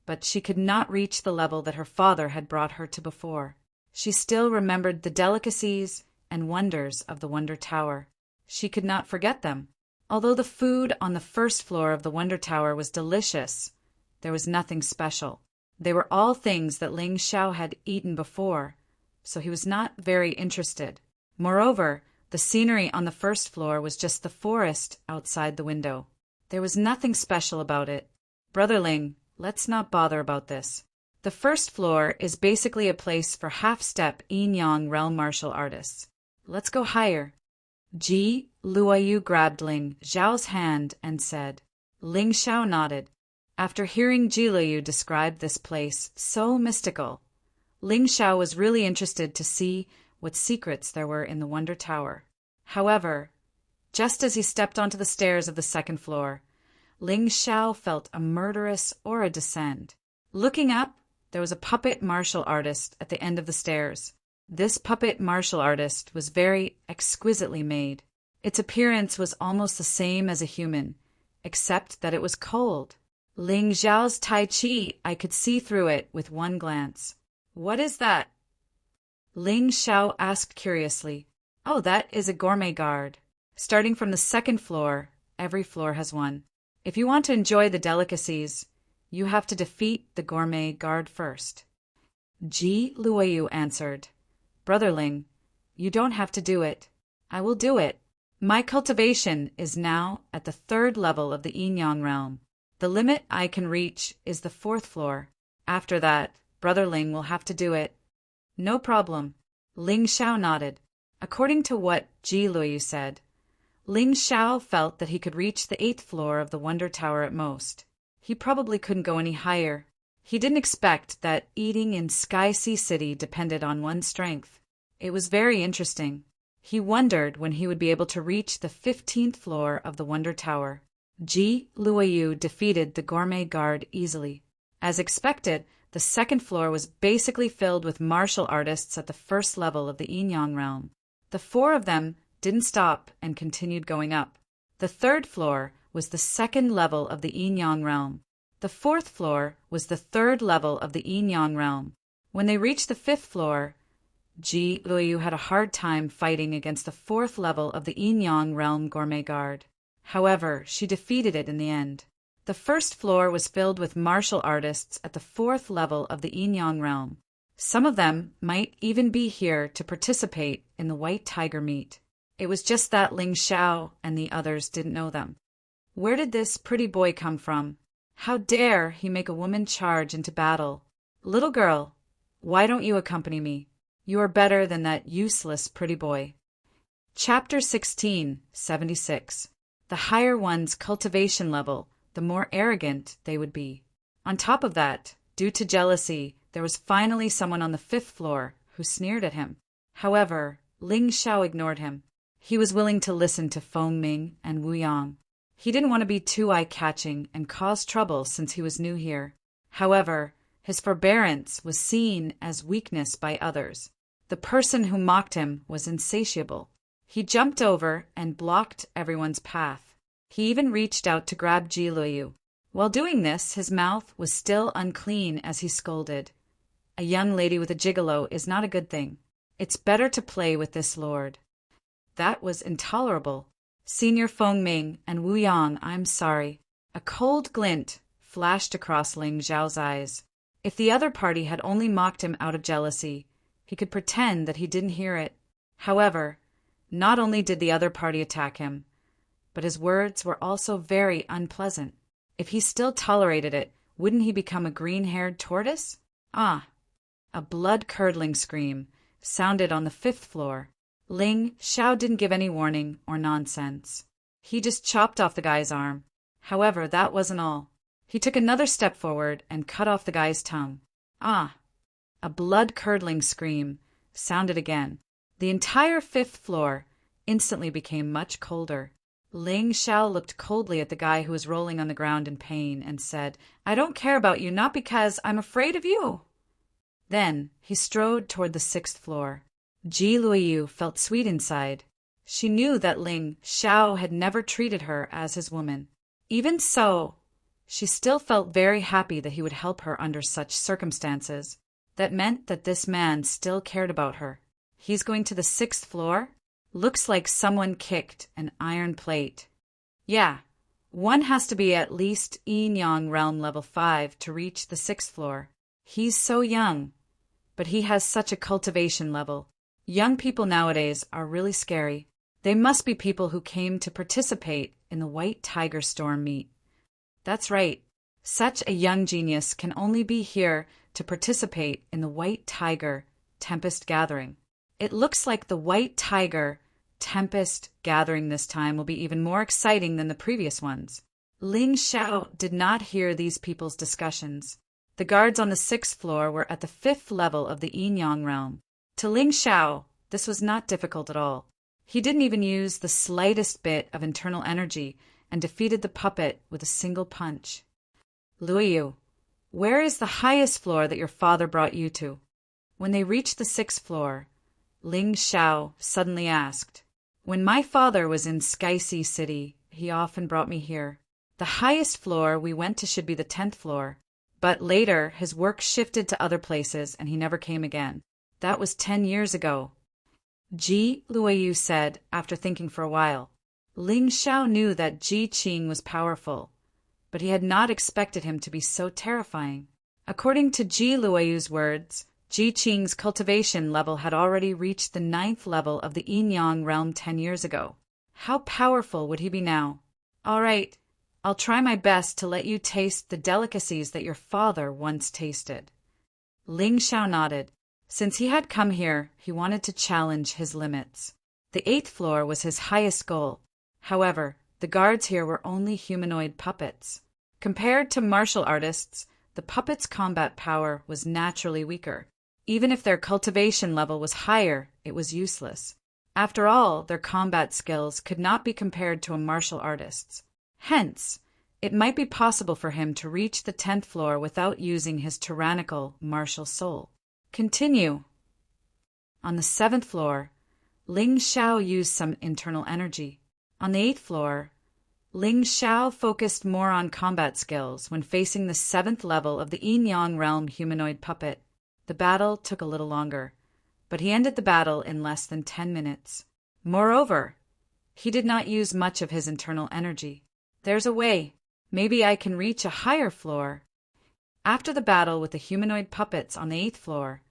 but she could not reach the level that her father had brought her to before. She still remembered the delicacies and wonders of the Wonder Tower. She could not forget them. Although the food on the first floor of the Wonder Tower was delicious, there was nothing special. They were all things that Ling Xiao had eaten before, so he was not very interested. Moreover, the scenery on the first floor was just the forest outside the window. There was nothing special about it. Brother Ling, let's not bother about this. The first floor is basically a place for half-step Yin-Yang realm martial artists. Let's go higher. Ji Luoyu grabbed Ling Xiao's hand and said. Ling Xiao nodded. After hearing Ji Luoyu describe this place so mystical, Ling Xiao was really interested to see what secrets there were in the Wonder Tower. However, just as he stepped onto the stairs of the second floor, Ling Xiao felt a murderous aura descend. Looking up, there was a puppet martial artist at the end of the stairs. This puppet martial artist was very exquisitely made. Its appearance was almost the same as a human, except that it was cold. Ling Xiao's Tai Chi, I could see through it with one glance. What is that? Ling Xiao asked curiously. Oh, that is a gourmet guard. Starting from the second floor, every floor has one. If you want to enjoy the delicacies, you have to defeat the gourmet guard first. Ji Luoyu answered. Brother Ling, you don't have to do it. I will do it. My cultivation is now at the third level of the Yin-Yang realm. The limit I can reach is the fourth floor. After that, Brother Ling will have to do it. No problem. Ling Xiao nodded. According to what Ji Luoyu said, Ling Xiao felt that he could reach the 8th floor of the Wonder Tower at most. He probably couldn't go any higher. He didn't expect that eating in Sky Sea City depended on one's strength. It was very interesting. He wondered when he would be able to reach the 15th floor of the Wonder Tower. Ji Luoyu defeated the gourmet guard easily. As expected, the second floor was basically filled with martial artists at the first level of the Yin-Yang realm. The 4 of them didn't stop and continued going up. The third floor was the second level of the Yin-Yang realm. The fourth floor was the third level of the Yin-Yang realm. When they reached the 5th floor, Ji Luoyu had a hard time fighting against the 4th level of the Yin-Yang realm gourmet guard. However, she defeated it in the end. The first floor was filled with martial artists at the 4th level of the Yin-Yang realm. Some of them might even be here to participate in the White Tiger meet. It was just that Ling Xiao and the others didn't know them. Where did this pretty boy come from? How dare he make a woman charge into battle? Little girl, why don't you accompany me? You are better than that useless pretty boy. Chapter 16, 76. The higher one's cultivation level, the more arrogant they would be. On top of that, due to jealousy, there was finally someone on the 5th floor who sneered at him. However, Ling Xiao ignored him. He was willing to listen to Feng Ming and Wu Yang. He didn't want to be too eye-catching and cause trouble since he was new here. However, his forbearance was seen as weakness by others. The person who mocked him was insatiable. He jumped over and blocked everyone's path. He even reached out to grab Ji Luoyu. While doing this, his mouth was still unclean as he scolded. A young lady with a gigolo is not a good thing. It's better to play with this lord. That was intolerable. Senior Feng Ming and Wu Yang, I'm sorry. A cold glint flashed across Ling Xiao's eyes. If the other party had only mocked him out of jealousy, he could pretend that he didn't hear it. However, not only did the other party attack him, but his words were also very unpleasant. If he still tolerated it, wouldn't he become a green-haired tortoise? Ah! A blood-curdling scream sounded on the 5th floor. Ling Xiao didn't give any warning or nonsense. He just chopped off the guy's arm. However, that wasn't all. He took another step forward and cut off the guy's tongue. Ah! A blood-curdling scream sounded again. The entire 5th floor instantly became much colder. Ling Xiao looked coldly at the guy who was rolling on the ground in pain and said, I don't care about you, not because I'm afraid of you. Then he strode toward the 6th floor. Ji Luoyu felt sweet inside. She knew that Ling Xiao had never treated her as his woman. Even so, she still felt very happy that he would help her under such circumstances. That meant that this man still cared about her. He's going to the 6th floor? Looks like someone kicked an iron plate. Yeah, one has to be at least Yin-Yang realm level 5 to reach the 6th floor. He's so young, but he has such a cultivation level. Young people nowadays are really scary. They must be people who came to participate in the White Tiger Storm meet. That's right. Such a young genius can only be here to participate in the White Tiger Tempest Gathering. It looks like the White Tiger Tempest Gathering this time will be even more exciting than the previous ones. Ling Xiao did not hear these people's discussions. The guards on the 6th floor were at the 5th level of the Yin-Yang realm. To Ling Xiao, this was not difficult at all. He didn't even use the slightest bit of internal energy and defeated the puppet with a single punch. Luoyu, where is the highest floor that your father brought you to? When they reached the 6th floor, Ling Xiao suddenly asked. When my father was in Sky Sea City, he often brought me here. The highest floor we went to should be the 10th floor, but later his work shifted to other places and he never came again. That was 10 years ago. Ji Luoyu said after thinking for a while. Ling Xiao knew that Ji Qing was powerful, but he had not expected him to be so terrifying. According to Ji Luoyu's words, Ji Qing's cultivation level had already reached the 9th level of the Yin-Yang realm 10 years ago. How powerful would he be now? All right, I'll try my best to let you taste the delicacies that your father once tasted. Ling Xiao nodded. Since he had come here, he wanted to challenge his limits. The 8th floor was his highest goal. However, the guards here were only humanoid puppets. Compared to martial artists, the puppets' combat power was naturally weaker. Even if their cultivation level was higher, it was useless. After all, their combat skills could not be compared to a martial artist's. Hence, it might be possible for him to reach the 10th floor without using his tyrannical martial soul. Continue. On the 7th floor, Ling Xiao used some internal energy. On the 8th floor, Ling Xiao focused more on combat skills when facing the 7th level of the Yin-Yang realm humanoid puppet. The battle took a little longer, but he ended the battle in less than 10 minutes. Moreover, he did not use much of his internal energy. There's a way. Maybe I can reach a higher floor. After the battle with the humanoid puppets on the 8th floor,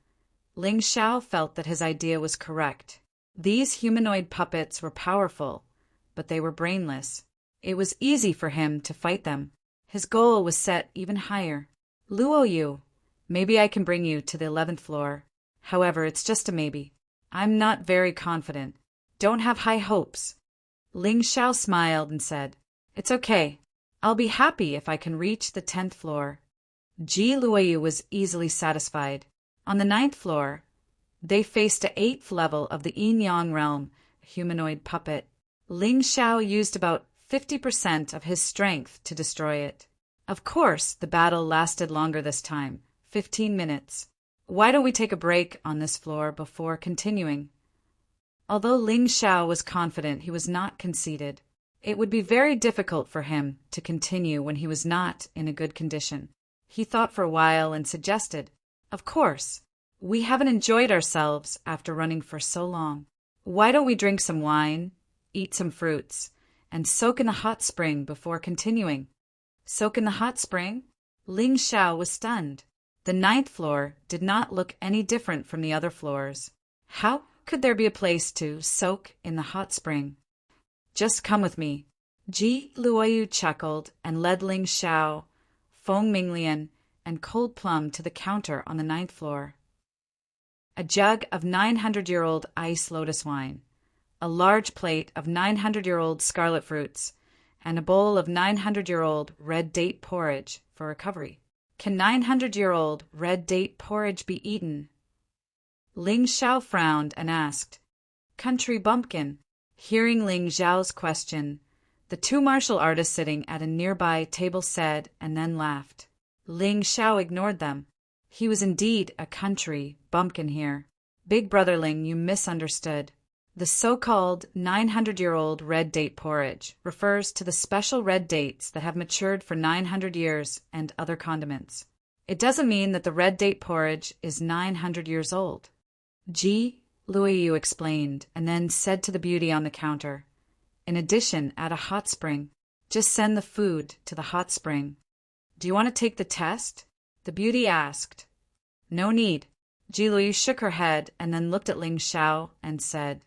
Ling Xiao felt that his idea was correct. These humanoid puppets were powerful, but they were brainless. It was easy for him to fight them. His goal was set even higher. Luoyu, maybe I can bring you to the 11th floor. However, it's just a maybe. I'm not very confident. Don't have high hopes. Ling Xiao smiled and said, It's okay. I'll be happy if I can reach the 10th floor. Ji Luoyu was easily satisfied. On the 9th floor, they faced the 8th level of the Yin-Yang realm humanoid puppet. Ling Xiao used about 50% of his strength to destroy it. Of course, the battle lasted longer this time, 15 minutes. Why don't we take a break on this floor before continuing? Although Ling Xiao was confident he was not conceited, it would be very difficult for him to continue when he was not in a good condition. He thought for a while and suggested, Of course, We haven't enjoyed ourselves after running for so long. Why don't we drink some wine, eat some fruits, and soak in the hot spring before continuing? Soak in the hot spring? Ling Xiao was stunned. The 9th floor did not look any different from the other floors. How could there be a place to soak in the hot spring? Just come with me. Ji Luoyu chuckled and led Ling Xiao, Feng Minglian, and Cold Plum to the counter on the 9th floor. A jug of 900-year-old ice lotus wine, a large plate of 900-year-old scarlet fruits, and a bowl of 900-year-old red date porridge for recovery. Can 900-year-old red date porridge be eaten? Ling Xiao frowned and asked, Country bumpkin. Hearing Ling Xiao's question, the 2 martial artists sitting at a nearby table said and then laughed. Ling Xiao ignored them. He was indeed a country bumpkin here. Big brother Ling, you misunderstood. The so-called 900-year-old red date porridge refers to the special red dates that have matured for 900 years and other condiments. It doesn't mean that the red date porridge is 900 years old. Ji Luoyu explained and then said to the beauty on the counter, in addition, add a hot spring. Just send the food to the hot spring. Do you want to take the test? The beauty asked. No need. Ji Luoyu shook her head and then looked at Ling Xiao and said,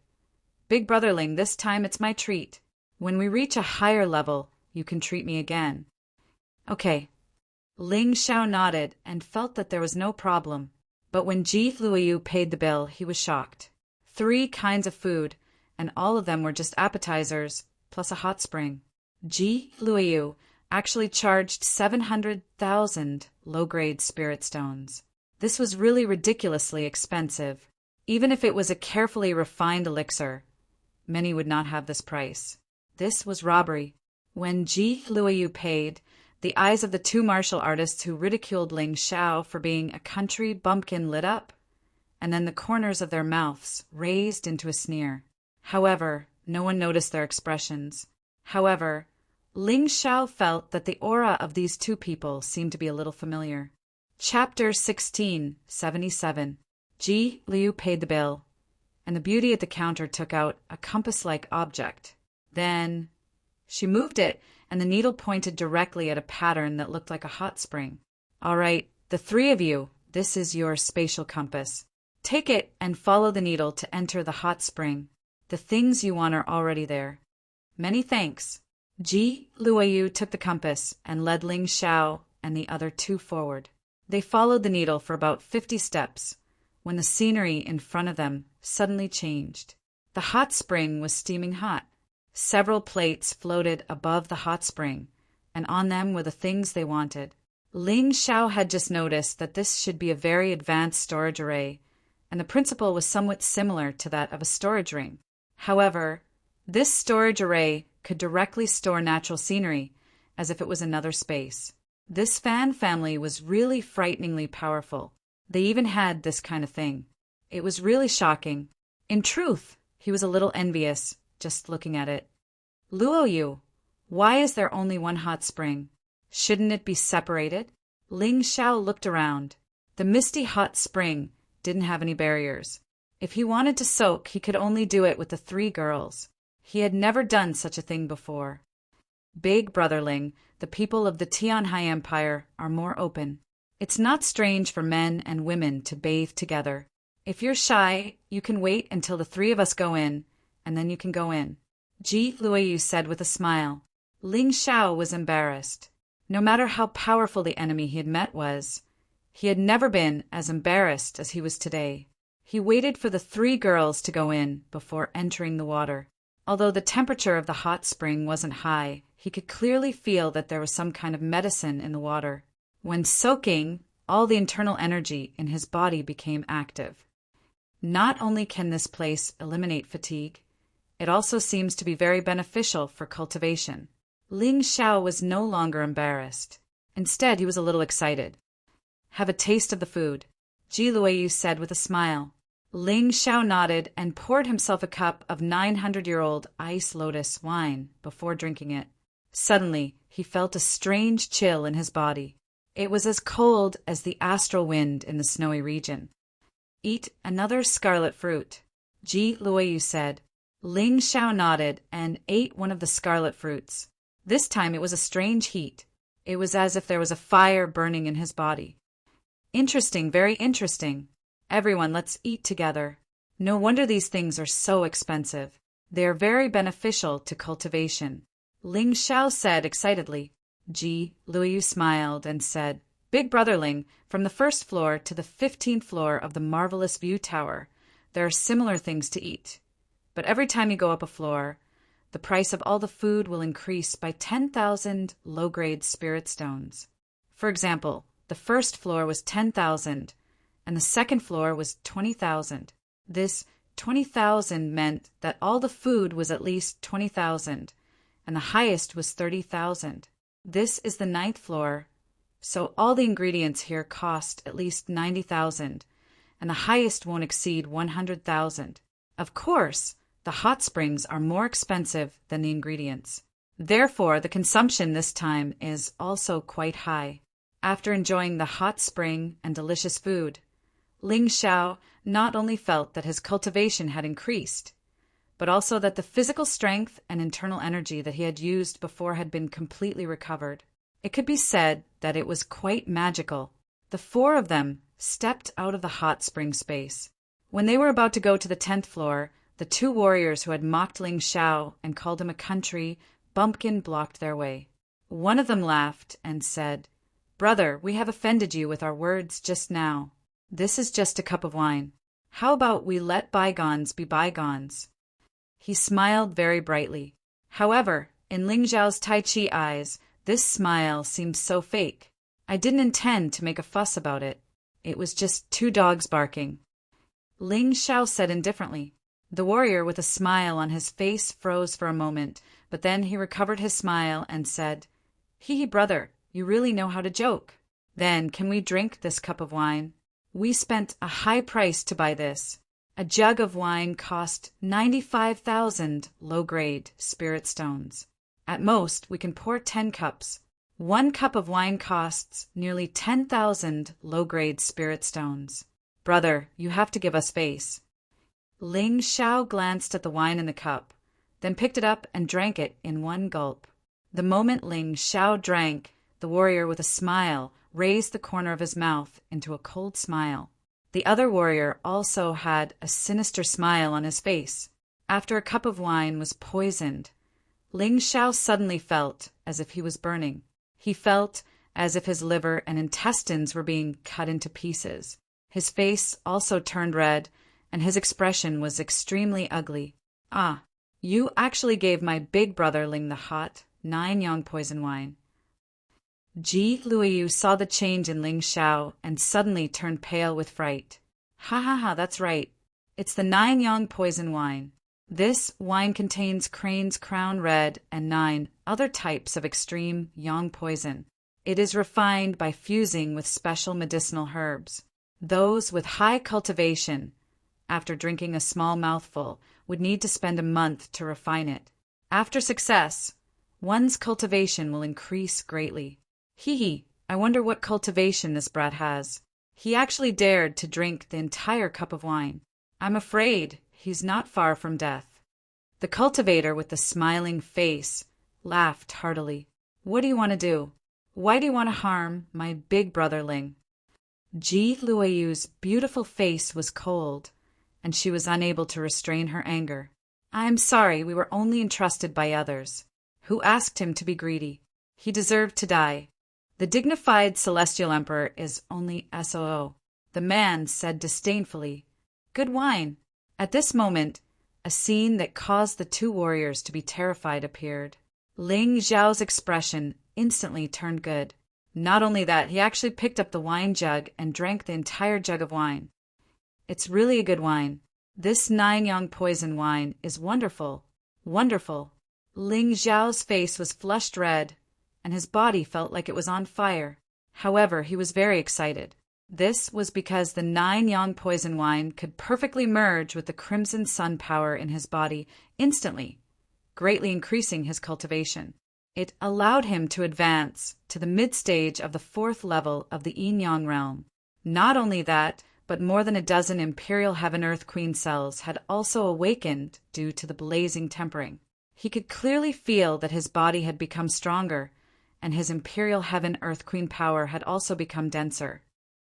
Big brother Ling, this time it's my treat. When we reach a higher level, you can treat me again. Okay. Ling Xiao nodded and felt that there was no problem. But when Ji Luoyu paid the bill, he was shocked. 3 kinds of food, and all of them were just appetizers, plus a hot spring. Ji Luoyu actually charged 700,000 low-grade spirit stones. This was really ridiculously expensive. Even if it was a carefully refined elixir, many would not have this price. This was robbery. When Ji Luoyu paid, the eyes of the 2 martial artists who ridiculed Ling Xiao for being a country bumpkin lit up, and then the corners of their mouths raised into a sneer. However, no one noticed their expressions. However, Ling Xiao felt that the aura of these 2 people seemed to be a little familiar. Chapter 1677. Ji Liu paid the bill, and the beauty at the counter took out a compass-like object. Then she moved it, and the needle pointed directly at a pattern that looked like a hot spring. All right, the 3 of you, this is your spatial compass. Take it and follow the needle to enter the hot spring. The things you want are already there. Many thanks. Ji Luoyu took the compass and led Ling Xiao and the other 2 forward. They followed the needle for about 50 steps, when the scenery in front of them suddenly changed. The hot spring was steaming hot. Several plates floated above the hot spring, and on them were the things they wanted. Ling Xiao had just noticed that this should be a very advanced storage array, and the principle was somewhat similar to that of a storage ring. However, this storage array could directly store natural scenery, as if it was another space. This fan family was really frighteningly powerful. They even had this kind of thing. It was really shocking. In truth, he was a little envious, just looking at it. Luoyu, why is there only one hot spring? Shouldn't it be separated? Ling Xiao looked around. The misty hot spring didn't have any barriers. If he wanted to soak, he could only do it with the 3 girls. He had never done such a thing before. Big brother Ling, the people of the Tianhai Empire are more open. It's not strange for men and women to bathe together. If you're shy, you can wait until the 3 of us go in, and then you can go in. Ji Luoyu said with a smile. Ling Xiao was embarrassed. No matter how powerful the enemy he had met was, he had never been as embarrassed as he was today. He waited for the 3 girls to go in before entering the water. Although the temperature of the hot spring wasn't high, he could clearly feel that there was some kind of medicine in the water. When soaking, all the internal energy in his body became active. Not only can this place eliminate fatigue, it also seems to be very beneficial for cultivation. Ling Xiao was no longer embarrassed. Instead, he was a little excited. Have a taste of the food, Ji Luoyu said with a smile. Ling Xiao nodded and poured himself a cup of 900-year-old ice lotus wine before drinking it. Suddenly, he felt a strange chill in his body. It was as cold as the astral wind in the snowy region. Eat another scarlet fruit, Ji Luoyu said. Ling Xiao nodded and ate one of the scarlet fruits. This time it was a strange heat. It was as if there was a fire burning in his body. Interesting, very interesting. Everyone, let's eat together. No wonder these things are so expensive. They are very beneficial to cultivation. Ling Xiao said excitedly. Ji Luoyu smiled and said, Big brother Ling, from the first floor to the 15th floor of the marvelous view tower, there are similar things to eat. But every time you go up a floor, the price of all the food will increase by 10,000 low-grade spirit stones. For example, the first floor was 10,000, and the second floor was 20,000. This 20,000 meant that all the food was at least 20,000, and the highest was 30,000. This is the 9th floor, so all the ingredients here cost at least 90,000, and the highest won't exceed 100,000. Of course, the hot springs are more expensive than the ingredients. Therefore, the consumption this time is also quite high. After enjoying the hot spring and delicious food, Ling Xiao not only felt that his cultivation had increased, but also that the physical strength and internal energy that he had used before had been completely recovered. It could be said that it was quite magical. The 4 of them stepped out of the hot spring space. When they were about to go to the 10th floor, the 2 warriors who had mocked Ling Xiao and called him a country bumpkin blocked their way. One of them laughed and said, Brother, we have offended you with our words just now. This is just a cup of wine. How about we let bygones be bygones? He smiled very brightly. However, in Ling Xiao's Tai Chi eyes, this smile seemed so fake. I didn't intend to make a fuss about it. It was just 2 dogs barking. Ling Xiao said indifferently. The warrior with a smile on his face froze for a moment, but then he recovered his smile and said, Hee, brother, you really know how to joke. Then can we drink this cup of wine? We spent a high price to buy this. A jug of wine cost 95,000 low-grade spirit stones. At most, we can pour 10 cups. 1 cup of wine costs nearly 10,000 low-grade spirit stones. Brother, you have to give us face. Ling Xiao glanced at the wine in the cup, then picked it up and drank it in 1 gulp. The moment Ling Xiao drank, the warrior with a smile raised the corner of his mouth into a cold smile. The other warrior also had a sinister smile on his face. After a cup of wine was poisoned, Ling Xiao suddenly felt as if he was burning. He felt as if his liver and intestines were being cut into pieces. His face also turned red, and his expression was extremely ugly. Ah, you actually gave my big brother Ling the hot 9-yang poison wine. Ji Luoyu saw the change in Ling Xiao and suddenly turned pale with fright. Ha ha ha, that's right. It's the 9-yang poison wine. This wine contains crane's crown red and 9 other types of extreme yang poison. It is refined by fusing with special medicinal herbs. Those with high cultivation, after drinking a small mouthful, would need to spend a month to refine it. After success, one's cultivation will increase greatly. Hee, I wonder what cultivation this brat has. He actually dared to drink the entire cup of wine. I'm afraid he's not far from death. The cultivator with the smiling face laughed heartily. What do you want to do? Why do you want to harm my big brother Ling? Ji Luoyu's beautiful face was cold, and she was unable to restrain her anger. I'm sorry, we were only entrusted by others. Who asked him to be greedy? He deserved to die. The dignified celestial emperor is only SOO. The man said disdainfully, Good wine. At this moment, a scene that caused the 2 warriors to be terrified appeared. Ling Xiao's expression instantly turned good. Not only that, he actually picked up the wine jug and drank the entire jug of wine. It's really a good wine. This 9-yang poison wine is wonderful. Wonderful. Ling Xiao's face was flushed red, and his body felt like it was on fire. However, he was very excited. This was because the 9-yang poison wine could perfectly merge with the crimson sun power in his body instantly, greatly increasing his cultivation. It allowed him to advance to the mid-stage of the 4th level of the yin-yang realm. Not only that, but more than a dozen Imperial Heaven Earth Queen cells had also awakened due to the blazing tempering. He could clearly feel that his body had become stronger, and his Imperial Heaven Earth Queen power had also become denser.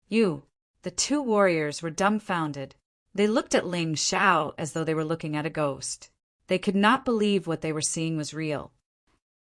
The two warriors were dumbfounded. They looked at Ling Xiao as though they were looking at a ghost. They could not believe what they were seeing was real.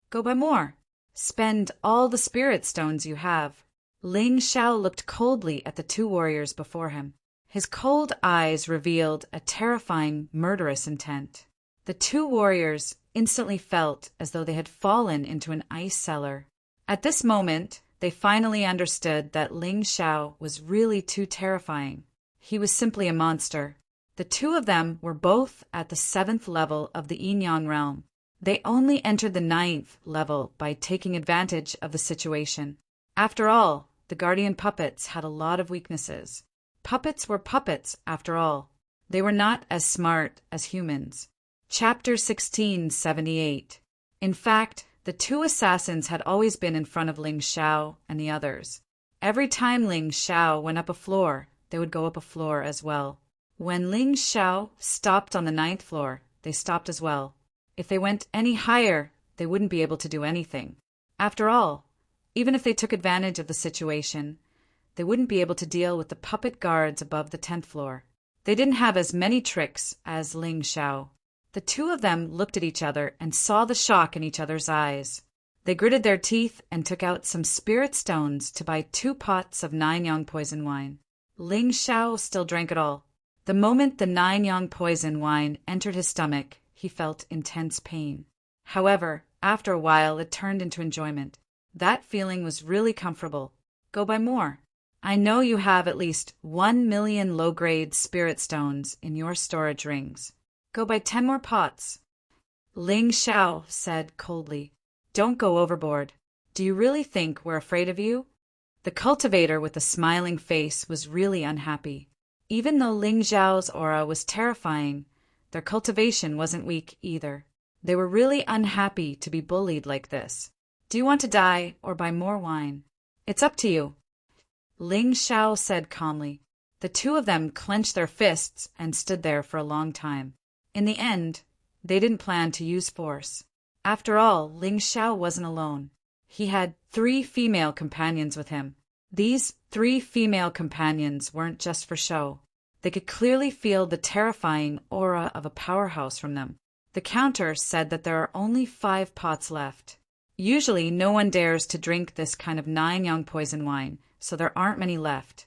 Go buy more. Spend all the spirit stones you have. Ling Xiao looked coldly at the two warriors before him. His cold eyes revealed a terrifying, murderous intent. The two warriors instantly felt as though they had fallen into an ice cellar. At this moment, they finally understood that Ling Xiao was really too terrifying. He was simply a monster. The two of them were both at the 7th level of the Yin-Yang realm. They only entered the 9th level by taking advantage of the situation. After all, the guardian puppets had a lot of weaknesses. Puppets were puppets, after all. They were not as smart as humans. Chapter 1678. In fact, the two assassins had always been in front of Ling Xiao and the others. Every time Ling Xiao went up a floor, they would go up a floor as well. When Ling Xiao stopped on the 9th floor, they stopped as well. If they went any higher, they wouldn't be able to do anything. After all, even if they took advantage of the situation, they wouldn't be able to deal with the puppet guards above the 10th floor. They didn't have as many tricks as Ling Xiao. The two of them looked at each other and saw the shock in each other's eyes. They gritted their teeth and took out some spirit stones to buy 2 pots of 9-yang poison wine. Ling Xiao still drank it all. The moment the 9-yang poison wine entered his stomach, he felt intense pain. However, after a while it turned into enjoyment. That feeling was really comfortable. Go buy more. I know you have at least 1 million low-grade spirit stones in your storage rings. Go buy 10 more pots. Ling Xiao said coldly, Don't go overboard. Do you really think we're afraid of you? The cultivator with the smiling face was really unhappy. Even though Ling Xiao's aura was terrifying, their cultivation wasn't weak either. They were really unhappy to be bullied like this. Do you want to die or buy more wine? It's up to you. Ling Xiao said calmly. The two of them clenched their fists and stood there for a long time. In the end, they didn't plan to use force. After all, Ling Xiao wasn't alone. He had 3 female companions with him. These 3 female companions weren't just for show. They could clearly feel the terrifying aura of a powerhouse from them. The counter said that there are only 5 pots left. Usually, no one dares to drink this kind of 9-yang poison wine, so there aren't many left.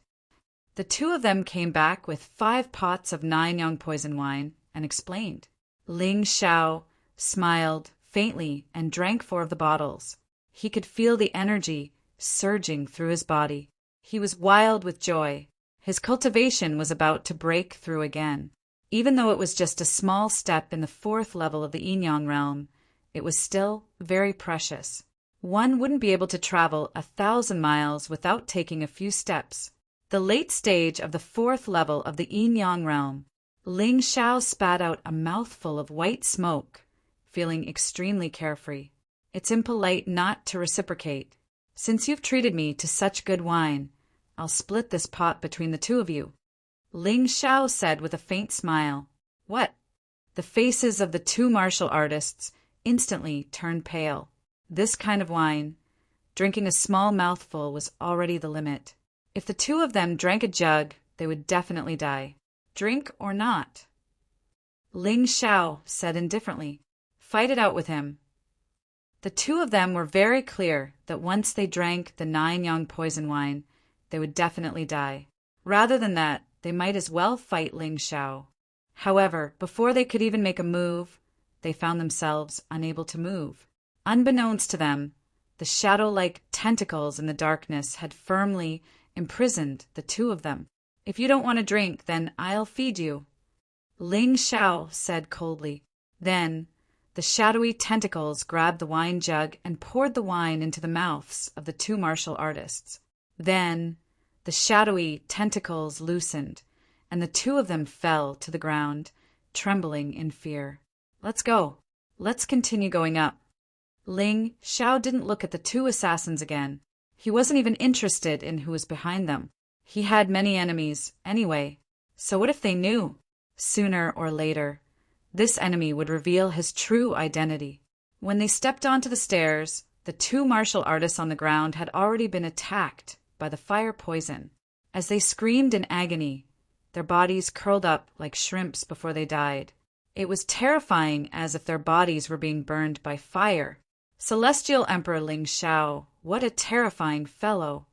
The two of them came back with 5 pots of 9-yang poison wine and explained. Ling Xiao smiled faintly and drank 4 of the bottles. He could feel the energy surging through his body. He was wild with joy. His cultivation was about to break through again. Even though it was just a small step in the 4th level of the Yin-Yang realm, it was still very precious. One wouldn't be able to travel 1,000 miles without taking a few steps. The late stage of the 4th level of the Yin-Yang realm, Ling Xiao spat out a mouthful of white smoke, feeling extremely carefree. It's impolite not to reciprocate. Since you've treated me to such good wine, I'll split this pot between the two of you. Ling Xiao said with a faint smile. What? The faces of the 2 martial artists instantly turned pale. This kind of wine, drinking a small mouthful, was already the limit. If the 2 of them drank a jug, they would definitely die. Drink or not? Ling Xiao said indifferently. Fight it out with him. The 2 of them were very clear that once they drank the 9-yang poison wine, they would definitely die. Rather than that, they might as well fight Ling Xiao. However, before they could even make a move, they found themselves unable to move. Unbeknownst to them, the shadow-like tentacles in the darkness had firmly imprisoned the 2 of them. If you don't want to drink, then I'll feed you, Ling Xiao said coldly. Then, the shadowy tentacles grabbed the wine jug and poured the wine into the mouths of the 2 martial artists. Then, the shadowy tentacles loosened, and the 2 of them fell to the ground, trembling in fear. Let's go. Let's continue going up. Ling Xiao didn't look at the 2 assassins again. He wasn't even interested in who was behind them. He had many enemies, anyway. So what if they knew? Sooner or later, this enemy would reveal his true identity. When they stepped onto the stairs, the two martial artists on the ground had already been attacked by the fire poison. As they screamed in agony, their bodies curled up like shrimps before they died. It was terrifying, as if their bodies were being burned by fire. Celestial Emperor Ling Xiao, what a terrifying fellow!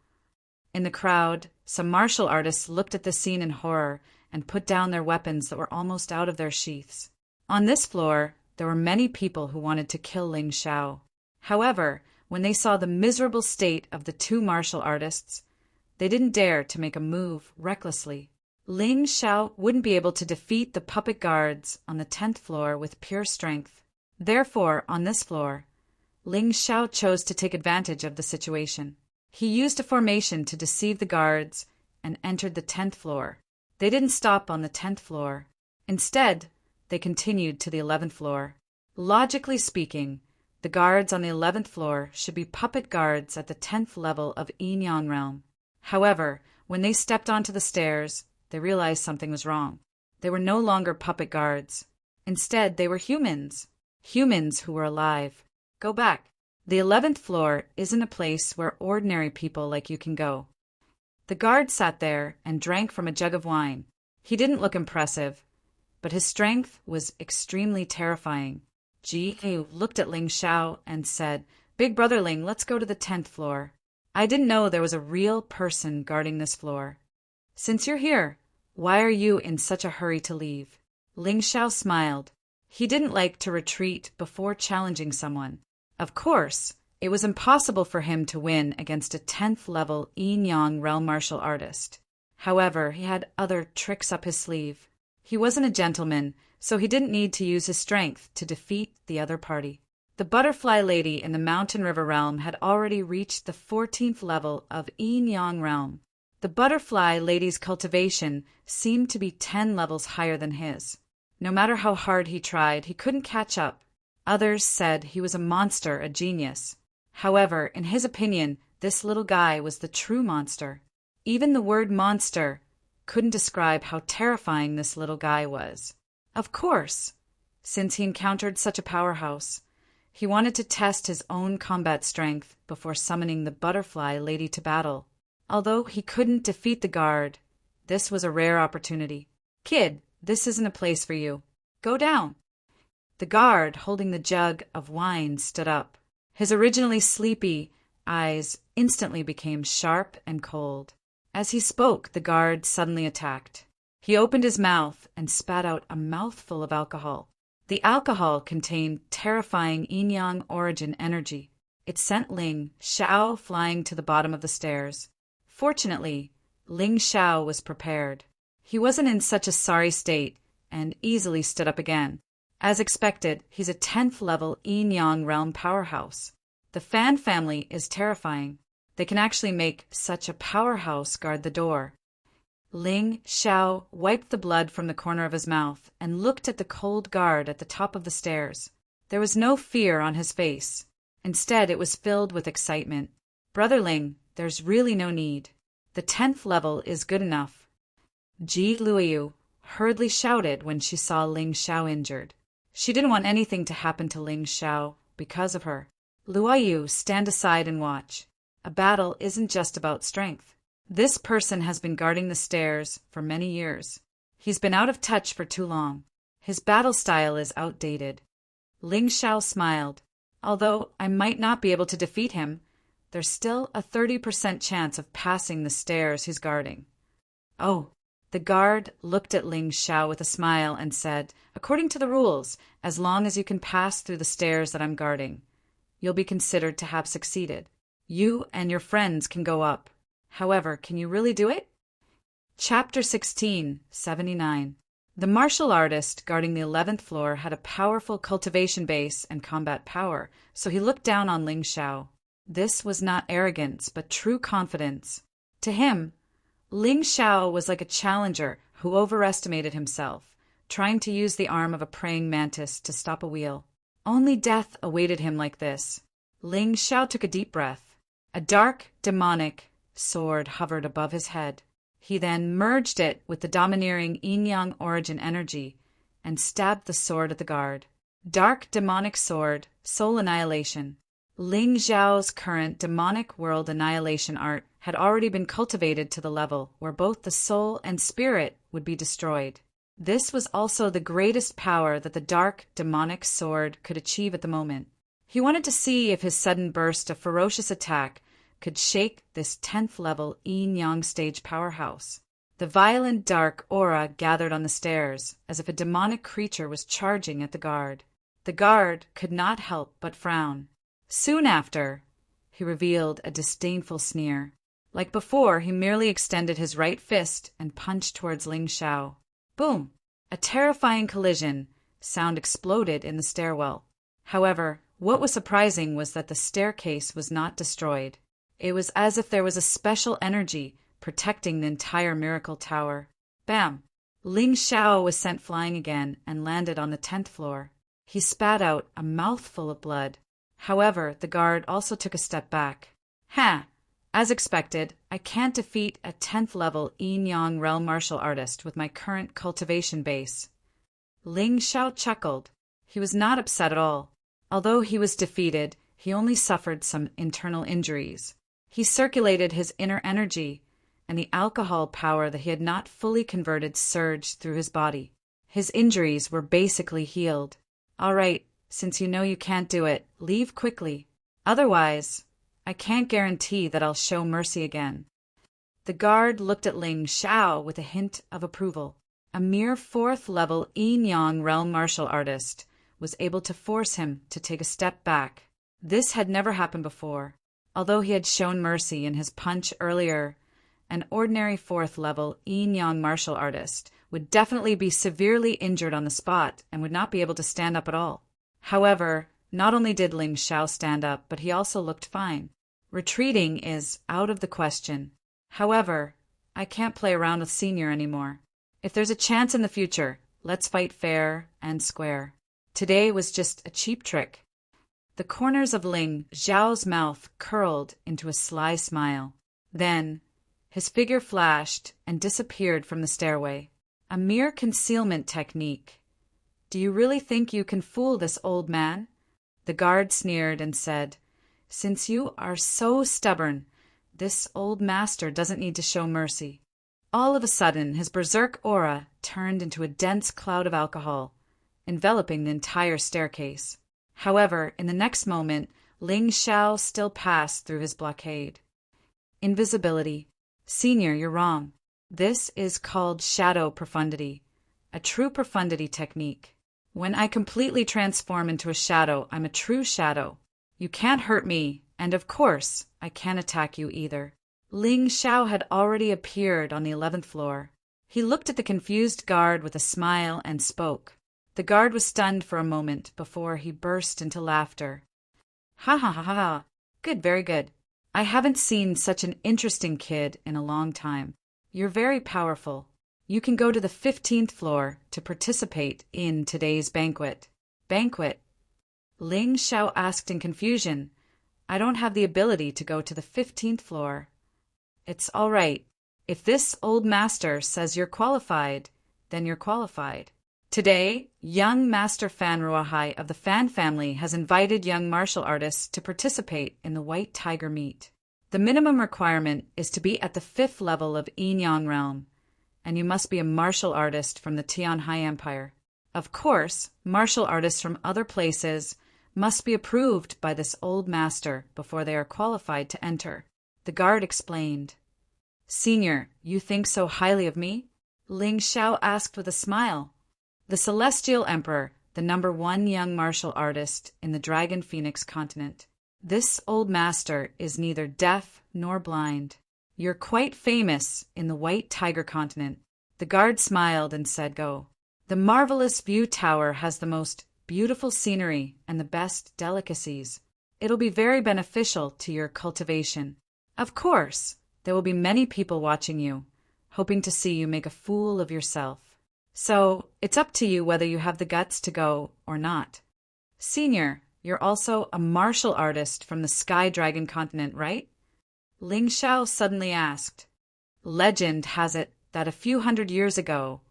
In the crowd, some martial artists looked at the scene in horror and put down their weapons that were almost out of their sheaths. On this floor, there were many people who wanted to kill Ling Xiao. However, when they saw the miserable state of the two martial artists, they didn't dare to make a move recklessly. Ling Xiao wouldn't be able to defeat the puppet guards on the 10th floor with pure strength. Therefore, on this floor, Ling Xiao chose to take advantage of the situation. He used a formation to deceive the guards and entered the 10th floor. They didn't stop on the 10th floor. Instead, they continued to the 11th floor. Logically speaking, the guards on the 11th floor should be puppet guards at the 10th level of Yin-Yang realm. However, when they stepped onto the stairs, they realized something was wrong. They were no longer puppet guards. Instead, they were humans. Humans who were alive. Go back. The 11th floor isn't a place where ordinary people like you can go. The guard sat there and drank from a jug of wine. He didn't look impressive, but his strength was extremely terrifying. Ji Yu looked at Ling Xiao and said, "Big brother Ling, let's go to the 10th floor. I didn't know there was a real person guarding this floor. Since you're here, why are you in such a hurry to leave?" Ling Xiao smiled. He didn't like to retreat before challenging someone. Of course, it was impossible for him to win against a 10th level Yin-Yang realm martial artist. However, he had other tricks up his sleeve. He wasn't a gentleman, so he didn't need to use his strength to defeat the other party. The butterfly lady in the Mountain River realm had already reached the 14th level of Yin-Yang realm. The butterfly lady's cultivation seemed to be 10 levels higher than his. No matter how hard he tried, he couldn't catch up. Others said he was a monster, a genius. However, in his opinion, this little guy was the true monster. Even the word monster couldn't describe how terrifying this little guy was. Of course, since he encountered such a powerhouse, he wanted to test his own combat strength before summoning the butterfly lady to battle. Although he couldn't defeat the guard, this was a rare opportunity. "Kid, this isn't a place for you. Go down." The guard, holding the jug of wine, stood up. His originally sleepy eyes instantly became sharp and cold. As he spoke, the guard suddenly attacked. He opened his mouth and spat out a mouthful of alcohol. The alcohol contained terrifying yin-yang origin energy. It sent Ling Xiao flying to the bottom of the stairs. Fortunately, Ling Xiao was prepared. He wasn't in such a sorry state and easily stood up again. As expected, he's a 10th level Yin-Yang realm powerhouse. The Fan family is terrifying. They can actually make such a powerhouse guard the door. Ling Xiao wiped the blood from the corner of his mouth and looked at the cold guard at the top of the stairs. There was no fear on his face. Instead, it was filled with excitement. "Brother Ling, there's really no need. The 10th level is good enough." Ji Luoyu hurriedly shouted when she saw Ling Xiao injured. She didn't want anything to happen to Ling Xiao because of her. "Luoyu, stand aside and watch. A battle isn't just about strength. This person has been guarding the stairs for many years. He's been out of touch for too long. His battle style is outdated." Ling Xiao smiled. "Although I might not be able to defeat him, there's still a 30% chance of passing the stairs he's guarding." "Oh." The guard looked at Ling Xiao with a smile and said, "According to the rules, as long as you can pass through the stairs that I'm guarding, you'll be considered to have succeeded. You and your friends can go up. However, can you really do it?" Chapter 16, 79. The martial artist guarding the 11th floor had a powerful cultivation base and combat power, so he looked down on Ling Xiao. This was not arrogance, but true confidence. To him, Ling Xiao was like a challenger who overestimated himself, trying to use the arm of a praying mantis to stop a wheel. Only death awaited him like this. Ling Xiao took a deep breath. A dark, demonic sword hovered above his head. He then merged it with the domineering yin-yang origin energy and stabbed the sword at the guard. Dark demonic sword, soul annihilation. Ling Xiao's current demonic world annihilation art had already been cultivated to the level where both the soul and spirit would be destroyed. This was also the greatest power that the dark demonic sword could achieve at the moment. He wanted to see if his sudden burst of ferocious attack could shake this 10th level yin-yang stage powerhouse. The violent dark aura gathered on the stairs, as if a demonic creature was charging at the guard. The guard could not help but frown. Soon after, he revealed a disdainful sneer. Like before, he merely extended his right fist and punched towards Ling Xiao. Boom! A terrifying collision sound exploded in the stairwell. However, what was surprising was that the staircase was not destroyed. It was as if there was a special energy protecting the entire miracle tower. Bam! Ling Xiao was sent flying again and landed on the 10th floor. He spat out a mouthful of blood. However, the guard also took a step back. Ha! As expected, I can't defeat a 10th level yin-yang realm martial artist with my current cultivation base. Ling Xiao chuckled. He was not upset at all. Although he was defeated, he only suffered some internal injuries. He circulated his inner energy, and the alcohol power that he had not fully converted surged through his body. His injuries were basically healed. All right, since you know you can't do it, leave quickly. Otherwise, I can't guarantee that I'll show mercy again. The guard looked at Ling Xiao with a hint of approval. A mere 4th level yin-yang realm martial artist was able to force him to take a step back. This had never happened before. Although he had shown mercy in his punch earlier, an ordinary 4th level yin-yang martial artist would definitely be severely injured on the spot and would not be able to stand up at all. However, not only did Ling Xiao stand up, but he also looked fine. Retreating is out of the question. However, I can't play around with Senior anymore. If there's a chance in the future, let's fight fair and square. Today was just a cheap trick. The corners of Ling Xiao's mouth curled into a sly smile. Then, his figure flashed and disappeared from the stairway. A mere concealment technique. Do you really think you can fool this old man? The guard sneered and said, Since you are so stubborn, this old master doesn't need to show mercy. All of a sudden, his berserk aura turned into a dense cloud of alcohol, enveloping the entire staircase. However, in the next moment, Ling Xiao still passed through his blockade. Invisibility. Senior, you're wrong. This is called shadow profundity, a true profundity technique. When I completely transform into a shadow, I'm a true shadow. You can't hurt me, and of course, I can't attack you either. Ling Xiao had already appeared on the 11th floor. He looked at the confused guard with a smile and spoke. The guard was stunned for a moment before he burst into laughter. Ha ha ha ha. Good, very good. I haven't seen such an interesting kid in a long time. You're very powerful. You can go to the 15th floor to participate in today's banquet. Banquet? Ling Xiao asked in confusion. I don't have the ability to go to the 15th floor. It's all right. If this old master says you're qualified, then you're qualified. Today, young Master Fan Ruahai of the Fan family has invited young martial artists to participate in the White Tiger meet. The minimum requirement is to be at the 5th level of Yin-Yang realm, and you must be a martial artist from the Tianhai Empire. Of course, martial artists from other places must be approved by this old master before they are qualified to enter. The guard explained. Senior, you think so highly of me? Ling Xiao asked with a smile. The Celestial Emperor, the #1 young martial artist in the Dragon Phoenix continent. This old master is neither deaf nor blind. You're quite famous in the White Tiger continent. The guard smiled and said, Go. The marvelous view tower has the most beautiful scenery and the best delicacies. It'll be very beneficial to your cultivation. Of course, there will be many people watching you, hoping to see you make a fool of yourself. So, it's up to you whether you have the guts to go or not. Senior, you're also a martial artist from the Sky Dragon continent, right? Ling Xiao suddenly asked. Legend has it that a few hundred years ago,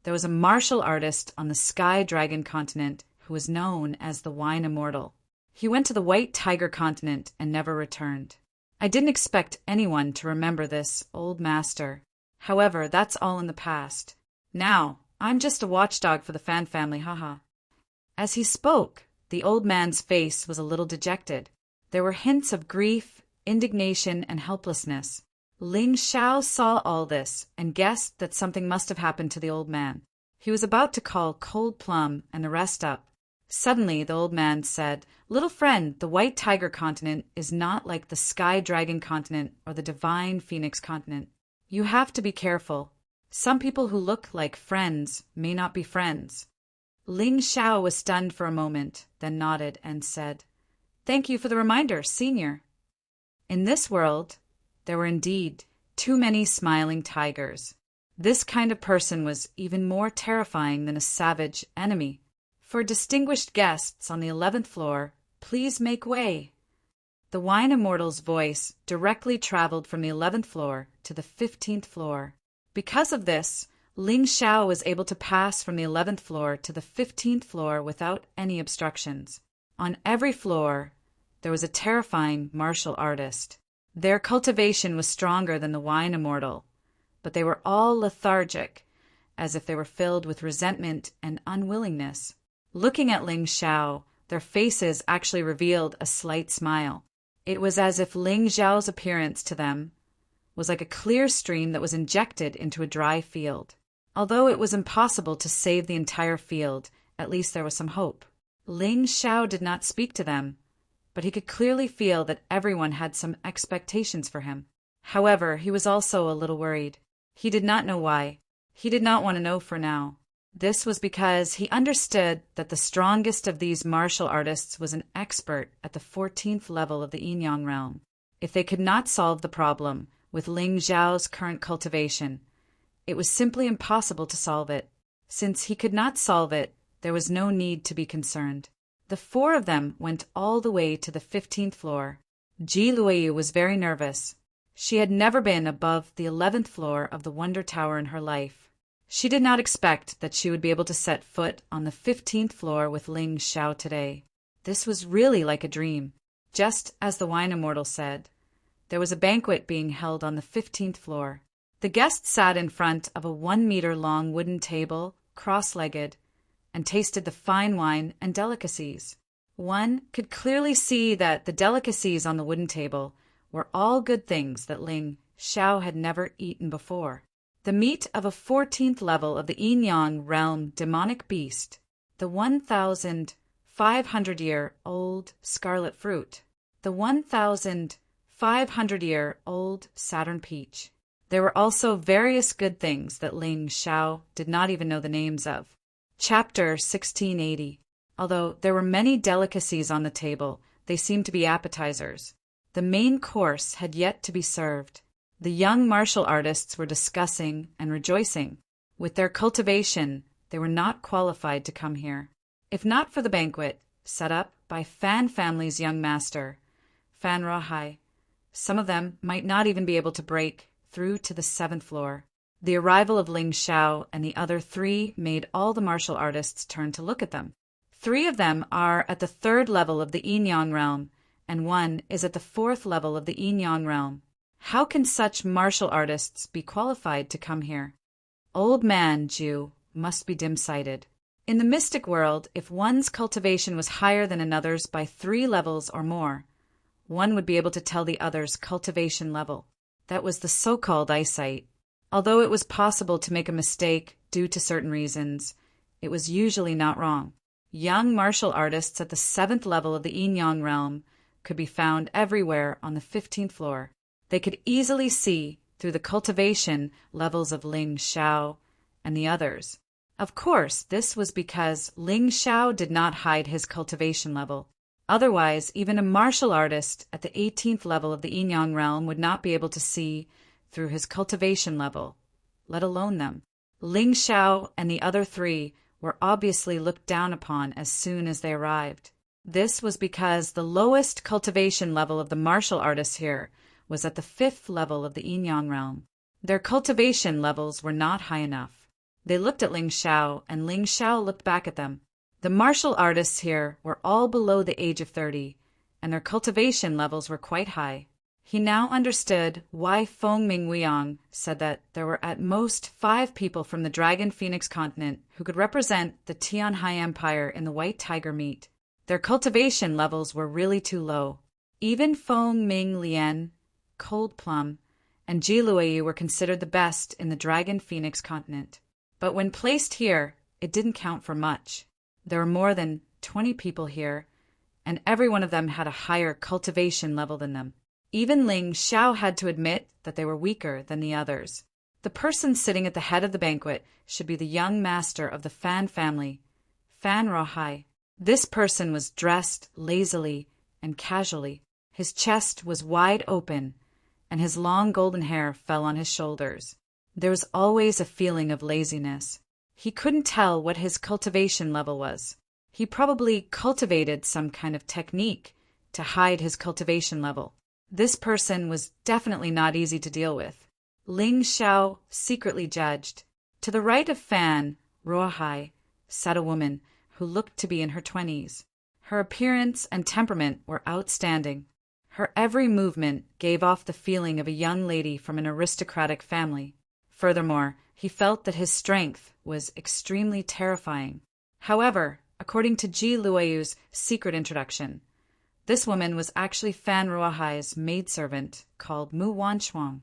there was a martial artist on the Sky Dragon continent who was known as the Wine Immortal. He went to the White Tiger continent and never returned. I didn't expect anyone to remember this old master. However, that's all in the past. Now, I'm just a watchdog for the Fan family, haha. As he spoke, the old man's face was a little dejected. There were hints of grief, indignation, and helplessness. Ling Xiao saw all this and guessed that something must have happened to the old man. He was about to call Cold Plum and the rest up. Suddenly, the old man said, "Little friend, the White Tiger continent is not like the Sky Dragon continent or the Divine Phoenix continent. You have to be careful. Some people who look like friends may not be friends." Ling Xiao was stunned for a moment, then nodded and said, "Thank you for the reminder, Senior." In this world, there were indeed too many smiling tigers. This kind of person was even more terrifying than a savage enemy. "For distinguished guests on the 11th floor, please make way." The Wine Immortal's voice directly traveled from the 11th floor to the 15th floor. Because of this, Ling Xiao was able to pass from the 11th floor to the 15th floor without any obstructions. On every floor, there was a terrifying martial artist. Their cultivation was stronger than the Wine Immortal, but they were all lethargic, as if they were filled with resentment and unwillingness. Looking at Ling Xiao, their faces actually revealed a slight smile. It was as if Ling Xiao's appearance to them was like a clear stream that was injected into a dry field. Although it was impossible to save the entire field, at least there was some hope. Ling Xiao did not speak to them, but he could clearly feel that everyone had some expectations for him. However, he was also a little worried. He did not know why. He did not want to know for now. This was because he understood that the strongest of these martial artists was an expert at the 14th level of the Yin-Yang realm. If they could not solve the problem with Ling Xiao's current cultivation, it was simply impossible to solve it. Since he could not solve it, there was no need to be concerned. The four of them went all the way to the 15th floor. Ji Luoyu was very nervous. She had never been above the 11th floor of the Wonder Tower in her life. She did not expect that she would be able to set foot on the 15th floor with Ling Xiao today. This was really like a dream. Just as the Wine Immortal said, there was a banquet being held on the 15th floor. The guests sat in front of a 1-meter-long wooden table, cross-legged, and tasted the fine wine and delicacies. One could clearly see that the delicacies on the wooden table were all good things that Ling Xiao had never eaten before. The meat of a 14th level of the Yin-Yang realm demonic beast, the 1,500-year-old scarlet fruit, the 1,500-year-old Saturn peach. There were also various good things that Ling Xiao did not even know the names of. Chapter 1680. Although there were many delicacies on the table, they seemed to be appetizers. The main course had yet to be served. The young martial artists were discussing and rejoicing. With their cultivation, they were not qualified to come here. If not for the banquet, set up by Fan family's young master, Fan Rahai, some of them might not even be able to break through to the 7th floor. The arrival of Ling Xiao and the other three made all the martial artists turn to look at them. 3 of them are at the 3rd level of the Yin-Yang realm, and 1 is at the 4th level of the Yin-Yang realm. How can such martial artists be qualified to come here? Old man Ju must be dim-sighted. In the mystic world, if one's cultivation was higher than another's by 3 levels or more, one would be able to tell the other's cultivation level. That was the so-called eyesight. Although it was possible to make a mistake due to certain reasons, it was usually not wrong. Young martial artists at the 7th level of the Yin-Yang realm could be found everywhere on the 15th floor. They could easily see through the cultivation levels of Ling Xiao and the others. Of course, this was because Ling Xiao did not hide his cultivation level. Otherwise, even a martial artist at the 18th level of the Yin-Yang realm would not be able to see through his cultivation level, let alone them. Ling Xiao and the other 3 were obviously looked down upon as soon as they arrived. This was because the lowest cultivation level of the martial artists here was at the 5th level of the Yin-Yang realm. Their cultivation levels were not high enough. They looked at Ling Xiao, and Ling Xiao looked back at them. The martial artists here were all below the age of 30, and their cultivation levels were quite high. He now understood why Feng Mingweiyang said that there were at most 5 people from the Dragon Phoenix continent who could represent the Tianhai Empire in the White Tiger meet. Their cultivation levels were really too low. Even Feng Ming Lian, Cold Plum, and Ji Luoyu were considered the best in the Dragon Phoenix continent. But when placed here, it didn't count for much. There were more than 20 people here, and every one of them had a higher cultivation level than them. Even Ling Xiao had to admit that they were weaker than the others. The person sitting at the head of the banquet should be the young master of the Fan family, Fan Ruohai. This person was dressed lazily and casually. His chest was wide open, and his long golden hair fell on his shoulders. There was always a feeling of laziness. He couldn't tell what his cultivation level was. He probably cultivated some kind of technique to hide his cultivation level. This person was definitely not easy to deal with. Ling Xiao secretly judged. To the right of Fan Ruohai sat a woman who looked to be in her 20s. Her appearance and temperament were outstanding. Her every movement gave off the feeling of a young lady from an aristocratic family. Furthermore, he felt that his strength was extremely terrifying. However, according to Ji Luoyu's secret introduction, this woman was actually Fan Ruohai's maidservant called Mu Wanshuang.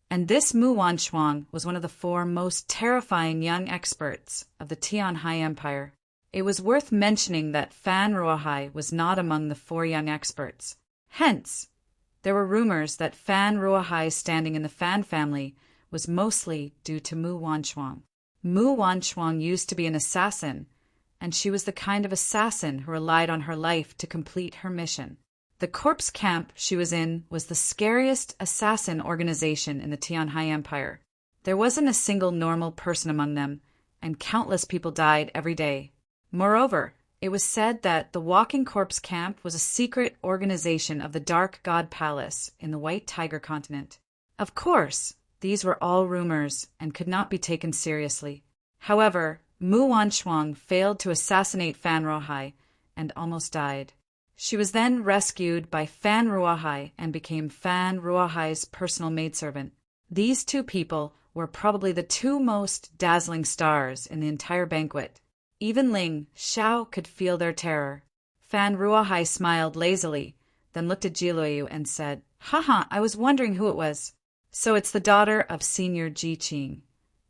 And this Mu Wanshuang was one of the 4 most terrifying young experts of the Tianhai Empire. It was worth mentioning that Fan Ruohai was not among the 4 young experts. Hence, there were rumors that Fan Ruohai's standing in the Fan family was mostly due to Mu Wanshuang. Mu Wanshuang used to be an assassin, and she was the kind of assassin who relied on her life to complete her mission. The corpse camp she was in was the scariest assassin organization in the Tianhai Empire. There wasn't a single normal person among them, and countless people died every day. Moreover, it was said that the Walking Corpse Camp was a secret organization of the Dark God Palace in the White Tiger continent. Of course, these were all rumors and could not be taken seriously. However, Mu Wanshuang failed to assassinate Fan Ruohai and almost died. She was then rescued by Fan Ruohai and became Fan Ruohai's personal maidservant. These 2 people were probably the 2 most dazzling stars in the entire banquet. Even Ling Xiao could feel their terror. Fan Ruohai smiled lazily, then looked at Ji Luoyu and said, "Haha, I was wondering who it was." "So it's the daughter of Senior Ji Qing,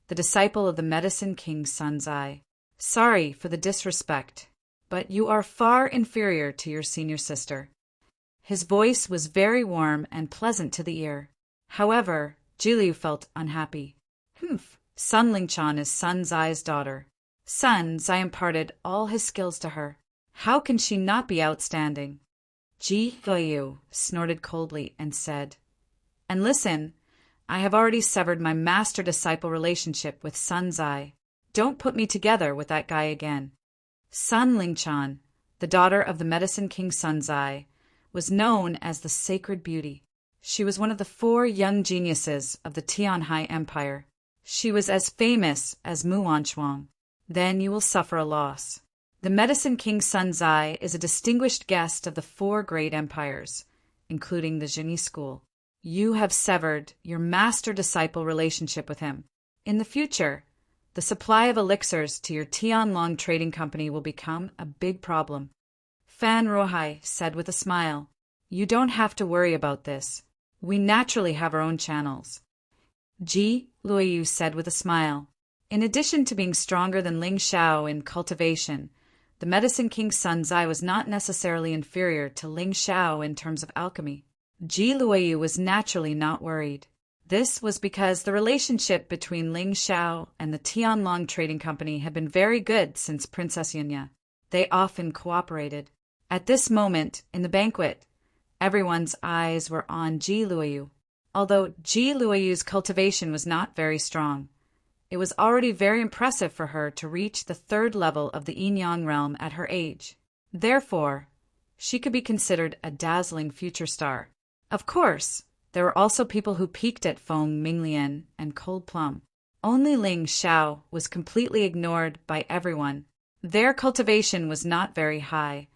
the disciple of the Medicine King Sun Zai. Sorry for the disrespect, but you are far inferior to your senior sister." His voice was very warm and pleasant to the ear. However, Ji Liu felt unhappy. Sun Lingchan is Sun Zai's daughter. Sun Zai imparted all his skills to her. How can she not be outstanding? Ji Luoyu snorted coldly and said, "And listen, I have already severed my master-disciple relationship with Sun Zai. Don't put me together with that guy again." Sun Lingchan, the daughter of the Medicine King Sun Zai, was known as the Sacred Beauty. She was one of the 4 young geniuses of the Tianhai Empire. She was as famous as Mu Wanshuang. Then you will suffer a loss. The Medicine King Sun Zai is a distinguished guest of the 4 great empires, including the Zhenyi School. You have severed your master-disciple relationship with him. In the future, the supply of elixirs to your Tianlong trading company will become a big problem. Fan Ruohai said with a smile, "You don't have to worry about this. We naturally have our own channels." Ji Luoyu said with a smile, "In addition to being stronger than Ling Xiao in cultivation, the Medicine King Sun Zai was not necessarily inferior to Ling Xiao in terms of alchemy." Ji Luoyu was naturally not worried. This was because the relationship between Ling Xiao and the Tianlong Trading Company had been very good since Princess Yunya. They often cooperated. At this moment, in the banquet, everyone's eyes were on Ji Luoyu. Although Ji Luoyu's cultivation was not very strong, it was already very impressive for her to reach the 3rd level of the Yin-Yang realm at her age. Therefore, she could be considered a dazzling future star. Of course, There were also people who peeked at Feng Minglian and Cold Plum. Only Ling Xiao was completely ignored by everyone. Their cultivation was not very high,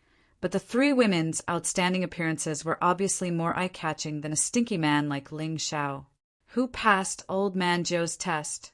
but the three women's outstanding appearances were obviously more eye-catching than a stinky man like Ling Xiao. Who passed Old Man Zhou's test?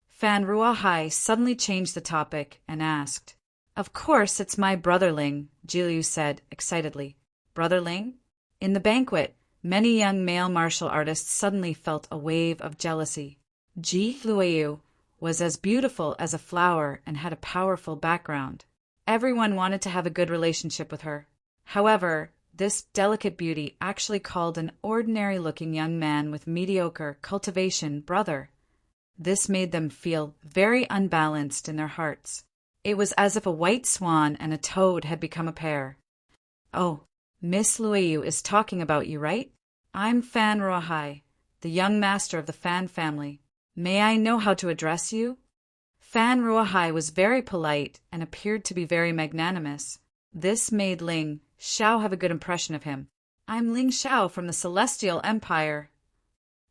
Fan Ruahai suddenly changed the topic and asked. Of course, it's my brother Ling, Jiliu said excitedly. Brother Ling? In the banquet, many young male martial artists suddenly felt a wave of jealousy. Ji Luoyu was as beautiful as a flower and had a powerful background. Everyone wanted to have a good relationship with her. However, this delicate beauty actually called an ordinary-looking young man with mediocre cultivation brother. This made them feel very unbalanced in their hearts. It was as if a white swan and a toad had become a pair. Oh, Miss Luoyu is talking about you, right? I'm Fan Ruahai, the young master of the Fan family. May I know how to address you? Fan Ruahai was very polite and appeared to be very magnanimous. This made Ling Xiao have a good impression of him. I'm Ling Xiao from the Celestial Empire.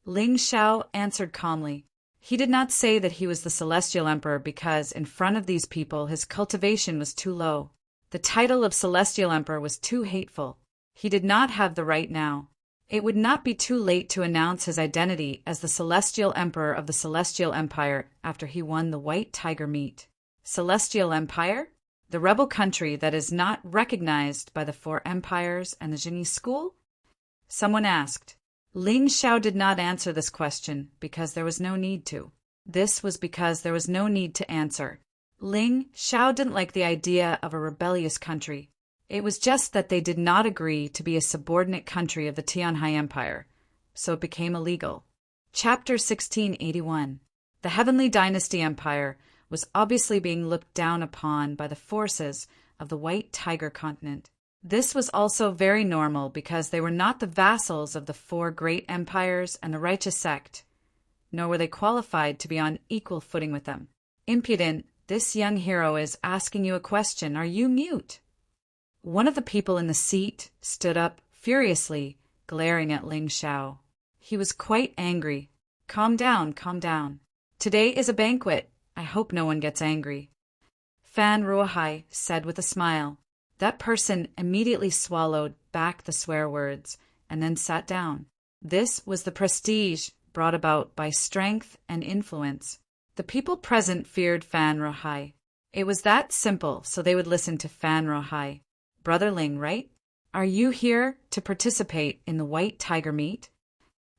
Ling Xiao answered calmly. He did not say that he was the Celestial Emperor because in front of these people his cultivation was too low. The title of Celestial Emperor was too hateful. He did not have the right now. It would not be too late to announce his identity as the Celestial Emperor of the Celestial Empire after he won the White Tiger meet. Celestial Empire? The rebel country that is not recognized by the four empires and the Genie school? Someone asked. Ling Xiao did not answer this question because there was no need to. This was because there was no need to answer. Ling Xiao didn't like the idea of a rebellious country. It was just that they did not agree to be a subordinate country of the Tianhai Empire, so it became illegal. Chapter 1681. The Heavenly Dynasty Empire was obviously being looked down upon by the forces of the White Tiger continent. This was also very normal because they were not the vassals of the four great empires and the righteous sect, nor were they qualified to be on equal footing with them. Impudent, this young hero is asking you a question. Are you mute? One of the people in the seat stood up furiously, glaring at Ling Xiao. He was quite angry. Calm down, calm down. Today is a banquet. I hope no one gets angry. Fan Ruahai said with a smile. That person immediately swallowed back the swear words and then sat down. This was the prestige brought about by strength and influence. The people present feared Fan Ruahai. It was that simple, so they would listen to Fan Ruahai. Brother Ling, right? Are you here to participate in the White Tiger meet?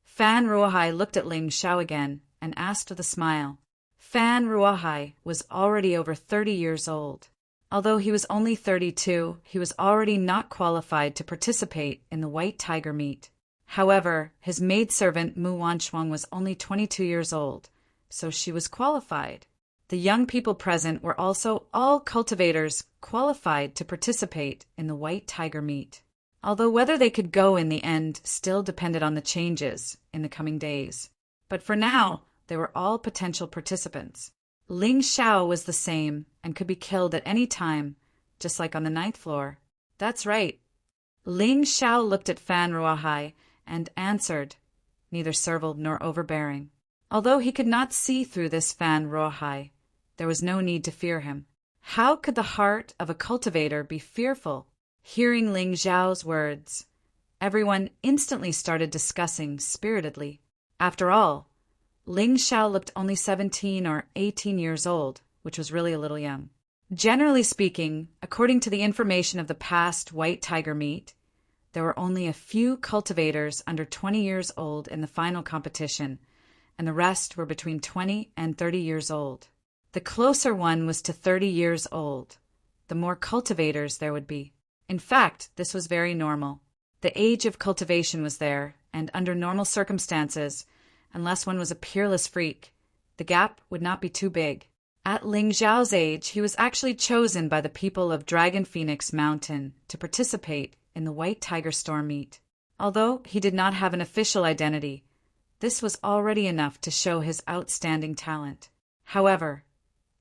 Fan Ruahai looked at Ling Xiao again and asked with a smile. Fan Ruahai was already over 30 years old. Although he was only 32, he was already not qualified to participate in the White Tiger meet. However, his maidservant Mu Wanshuang was only 22 years old, so she was qualified. The young people present were also all cultivators qualified to participate in the White Tiger meet, although whether they could go in the end still depended on the changes in the coming days. But for now, they were all potential participants. Ling Xiao was the same and could be killed at any time, just like on the 9th floor. That's right. Ling Xiao looked at Fan Ruahai and answered, neither servile nor overbearing. Although he could not see through this Fan Ruahai, there was no need to fear him. How could the heart of a cultivator be fearful? Hearing Ling Xiao's words, everyone instantly started discussing spiritedly. After all, Ling Xiao looked only 17 or 18 years old, which was really a little young. Generally speaking, according to the information of the past White Tiger meet, there were only a few cultivators under 20 years old in the final competition, and the rest were between 20 and 30 years old. The closer one was to 30 years old, the more cultivators there would be. In fact, this was very normal. The age of cultivation was there, and under normal circumstances, unless one was a peerless freak, the gap would not be too big. At Ling Xiao's age, he was actually chosen by the people of Dragon Phoenix Mountain to participate in the White Tiger Storm meet. Although he did not have an official identity, this was already enough to show his outstanding talent. However,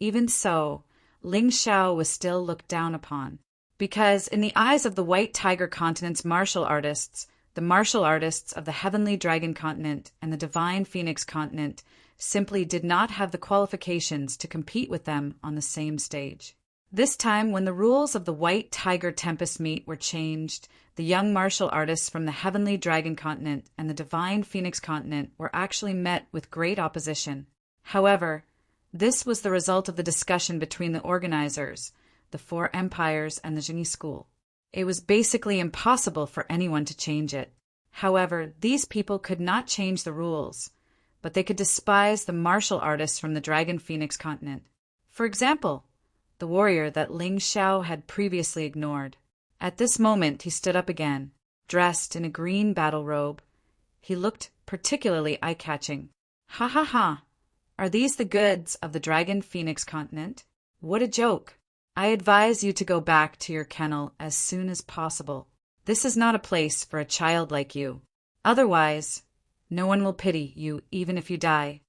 even so, Ling Xiao was still looked down upon, because in the eyes of the White Tiger continent's martial artists, The martial artists of the Heavenly Dragon Continent and the Divine Phoenix Continent simply did not have the qualifications to compete with them on the same stage. This time, when the rules of the White Tiger Tempest meet were changed, the young martial artists from the Heavenly Dragon Continent and the Divine Phoenix Continent were actually met with great opposition. However, this was the result of the discussion between the organizers, the Four Empires, and the Genie School. It was basically impossible for anyone to change it. However, these people could not change the rules, but they could despise the martial artists from the Dragon Phoenix Continent. For example, the warrior that Ling Xiao had previously ignored. At this moment he stood up again, dressed in a green battle robe. He looked particularly eye-catching. Ha ha ha! Are these the goods of the Dragon Phoenix Continent? What a joke! I advise you to go back to your kennel as soon as possible. This is not a place for a child like you. Otherwise, no one will pity you even if you die.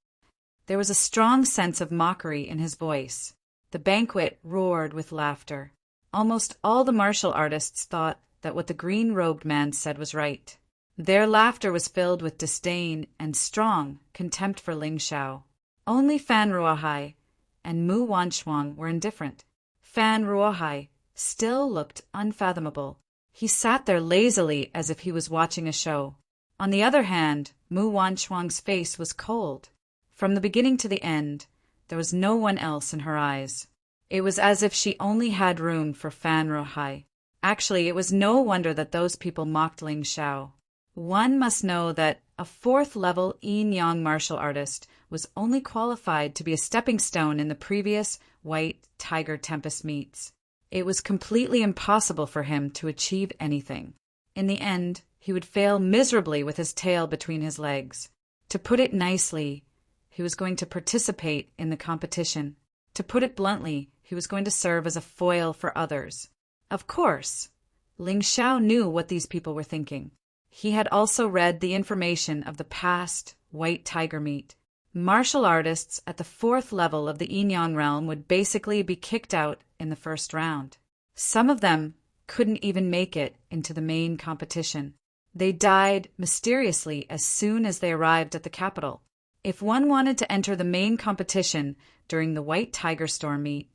There was a strong sense of mockery in his voice. The banquet roared with laughter. Almost all the martial artists thought that what the green-robed man said was right. Their laughter was filled with disdain and strong contempt for Ling Xiao. Only Fan Ruohai and Mu Wanchuang were indifferent. Fan Ruohai still looked unfathomable. He sat there lazily as if he was watching a show. On the other hand, Mu Wanchuang's face was cold. From the beginning to the end, there was no one else in her eyes. It was as if she only had room for Fan Ruohai. Actually, it was no wonder that those people mocked Ling Xiao. One must know that a fourth-level yin-yang martial artist was only qualified to be a stepping stone in the previous White Tiger Tempest meets. It was completely impossible for him to achieve anything. In the end, he would fail miserably with his tail between his legs. To put it nicely, he was going to participate in the competition. To put it bluntly, he was going to serve as a foil for others. Of course, Ling Xiao knew what these people were thinking. He had also read the information of the past White Tiger meet. Martial artists at the fourth level of the yin-yang realm would basically be kicked out in the first round. Some of them couldn't even make it into the main competition. They died mysteriously as soon as they arrived at the capital. If one wanted to enter the main competition during the White Tiger Storm meet,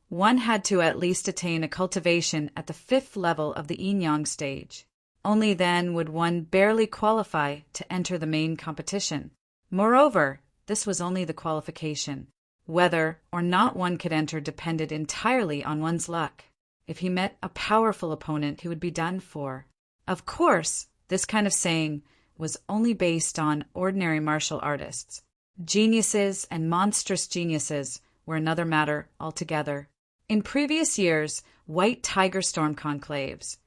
one had to at least attain a cultivation at the fifth level of the yin-yang stage. Only then would one barely qualify to enter the main competition. Moreover, this was only the qualification. Whether or not one could enter depended entirely on one's luck. If he met a powerful opponent, he would be done for. Of course, this kind of saying was only based on ordinary martial artists. Geniuses and monstrous geniuses were another matter altogether. In previous years' White Tiger Storm conclaves,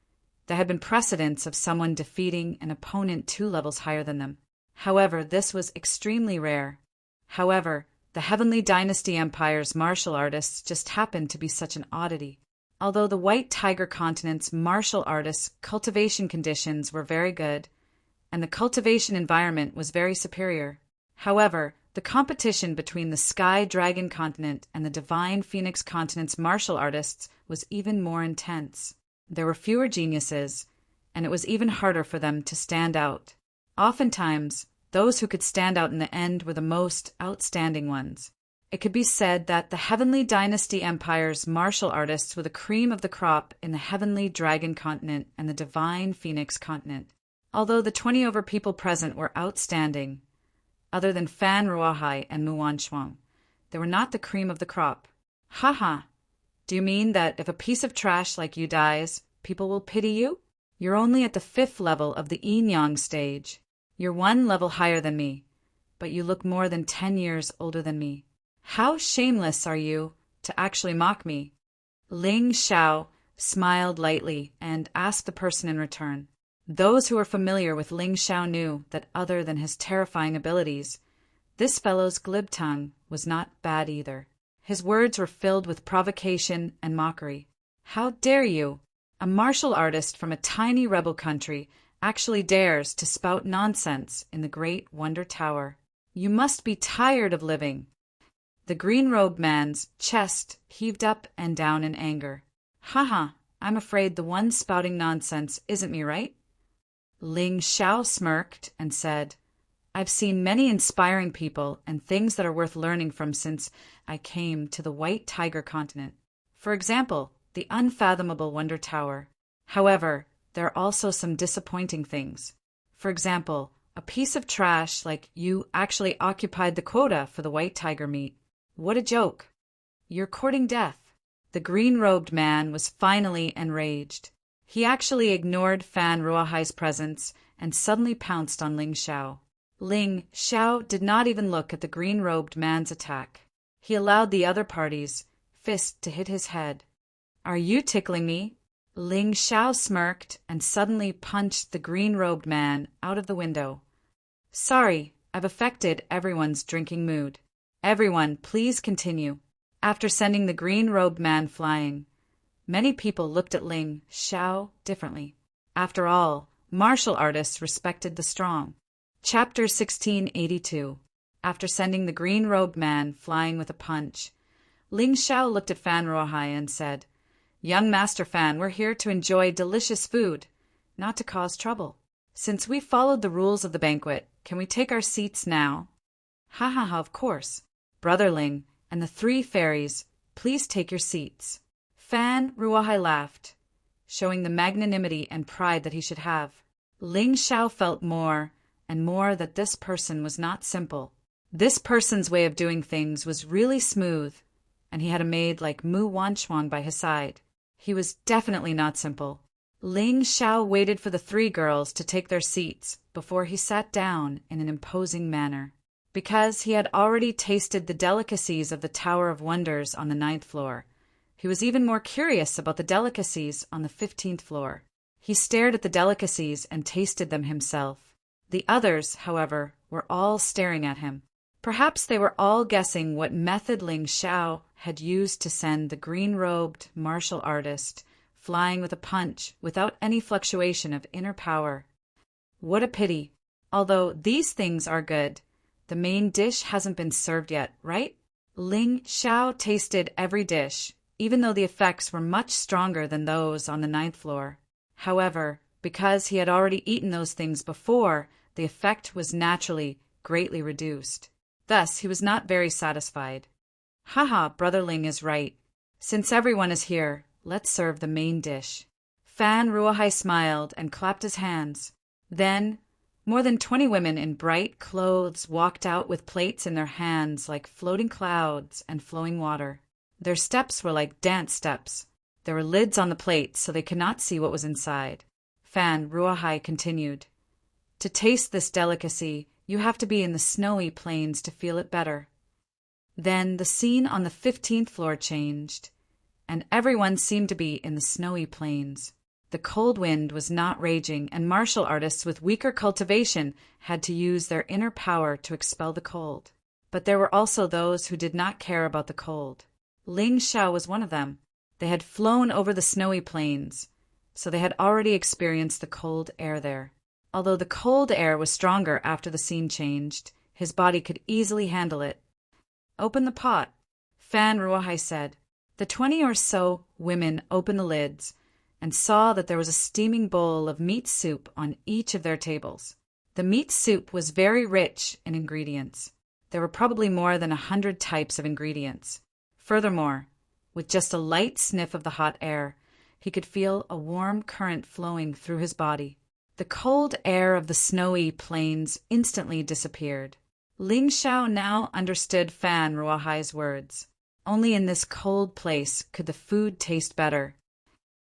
there had been precedents of someone defeating an opponent 2 levels higher than them. However, this was extremely rare. However, the Heavenly Dynasty Empire's martial artists just happened to be such an oddity. Although the White Tiger Continent's martial artists' cultivation conditions were very good, and the cultivation environment was very superior. However, the competition between the Sky Dragon Continent and the Divine Phoenix Continent's martial artists was even more intense. There were fewer geniuses, and it was even harder for them to stand out. Oftentimes, those who could stand out in the end were the most outstanding ones. It could be said that the Heavenly Dynasty Empire's martial artists were the cream of the crop in the Heavenly Dragon Continent and the Divine Phoenix Continent. Although the 20 over people present were outstanding, other than Fan Ruohai and Mu Wanchuang, they were not the cream of the crop. Haha! Do you mean that if a piece of trash like you dies, people will pity you? You're only at the 5th level of the yin-yang stage. You're 1 level higher than me, but you look more than 10 years older than me. How shameless are you to actually mock me? Ling Xiao smiled lightly and asked the person in return. Those who were familiar with Ling Xiao knew that other than his terrifying abilities, this fellow's glib tongue was not bad either. His words were filled with provocation and mockery. How dare you? A martial artist from a tiny rebel country actually dares to spout nonsense in the Great Wonder Tower. You must be tired of living. The green-robed man's chest heaved up and down in anger. Haha, I'm afraid the one spouting nonsense isn't me, right? Ling Xiao smirked and said, I've seen many inspiring people and things that are worth learning from since I came to the White Tiger continent. For example, the unfathomable Wonder Tower. However, there are also some disappointing things. For example, a piece of trash like you actually occupied the quota for the White Tiger meat. What a joke. You're courting death. The green-robed man was finally enraged. He actually ignored Fan Ruohai's presence and suddenly pounced on Ling Xiao. Ling Xiao did not even look at the green-robed man's attack. He allowed the other party's fist to hit his head. Are you tickling me? Ling Xiao smirked and suddenly punched the green-robed man out of the window. Sorry, I've affected everyone's drinking mood. Everyone, please continue. After sending the green-robed man flying, many people looked at Ling Xiao differently. After all, martial artists respected the strong. Chapter 1682. After sending the green-robed man flying with a punch, Ling Xiao looked at Fan Ruohai and said, Young Master Fan, we're here to enjoy delicious food, not to cause trouble. Since we followed the rules of the banquet, can we take our seats now? Ha ha ha, of course. Brother Ling and the 3 fairies, please take your seats. Fan Ruohai laughed, showing the magnanimity and pride that he should have. Ling Xiao felt more and more that this person was not simple. This person's way of doing things was really smooth, and he had a maid like Mu Wanchuan by his side. He was definitely not simple. Ling Xiao waited for the 3 girls to take their seats before he sat down in an imposing manner. Because he had already tasted the delicacies of the Tower of Wonders on the 9th floor, he was even more curious about the delicacies on the 15th floor. He stared at the delicacies and tasted them himself. The others, however, were all staring at him. Perhaps they were all guessing what method Ling Xiao had used to send the green-robed martial artist flying with a punch without any fluctuation of inner power. What a pity. Although these things are good, the main dish hasn't been served yet, right? Ling Xiao tasted every dish, even though the effects were much stronger than those on the 9th floor. However, because he had already eaten those things before, the effect was naturally greatly reduced. Thus, he was not very satisfied. Haha, Brother Ling is right. Since everyone is here, let's serve the main dish. Fan Ruohai smiled and clapped his hands. Then, more than 20 women in bright clothes walked out with plates in their hands like floating clouds and flowing water. Their steps were like dance steps. There were lids on the plates so they could not see what was inside. Fan Ruohai continued. To taste this delicacy, you have to be in the snowy plains to feel it better. Then the scene on the 15th floor changed, and everyone seemed to be in the snowy plains. The cold wind was not raging, and martial artists with weaker cultivation had to use their inner power to expel the cold. But there were also those who did not care about the cold. Ling Xiao was one of them. They had flown over the snowy plains, so they had already experienced the cold air there. Although the cold air was stronger after the scene changed, his body could easily handle it. Open the pot, Fan Ruohai said. The 20 or so women opened the lids and saw that there was a steaming bowl of meat soup on each of their tables. The meat soup was very rich in ingredients. There were probably more than 100 types of ingredients. Furthermore, with just a light sniff of the hot air, he could feel a warm current flowing through his body. The cold air of the snowy plains instantly disappeared. Ling Xiao now understood Fan Ruohai's words. Only in this cold place could the food taste better.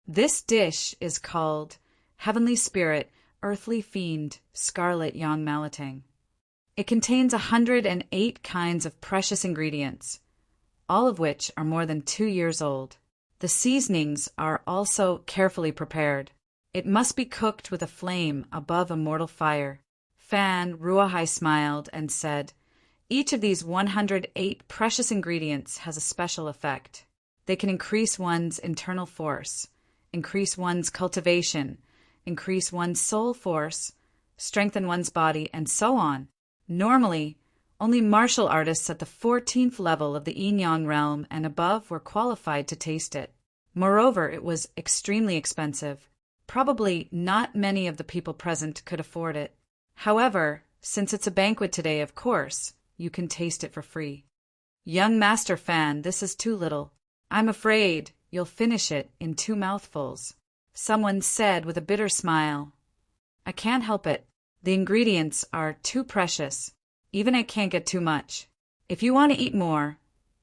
This dish is called Heavenly Spirit, Earthly Fiend, Scarlet Yang Malatang. It contains 108 kinds of precious ingredients, all of which are more than 2 years old. The seasonings are also carefully prepared. It must be cooked with a flame above a mortal fire. Fan Ruohai smiled and said, Each of these 108 precious ingredients has a special effect. They can increase one's internal force, increase one's cultivation, increase one's soul force, strengthen one's body, and so on. Normally, only martial artists at the 14th level of the yin-yang realm and above were qualified to taste it. Moreover, it was extremely expensive. Probably not many of the people present could afford it. However, since it's a banquet today, of course, you can taste it for free. Young Master Fan, this is too little. I'm afraid you'll finish it in 2 mouthfuls, someone said with a bitter smile. I can't help it. The ingredients are too precious. Even I can't get too much. If you want to eat more,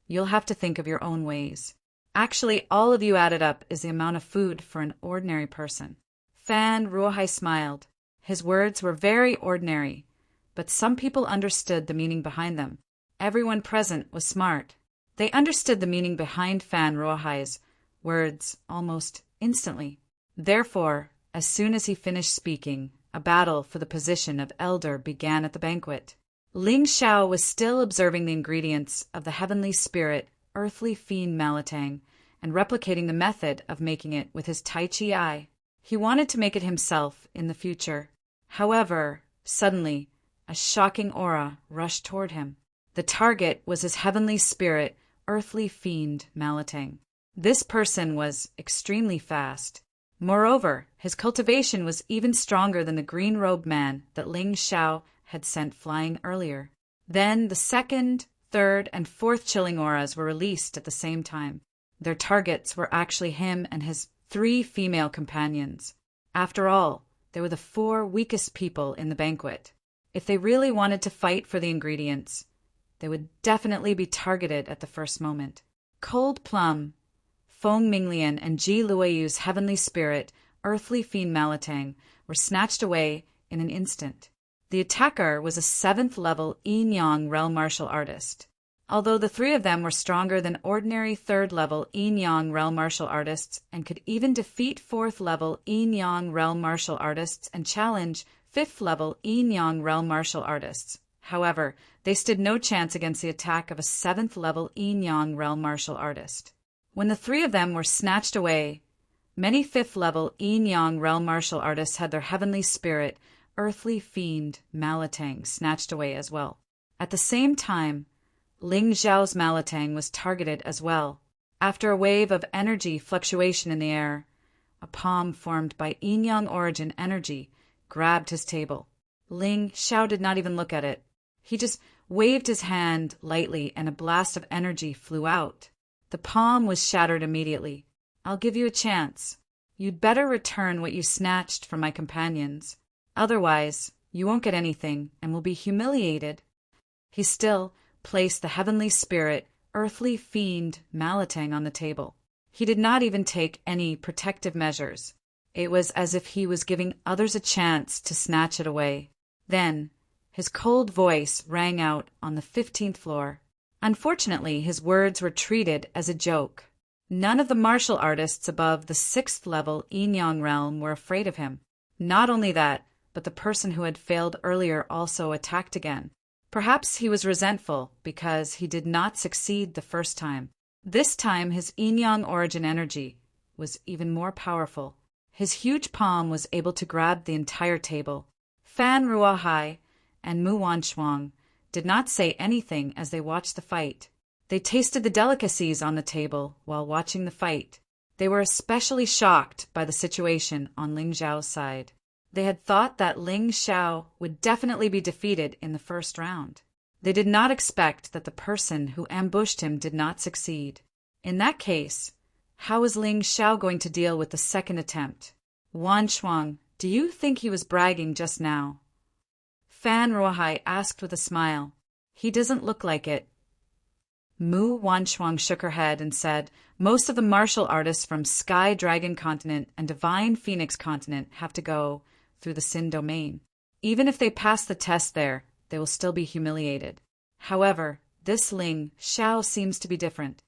you'll have to think of your own ways. Actually, all of you added up is the amount of food for an ordinary person. Fan Ruohai smiled. His words were very ordinary, but some people understood the meaning behind them. Everyone present was smart. They understood the meaning behind Fan Ruohai's words almost instantly. Therefore, as soon as he finished speaking, a battle for the position of elder began at the banquet. Ling Xiao was still observing the ingredients of the heavenly spirit, earthly fiend Malatang, and replicating the method of making it with his Tai Chi eye. He wanted to make it himself in the future. However, suddenly, a shocking aura rushed toward him. The target was his heavenly spirit, earthly fiend Malatang. This person was extremely fast. Moreover, his cultivation was even stronger than the green-robed man that Ling Xiao had sent flying earlier. Then the second, third, and fourth chilling auras were released at the same time. Their targets were actually him and his 3 female companions. After all, they were the 4 weakest people in the banquet. If they really wanted to fight for the ingredients, they would definitely be targeted at the first moment. Cold Plum, Feng Minglian, and Ji Luoyu's heavenly spirit, earthly fiend Malatang, were snatched away in an instant. The attacker was a 7th-level Yin-Yang realm martial artist. Although the 3 of them were stronger than ordinary 3rd-level Yin-Yang realm martial artists and could even defeat 4th-level Yin-Yang realm martial artists and challenge 5th-level Yin-Yang realm martial artists. However, they stood no chance against the attack of a 7th-level Yin-Yang realm martial artist. When the 3 of them were snatched away, many 5th-level Yin-Yang realm martial artists had their heavenly spirit, earthly fiend Malatang, snatched away as well. At the same time, Ling Xiao's Malatang was targeted as well. After a wave of energy fluctuation in the air, a palm formed by yin-yang origin energy grabbed his table. Ling Xiao did not even look at it. He just waved his hand lightly and a blast of energy flew out. The palm was shattered immediately. I'll give you a chance. You'd better return what you snatched from my companions. Otherwise, you won't get anything and will be humiliated. He still placed the heavenly spirit, earthly fiend Malatang on the table. He did not even take any protective measures. It was as if he was giving others a chance to snatch it away. Then, his cold voice rang out on the 15th floor. Unfortunately, his words were treated as a joke. None of the martial artists above the 6th-level Yin-Yang realm were afraid of him. Not only that, but the person who had failed earlier also attacked again. Perhaps he was resentful because he did not succeed the first time. This time his yin-yang origin energy was even more powerful. His huge palm was able to grab the entire table. Fan Ruohai and Mu Wanshuang did not say anything as they watched the fight. They tasted the delicacies on the table while watching the fight. They were especially shocked by the situation on Ling Xiao's side. They had thought that Ling Xiao would definitely be defeated in the first round. They did not expect that the person who ambushed him did not succeed. In that case, how was Ling Xiao going to deal with the second attempt? Wanshuang, do you think he was bragging just now? Fan Ruohai asked with a smile. He doesn't look like it. Mu Wanshuang shook her head and said, most of the martial artists from Sky Dragon Continent and Divine Phoenix Continent have to go through the Sin domain. Even if they pass the test there, they will still be humiliated. However, this Ling Xiao seems to be different.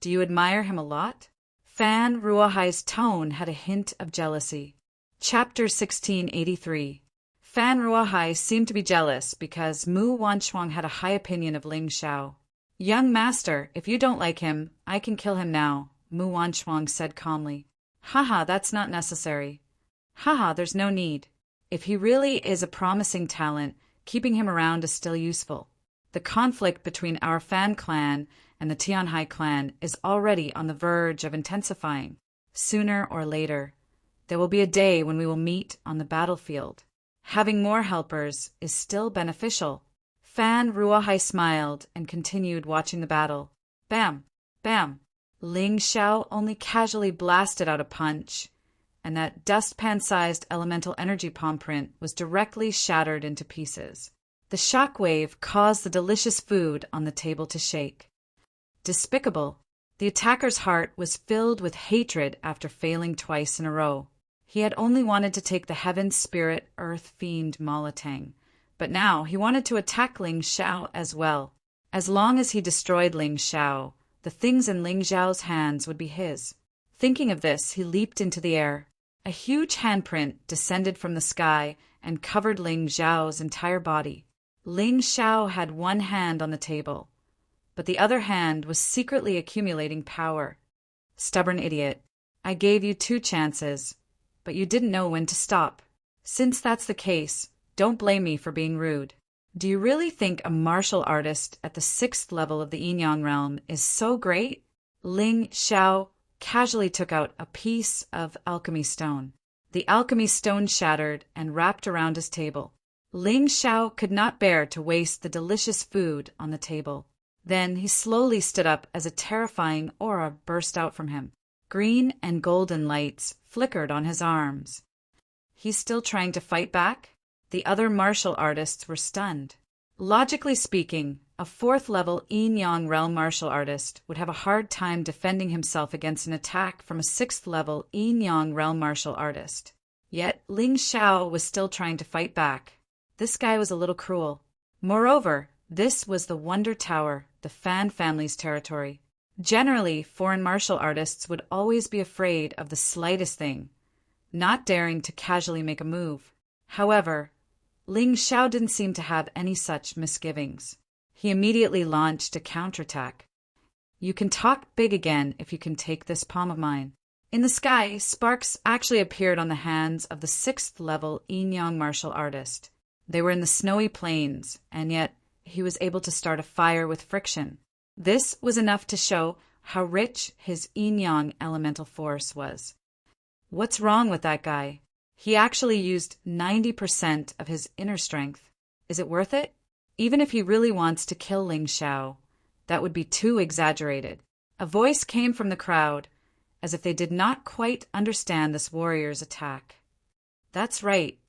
Do you admire him a lot? Fan Ruohai's tone had a hint of jealousy. Chapter 1683. Fan Ruohai seemed to be jealous because Mu Wanshuang had a high opinion of Ling Xiao. Young master, if you don't like him, I can kill him now, Mu Wanshuang said calmly. Haha, that's not necessary. Haha, there's no need. If he really is a promising talent, keeping him around is still useful. The conflict between our Fan clan and the Tianhai clan is already on the verge of intensifying. Sooner or later, There will be a day when we will meet on the battlefield. Having more helpers is still beneficial. Fan Ruohai smiled and continued watching the battle. Bam! Bam! Ling Xiao only casually blasted out a punch, and that dustpan-sized elemental energy palm print was directly shattered into pieces. The shockwave caused the delicious food on the table to shake. Despicable. The attacker's heart was filled with hatred after failing twice in a row. He had only wanted to take the heaven spirit earth fiend Malatang, but now he wanted to attack Ling Xiao as well. As long as he destroyed Ling Xiao, the things in Ling Xiao's hands would be his. Thinking of this, he leaped into the air. A huge handprint descended from the sky and covered Ling Xiao's entire body. Ling Xiao had one hand on the table, but the other hand was secretly accumulating power. Stubborn idiot. I gave you 2 chances, but you didn't know when to stop. Since that's the case, don't blame me for being rude. Do you really think a martial artist at the 6th level of the Yin-Yang realm is so great? Ling Xiao casually took out a piece of alchemy stone. The alchemy stone shattered and wrapped around his table. Ling Xiao could not bear to waste the delicious food on the table. Then he slowly stood up as a terrifying aura burst out from him. Green and golden lights flickered on his arms. He's still trying to fight back? The other martial artists were stunned. Logically speaking, a 4th-level Yin-Yang realm martial artist would have a hard time defending himself against an attack from a 6th-level Yin-Yang realm martial artist. Yet Ling Xiao was still trying to fight back. This guy was a little cruel. Moreover, this was the Wonder Tower, the Fan family's territory. Generally, foreign martial artists would always be afraid of the slightest thing, not daring to casually make a move. However, Ling Xiao didn't seem to have any such misgivings. He immediately launched a counterattack. You can talk big again if you can take this palm of mine. In the sky, sparks actually appeared on the hands of the 6th-level Yin-Yang martial artist. They were in the snowy plains, and yet he was able to start a fire with friction. This was enough to show how rich his Yin-Yang elemental force was. What's wrong with that guy? He actually used 90% of his inner strength. Is it worth it? Even if he really wants to kill Ling Xiao, that would be too exaggerated. A voice came from the crowd, as if they did not quite understand this warrior's attack. That's right.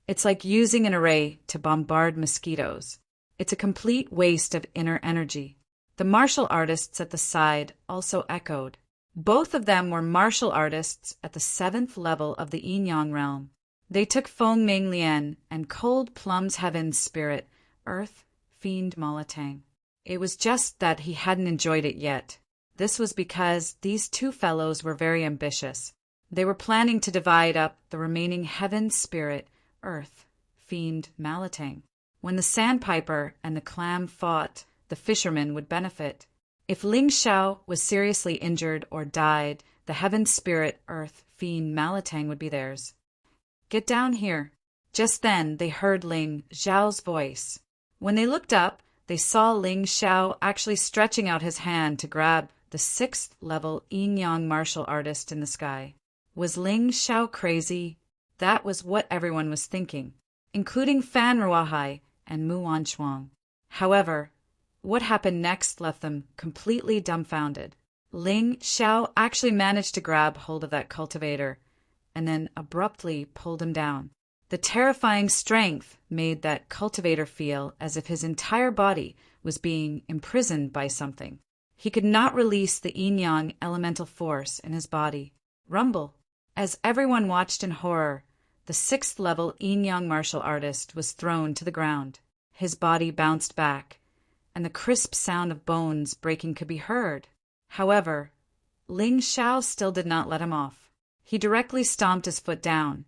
It's like using an array to bombard mosquitoes. It's a complete waste of inner energy. The martial artists at the side also echoed. Both of them were martial artists at the 7th level of the Yin-Yang realm. They took Feng Ming Lian and Cold Plum's heaven's spirit, Earth Fiend Malatang. It was just that he hadn't enjoyed it yet. This was because these 2 fellows were very ambitious. They were planning to divide up the remaining heaven's spirit, Earth Fiend Malatang. When the Sandpiper and the Clam fought, the fishermen would benefit. If Ling Xiao was seriously injured or died, the heaven spirit Earth Fiend Malatang would be theirs. Get down here. Just then they heard Ling Xiao's voice. When they looked up, they saw Ling Xiao actually stretching out his hand to grab the 6th-level Yin-Yang martial artist in the sky. Was Ling Xiao crazy? That was what everyone was thinking, including Fan Ruohai and Mu Wanchuang. However, what happened next left them completely dumbfounded. Ling Xiao actually managed to grab hold of that cultivator and then abruptly pulled him down. The terrifying strength made that cultivator feel as if his entire body was being imprisoned by something. He could not release the yin-yang elemental force in his body. Rumble. As everyone watched in horror, the 6th-level yin-yang martial artist was thrown to the ground. His body bounced back, and the crisp sound of bones breaking could be heard. However, Ling Xiao still did not let him off. He directly stomped his foot down,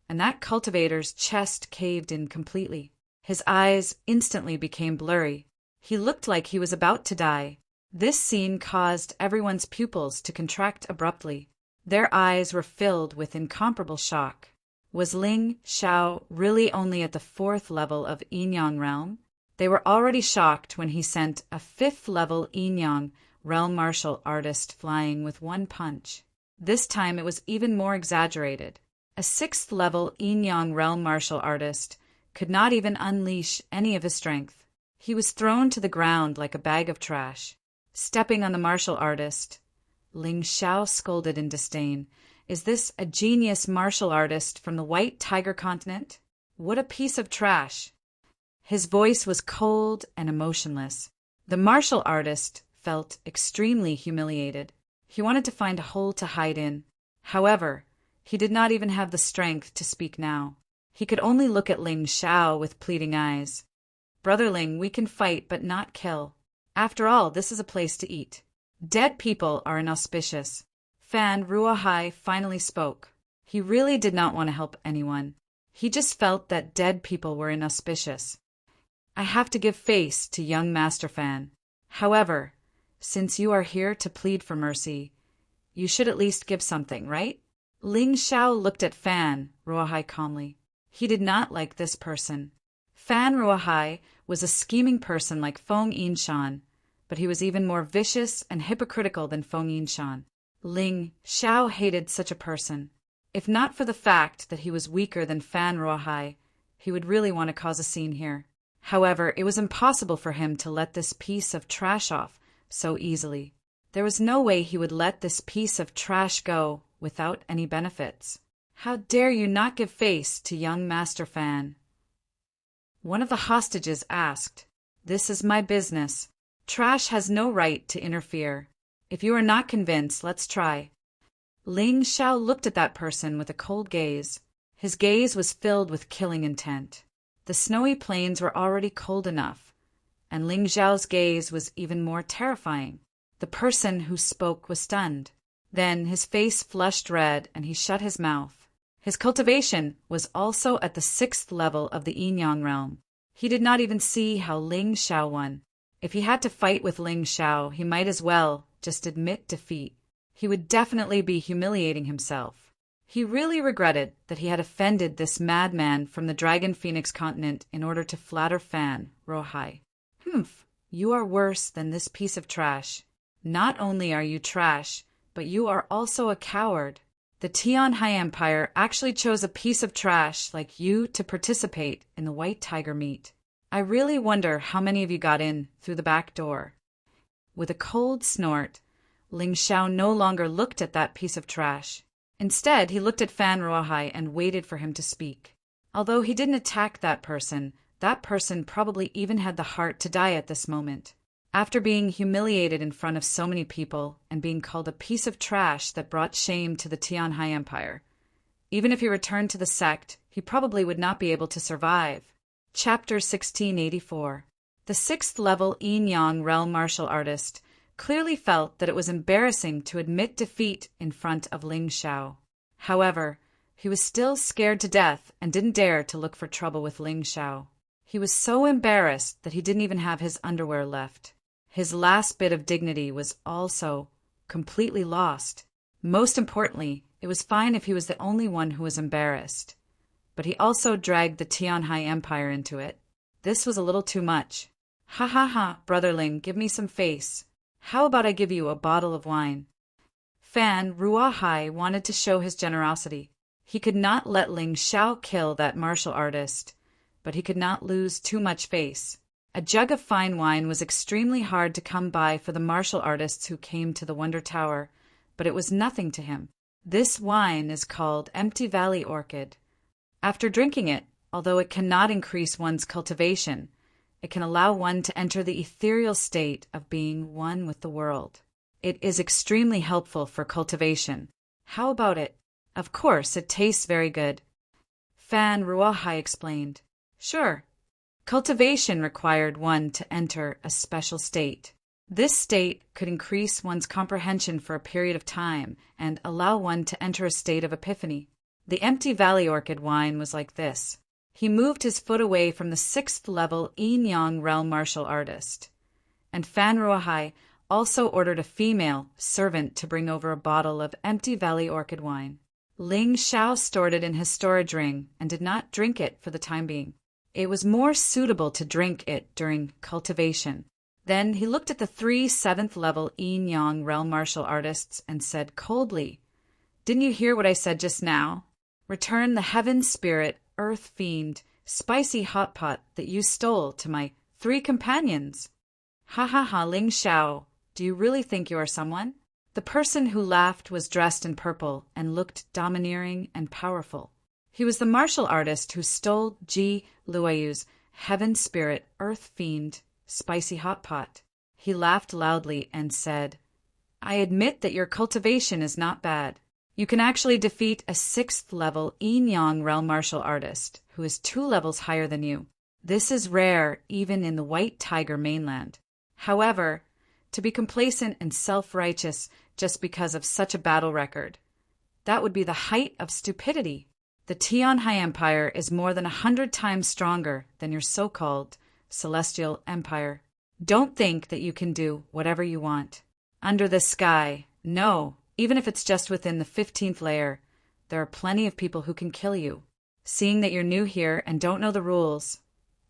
and that cultivator's chest caved in completely. His eyes instantly became blurry. He looked like he was about to die. This scene caused everyone's pupils to contract abruptly. Their eyes were filled with incomparable shock. Was Ling Xiao really only at the 4th level of Yin-Yang realm? They were already shocked when he sent a 5th-level Yin-Yang realm martial artist flying with one punch. This time it was even more exaggerated. A 6th-level yin-yang realm martial artist could not even unleash any of his strength. He was thrown to the ground like a bag of trash. Stepping on the martial artist, Ling Xiao scolded in disdain. Is this a genius martial artist from the White Tiger continent? What a piece of trash! His voice was cold and emotionless. The martial artist felt extremely humiliated. He wanted to find a hole to hide in. However, he did not even have the strength to speak now. He could only look at Ling Xiao with pleading eyes. Brother Ling, we can fight but not kill. After all, this is a place to eat. Dead people are inauspicious. Fan Ruohai finally spoke. He really did not want to help anyone. He just felt that dead people were inauspicious. I have to give face to young Master Fan. However, since you are here to plead for mercy, you should at least give something, right? Ling Xiao looked at Fan Ruohai calmly. He did not like this person. Fan Ruohai was a scheming person like Feng Yinshan, but he was even more vicious and hypocritical than Feng Yinshan. Ling Xiao hated such a person. If not for the fact that he was weaker than Fan Ruohai, he would really want to cause a scene here. However, it was impossible for him to let this piece of trash off so easily. There was no way he would let this piece of trash go without any benefits. How dare you not give face to young Master Fan? One of the hostages asked. This is my business. Trash has no right to interfere. If you are not convinced, let's try. Ling Xiao looked at that person with a cold gaze. His gaze was filled with killing intent. The snowy plains were already cold enough, and Ling Xiao's gaze was even more terrifying. The person who spoke was stunned. Then his face flushed red and he shut his mouth. His cultivation was also at the 6th level of the yin-yang realm. He did not even see how Ling Xiao won. If he had to fight with Ling Xiao, he might as well just admit defeat. He would definitely be humiliating himself. He really regretted that he had offended this madman from the Dragon Phoenix continent in order to flatter Fan Ruohai. Humph, you are worse than this piece of trash. Not only are you trash, but you are also a coward. The Tianhai Empire actually chose a piece of trash like you to participate in the White Tiger meet. I really wonder how many of you got in through the back door. With a cold snort, Ling Xiao no longer looked at that piece of trash. Instead, he looked at Fan Ruohai and waited for him to speak. Although he didn't attack that person probably even had the heart to die at this moment. After being humiliated in front of so many people and being called a piece of trash that brought shame to the Tianhai Empire, even if he returned to the sect, he probably would not be able to survive. Chapter 1684. The 6th-level yin-yang realm martial artist clearly felt that it was embarrassing to admit defeat in front of Ling Xiao. However, he was still scared to death and didn't dare to look for trouble with Ling Xiao. He was so embarrassed that he didn't even have his underwear left. His last bit of dignity was also completely lost. Most importantly, it was fine if he was the only one who was embarrassed. But he also dragged the Tianhai Empire into it. This was a little too much. Ha ha ha, Brother Ling, give me some face. How about I give you a bottle of wine? Fan Ruohai wanted to show his generosity. He could not let Ling Xiao kill that martial artist, but he could not lose too much face. A jug of fine wine was extremely hard to come by for the martial artists who came to the Wonder Tower, but it was nothing to him. This wine is called Empty Valley Orchid. After drinking it, although it cannot increase one's cultivation, it can allow one to enter the ethereal state of being one with the world. It is extremely helpful for cultivation. How about it? Of course, it tastes very good. Fan Ruohai explained. Sure. Cultivation required one to enter a special state. This state could increase one's comprehension for a period of time and allow one to enter a state of epiphany. The Empty Valley Orchid wine was like this. He moved his foot away from the 6th-level yin-yang realm martial artist. And Fan Ruohai also ordered a female servant to bring over a bottle of Empty Valley Orchid wine. Ling Xiao stored it in his storage ring and did not drink it for the time being. It was more suitable to drink it during cultivation. Then he looked at the 3 7th-level yin-yang realm martial artists and said coldly, "Didn't you hear what I said just now? Return the heaven spirit, earth fiend, spicy hot pot that you stole to my 3 companions. Ha ha ha, Ling Xiao, do you really think you are someone? The person who laughed was dressed in purple and looked domineering and powerful. He was the martial artist who stole Ji Luoyu's heaven spirit, earth fiend, spicy hot pot. He laughed loudly and said, I admit that your cultivation is not bad. You can actually defeat a 6th level yin-yang realm martial artist who is 2 levels higher than you. This is rare even in the White Tiger mainland. However, to be complacent and self-righteous just because of such a battle record, that would be the height of stupidity. The Tianhai Empire is more than 100 times stronger than your so-called Celestial Empire. Don't think that you can do whatever you want. Under the sky, no, even if it's just within the 15th layer, there are plenty of people who can kill you. Seeing that you're new here and don't know the rules,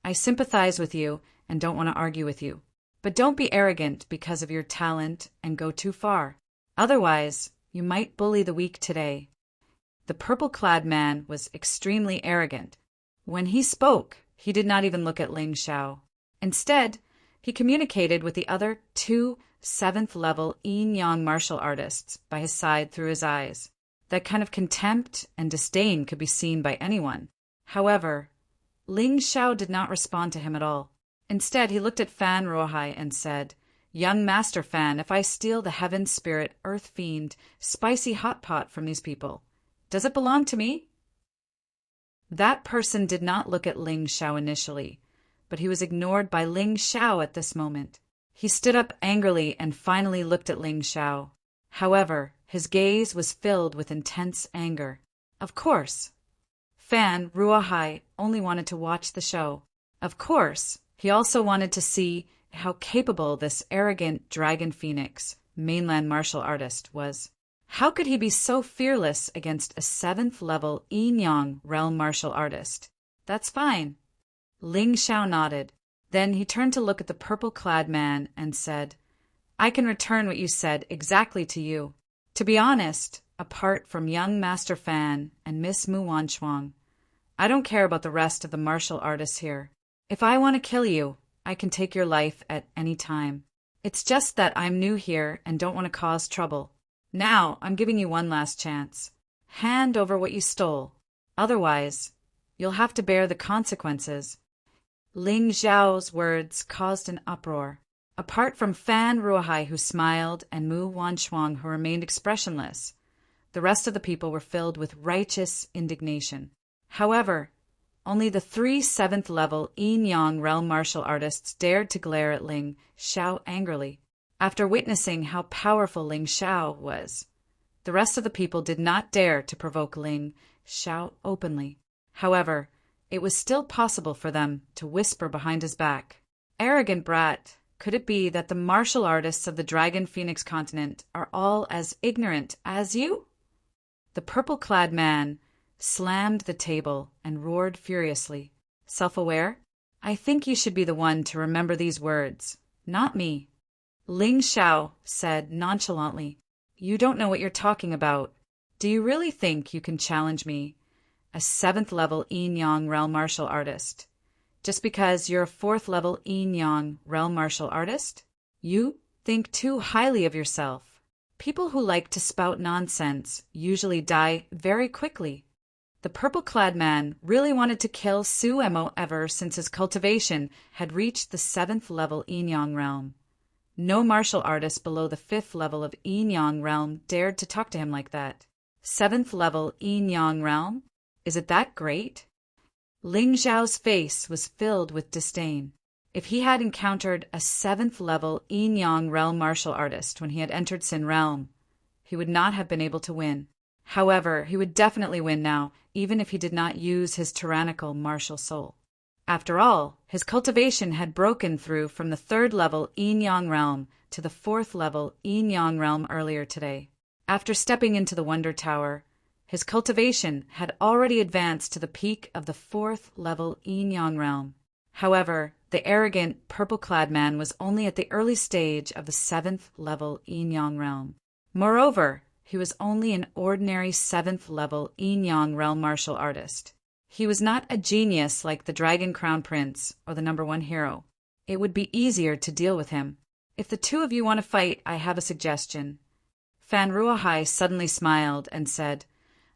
I sympathize with you and don't want to argue with you. But don't be arrogant because of your talent and go too far. Otherwise, you might bully the weak today. The purple-clad man was extremely arrogant. When he spoke, he did not even look at Ling Xiao. Instead, he communicated with the other 2 7th-level yin-yang martial artists by his side through his eyes. That kind of contempt and disdain could be seen by anyone. However, Ling Xiao did not respond to him at all. Instead, he looked at Fan Ruohai and said, Young Master Fan, if I steal the heaven spirit, earth fiend, spicy hot pot from these people, does it belong to me? That person did not look at Ling Xiao initially, but he was ignored by Ling Xiao at this moment. He stood up angrily and finally looked at Ling Xiao. However, his gaze was filled with intense anger. Of course, Fan Ruohai only wanted to watch the show. Of course, he also wanted to see how capable this arrogant dragon phoenix, mainland martial artist, was. How could he be so fearless against a 7th-level yin-yang realm martial artist? That's fine. Ling Xiao nodded. Then he turned to look at the purple-clad man and said, I can return what you said exactly to you. To be honest, apart from young Master Fan and Miss Mu Wanchuang, I don't care about the rest of the martial artists here. If I want to kill you, I can take your life at any time. It's just that I'm new here and don't want to cause trouble. Now, I'm giving you one last chance. Hand over what you stole. Otherwise, you'll have to bear the consequences. Ling Xiao's words caused an uproar. Apart from Fan Ruohai, who smiled, and Mu Wanchuang, who remained expressionless, the rest of the people were filled with righteous indignation. However, only the 3 7th-level yin-yang realm martial artists dared to glare at Ling Xiao angrily. After witnessing how powerful Ling Xiao was, the rest of the people did not dare to provoke Ling Xiao openly. However, it was still possible for them to whisper behind his back, Arrogant brat, could it be that the martial artists of the Dragon Phoenix continent are all as ignorant as you? The purple-clad man slammed the table and roared furiously. Self-aware? I think you should be the one to remember these words, not me. Ling Xiao said nonchalantly, You don't know what you're talking about. Do you really think you can challenge me, a 7th-level yin-yang realm martial artist, just because you're a 4th-level yin-yang realm martial artist? You think too highly of yourself. People who like to spout nonsense usually die very quickly. The purple-clad man really wanted to kill Su Emo ever since his cultivation had reached the 7th-level yin-yang realm. No martial artist below the 5th level of yin-yang realm dared to talk to him like that. 7th-level yin-yang realm? Is it that great? Ling Xiao's face was filled with disdain. If he had encountered a 7th-level yin-yang realm martial artist when he had entered Sin Realm, he would not have been able to win. However, he would definitely win now, even if he did not use his tyrannical martial soul. After all, his cultivation had broken through from the 3rd-level yin-yang realm to the 4th-level yin-yang realm earlier today. After stepping into the Wonder Tower, his cultivation had already advanced to the peak of the 4th-level yin-yang realm. However, the arrogant, purple-clad man was only at the early stage of the 7th-level yin-yang realm. Moreover, He was only an ordinary 7th-level yin-yang realm martial artist. He was not a genius like the Dragon Crown Prince or the #1 hero. It would be easier to deal with him. If the two of you want to fight, I have a suggestion. Fan Ruahai suddenly smiled and said,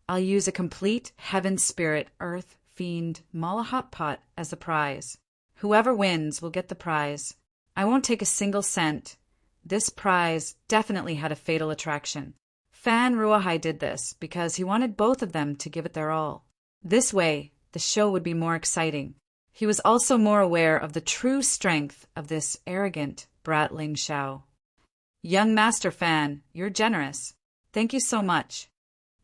I'll use a complete heaven spirit, earth, fiend, Malahotpot as the prize. Whoever wins will get the prize. I won't take a single cent. This prize definitely had a fatal attraction. Fan Ruahai did this because he wanted both of them to give it their all. This way, the show would be more exciting. He was also more aware of the true strength of this arrogant brat Ling Xiao. Young Master Fan, you're generous. Thank you so much.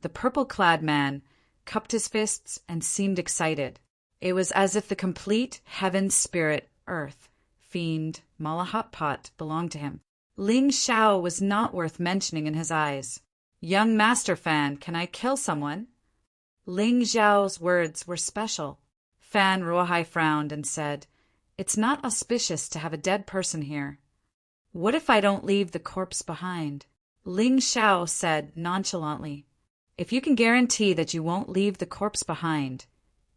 The purple-clad man cupped his fists and seemed excited. It was as if the complete heaven spirit, earth, fiend, Malahotpot belonged to him. Ling Xiao was not worth mentioning in his eyes. Young Master Fan, can I kill someone? Ling Xiao's words were special. Fan Ruahai frowned and said, It's not auspicious to have a dead person here. What if I don't leave the corpse behind? Ling Xiao said nonchalantly, If you can guarantee that you won't leave the corpse behind,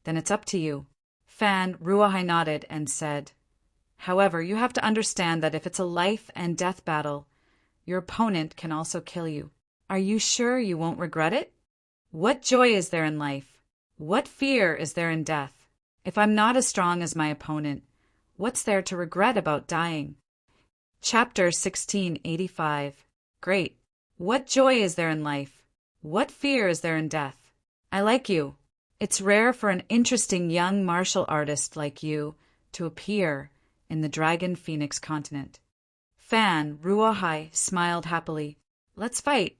then it's up to you. Fan Ruahai nodded and said, However, you have to understand that if it's a life and death battle, your opponent can also kill you. Are you sure you won't regret it? What joy is there in life? What fear is there in death? If I'm not as strong as my opponent, what's there to regret about dying? Chapter 1685. Great. What joy is there in life? What fear is there in death? I like you. It's rare for an interesting young martial artist like you to appear in the Dragon Phoenix continent. Fan Ruahai smiled happily. Let's fight.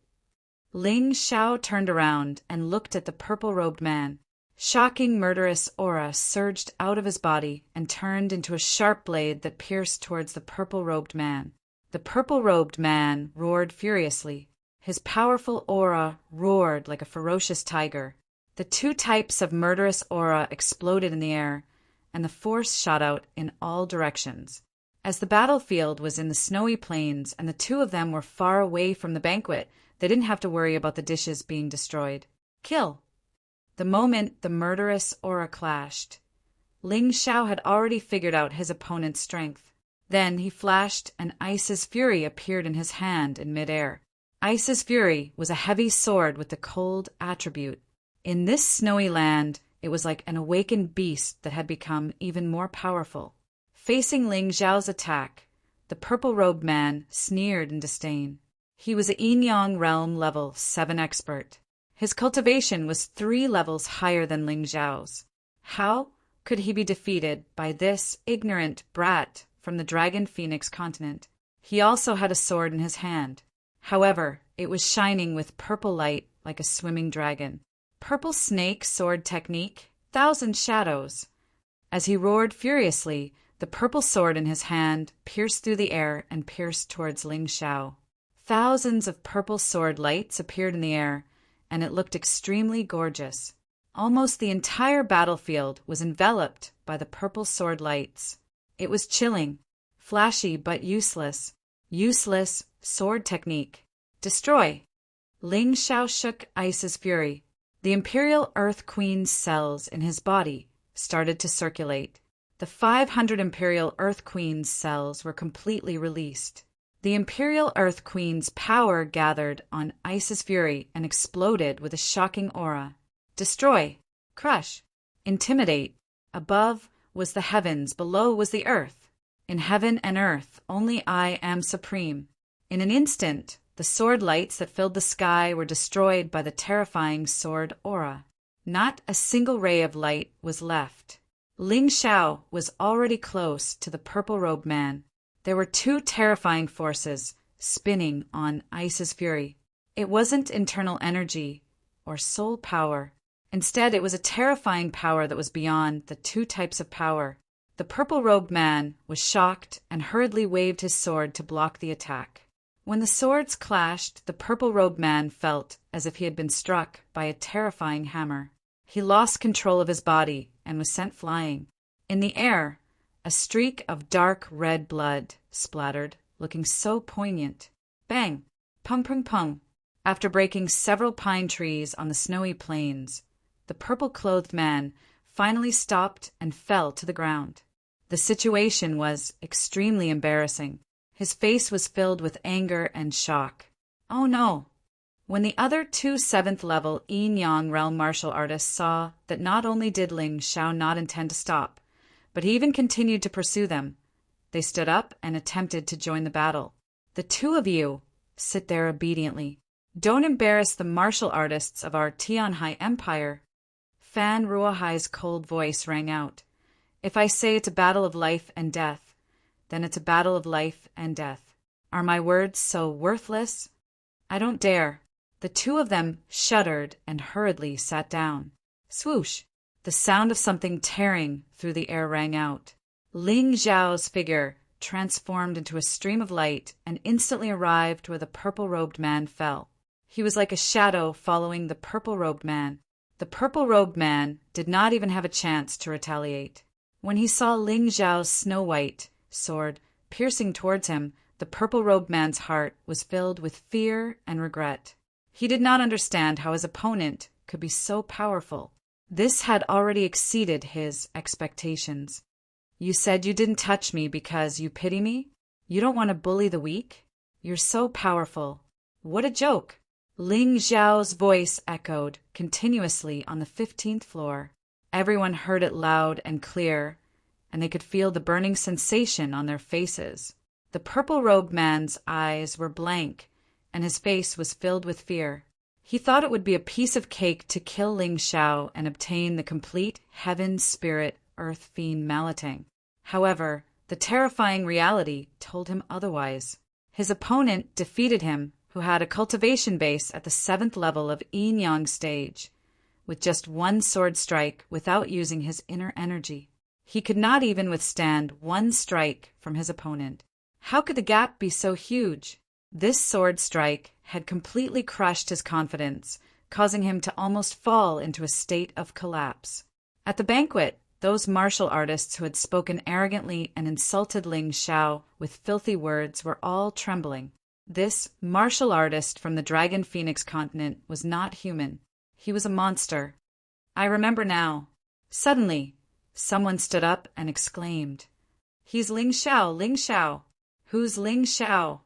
Ling Xiao turned around and looked at the purple-robed man. Shocking murderous aura surged out of his body and turned into a sharp blade that pierced towards the purple-robed man. The purple-robed man roared furiously. His powerful aura roared like a ferocious tiger. The two types of murderous aura exploded in the air, and the force shot out in all directions. As the battlefield was in the snowy plains and the two of them were far away from the banquet, they didn't have to worry about the dishes being destroyed. Kill! The moment the murderous aura clashed, Ling Xiao had already figured out his opponent's strength. Then he flashed, and Ice's Fury appeared in his hand in midair. Ice's Fury was a heavy sword with the cold attribute. In this snowy land, it was like an awakened beast that had become even more powerful. Facing Ling Xiao's attack, the purple-robed man sneered in disdain. He was a yin-yang realm level 7 expert. His cultivation was 3 levels higher than Ling Xiao's. How could he be defeated by this ignorant brat from the Dragon Phoenix continent? He also had a sword in his hand. However, it was shining with purple light like a swimming dragon. Purple snake sword technique, 1,000 shadows. As he roared furiously, the purple sword in his hand pierced through the air and pierced towards Ling Xiao. Thousands of purple sword lights appeared in the air, and it looked extremely gorgeous. Almost the entire battlefield was enveloped by the purple sword lights. It was chilling, flashy but useless. Useless sword technique. Destroy! Ling Xiao shook Ice's Fury. The Imperial Earth Queen's cells in his body started to circulate. The 500 Imperial Earth Queen's cells were completely released. The Imperial Earth Queen's power gathered on Ice's Fury and exploded with a shocking aura. Destroy! Crush! Intimidate! Above was the heavens, below was the earth. In heaven and earth, only I am supreme. In an instant, the sword lights that filled the sky were destroyed by the terrifying sword aura. Not a single ray of light was left. Ling Xiao was already close to the purple-robed man. There were 2 terrifying forces spinning on Ice's Fury. It wasn't internal energy or soul power. Instead, it was a terrifying power that was beyond the 2 types of power. The purple-robed man was shocked and hurriedly waved his sword to block the attack. When the swords clashed, the purple-robed man felt as if he had been struck by a terrifying hammer. He lost control of his body and was sent flying. In the air, a streak of dark red blood splattered, looking so poignant. Bang! Pung pung pung! After breaking several pine trees on the snowy plains, the purple-clothed man finally stopped and fell to the ground. The situation was extremely embarrassing. His face was filled with anger and shock. Oh no! When the other two 7th-level Yin-Yang realm martial artists saw that not only did Ling Xiao not intend to stop, but he even continued to pursue them, they stood up and attempted to join the battle. The two of you, sit there obediently. Don't embarrass the martial artists of our Tianhai Empire. Fan Ruohai's cold voice rang out. If I say it's a battle of life and death, then it's a battle of life and death. Are my words so worthless? I don't dare. The two of them shuddered and hurriedly sat down. Swoosh! The sound of something tearing through the air rang out. Ling Xiao's figure transformed into a stream of light and instantly arrived where the purple-robed man fell. He was like a shadow following the purple-robed man. The purple-robed man did not even have a chance to retaliate. When he saw Ling Xiao's snow-white sword piercing towards him, the purple-robed man's heart was filled with fear and regret. He did not understand how his opponent could be so powerful. This had already exceeded his expectations. You said you didn't touch me because you pity me? You don't want to bully the weak? You're so powerful. What a joke! Ling Xiao's voice echoed continuously on the 15th floor. Everyone heard it loud and clear, and they could feel the burning sensation on their faces. The purple-robed man's eyes were blank, and his face was filled with fear. He thought it would be a piece of cake to kill Ling Xiao and obtain the complete heaven spirit earth fiend Malatang. However, the terrifying reality told him otherwise. His opponent defeated him, who had a cultivation base at the 7th level of Yin-Yang stage, with just one sword strike without using his inner energy. He could not even withstand one strike from his opponent. How could the gap be so huge? This sword strike had completely crushed his confidence, causing him to almost fall into a state of collapse. At the banquet, those martial artists who had spoken arrogantly and insulted Ling Xiao with filthy words were all trembling. This martial artist from the Dragon Phoenix continent was not human. He was a monster. I remember now. Suddenly, someone stood up and exclaimed, "He's Ling Xiao, Ling Xiao." Who's Ling Xiao?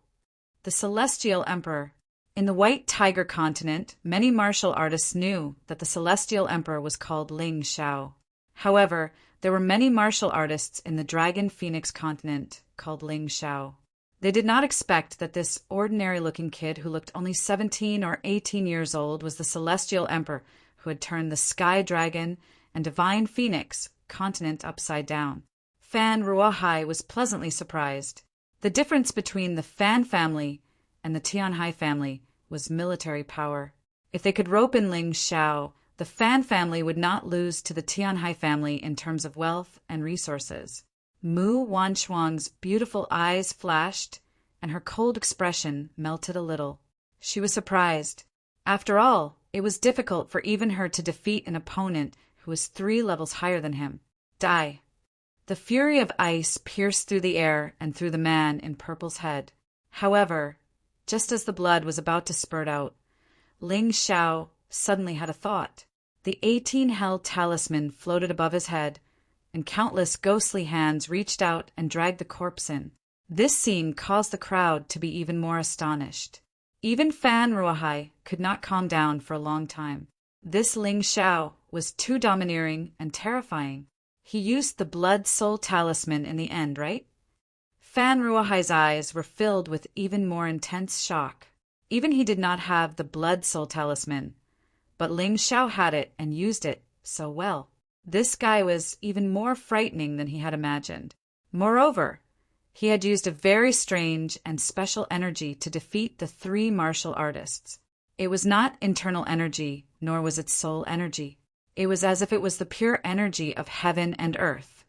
The Celestial Emperor. In the White Tiger continent, many martial artists knew that the Celestial Emperor was called Ling Xiao. However, there were many martial artists in the Dragon Phoenix continent called Ling Xiao. They did not expect that this ordinary-looking kid who looked only 17 or 18 years old was the Celestial Emperor who had turned the Sky Dragon and Divine Phoenix continent upside down. Fan Ruohai was pleasantly surprised. The difference between the Fan family and the Tianhai family was military power. If they could rope in Ling Xiao, the Fan family would not lose to the Tianhai family in terms of wealth and resources. Mu Wanshuang's beautiful eyes flashed, and her cold expression melted a little. She was surprised. After all, it was difficult for even her to defeat an opponent who was 3 levels higher than him. Die. The fury of ice pierced through the air and through the man in purple's head. However, just as the blood was about to spurt out, Ling Xiao suddenly had a thought. The 18 Hell talisman floated above his head, and countless ghostly hands reached out and dragged the corpse in. This scene caused the crowd to be even more astonished. Even Fan Ruohai could not calm down for a long time. This Ling Xiao was too domineering and terrifying. He used the Blood Soul Talisman in the end, right? Fan Ruohai's eyes were filled with even more intense shock. Even he did not have the Blood Soul Talisman, but Ling Xiao had it and used it so well. This guy was even more frightening than he had imagined. Moreover, he had used a very strange and special energy to defeat the 3 martial artists. It was not internal energy, nor was it soul energy. It was as if it was the pure energy of heaven and earth,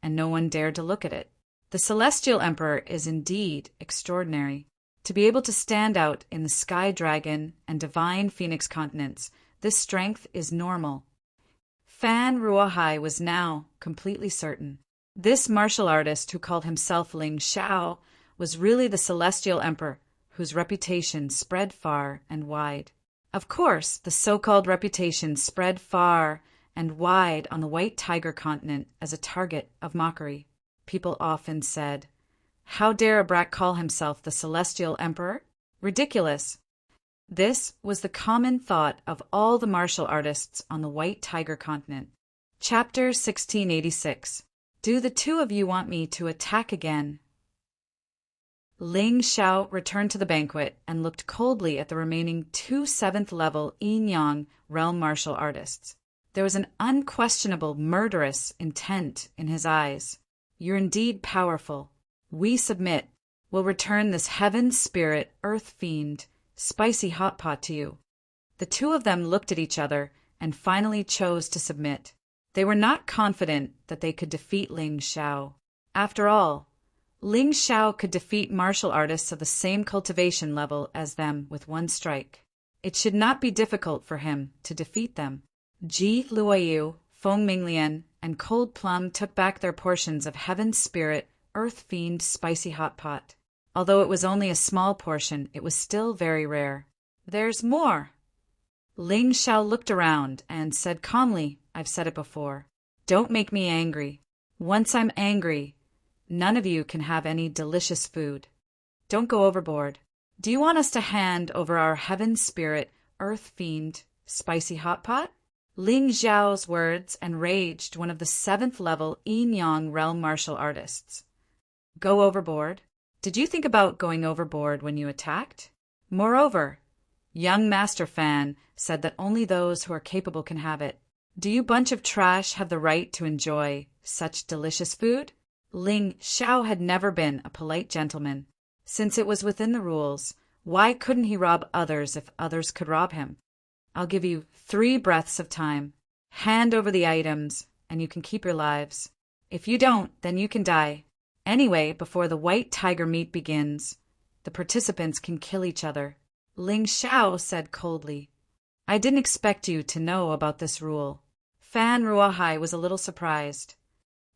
and no one dared to look at it. The Celestial Emperor is indeed extraordinary. To be able to stand out in the Sky Dragon and Divine Phoenix continents, this strength is normal. Fan Ruohai was now completely certain. This martial artist who called himself Ling Xiao was really the Celestial Emperor whose reputation spread far and wide. Of course, the so-called reputation spread far and wide on the White Tiger continent as a target of mockery. People often said, "How dare a brat call himself the Celestial Emperor? Ridiculous!" This was the common thought of all the martial artists on the White Tiger continent. Chapter 1686. Do the two of you want me to attack again? Ling Xiao returned to the banquet and looked coldly at the remaining two 7th-level Yin-Yang realm martial artists. There was an unquestionable murderous intent in his eyes. "You're indeed powerful. We submit. We'll return this heaven spirit, earth fiend, spicy hot pot to you." The two of them looked at each other and finally chose to submit. They were not confident that they could defeat Ling Xiao. After all, Ling Xiao could defeat martial artists of the same cultivation level as them with one strike. It should not be difficult for him to defeat them. Ji Luoyu, Feng Minglian, and Cold Plum took back their portions of Heaven Spirit, Earth Fiend, Spicy Hot Pot. Although it was only a small portion, it was still very rare. "There's more." Ling Xiao looked around and said calmly, "I've said it before. Don't make me angry. Once I'm angry, none of you can have any delicious food. Don't go overboard. Do you want us to hand over our Heaven Spirit, Earth Fiend, Spicy Hot Pot?" Ling Xiao's words enraged one of the 7th-level Yin-Yang realm martial artists. "Go overboard? Did you think about going overboard when you attacked? Moreover, young Master Fan said that only those who are capable can have it. Do you bunch of trash have the right to enjoy such delicious food?" Ling Xiao had never been a polite gentleman. Since it was within the rules, why couldn't he rob others if others could rob him? "I'll give you 3 breaths of time. Hand over the items, and you can keep your lives. If you don't, then you can die. Anyway, before the White Tiger meet begins, the participants can kill each other." Ling Xiao said coldly, "I didn't expect you to know about this rule." Fan Ruohai was a little surprised.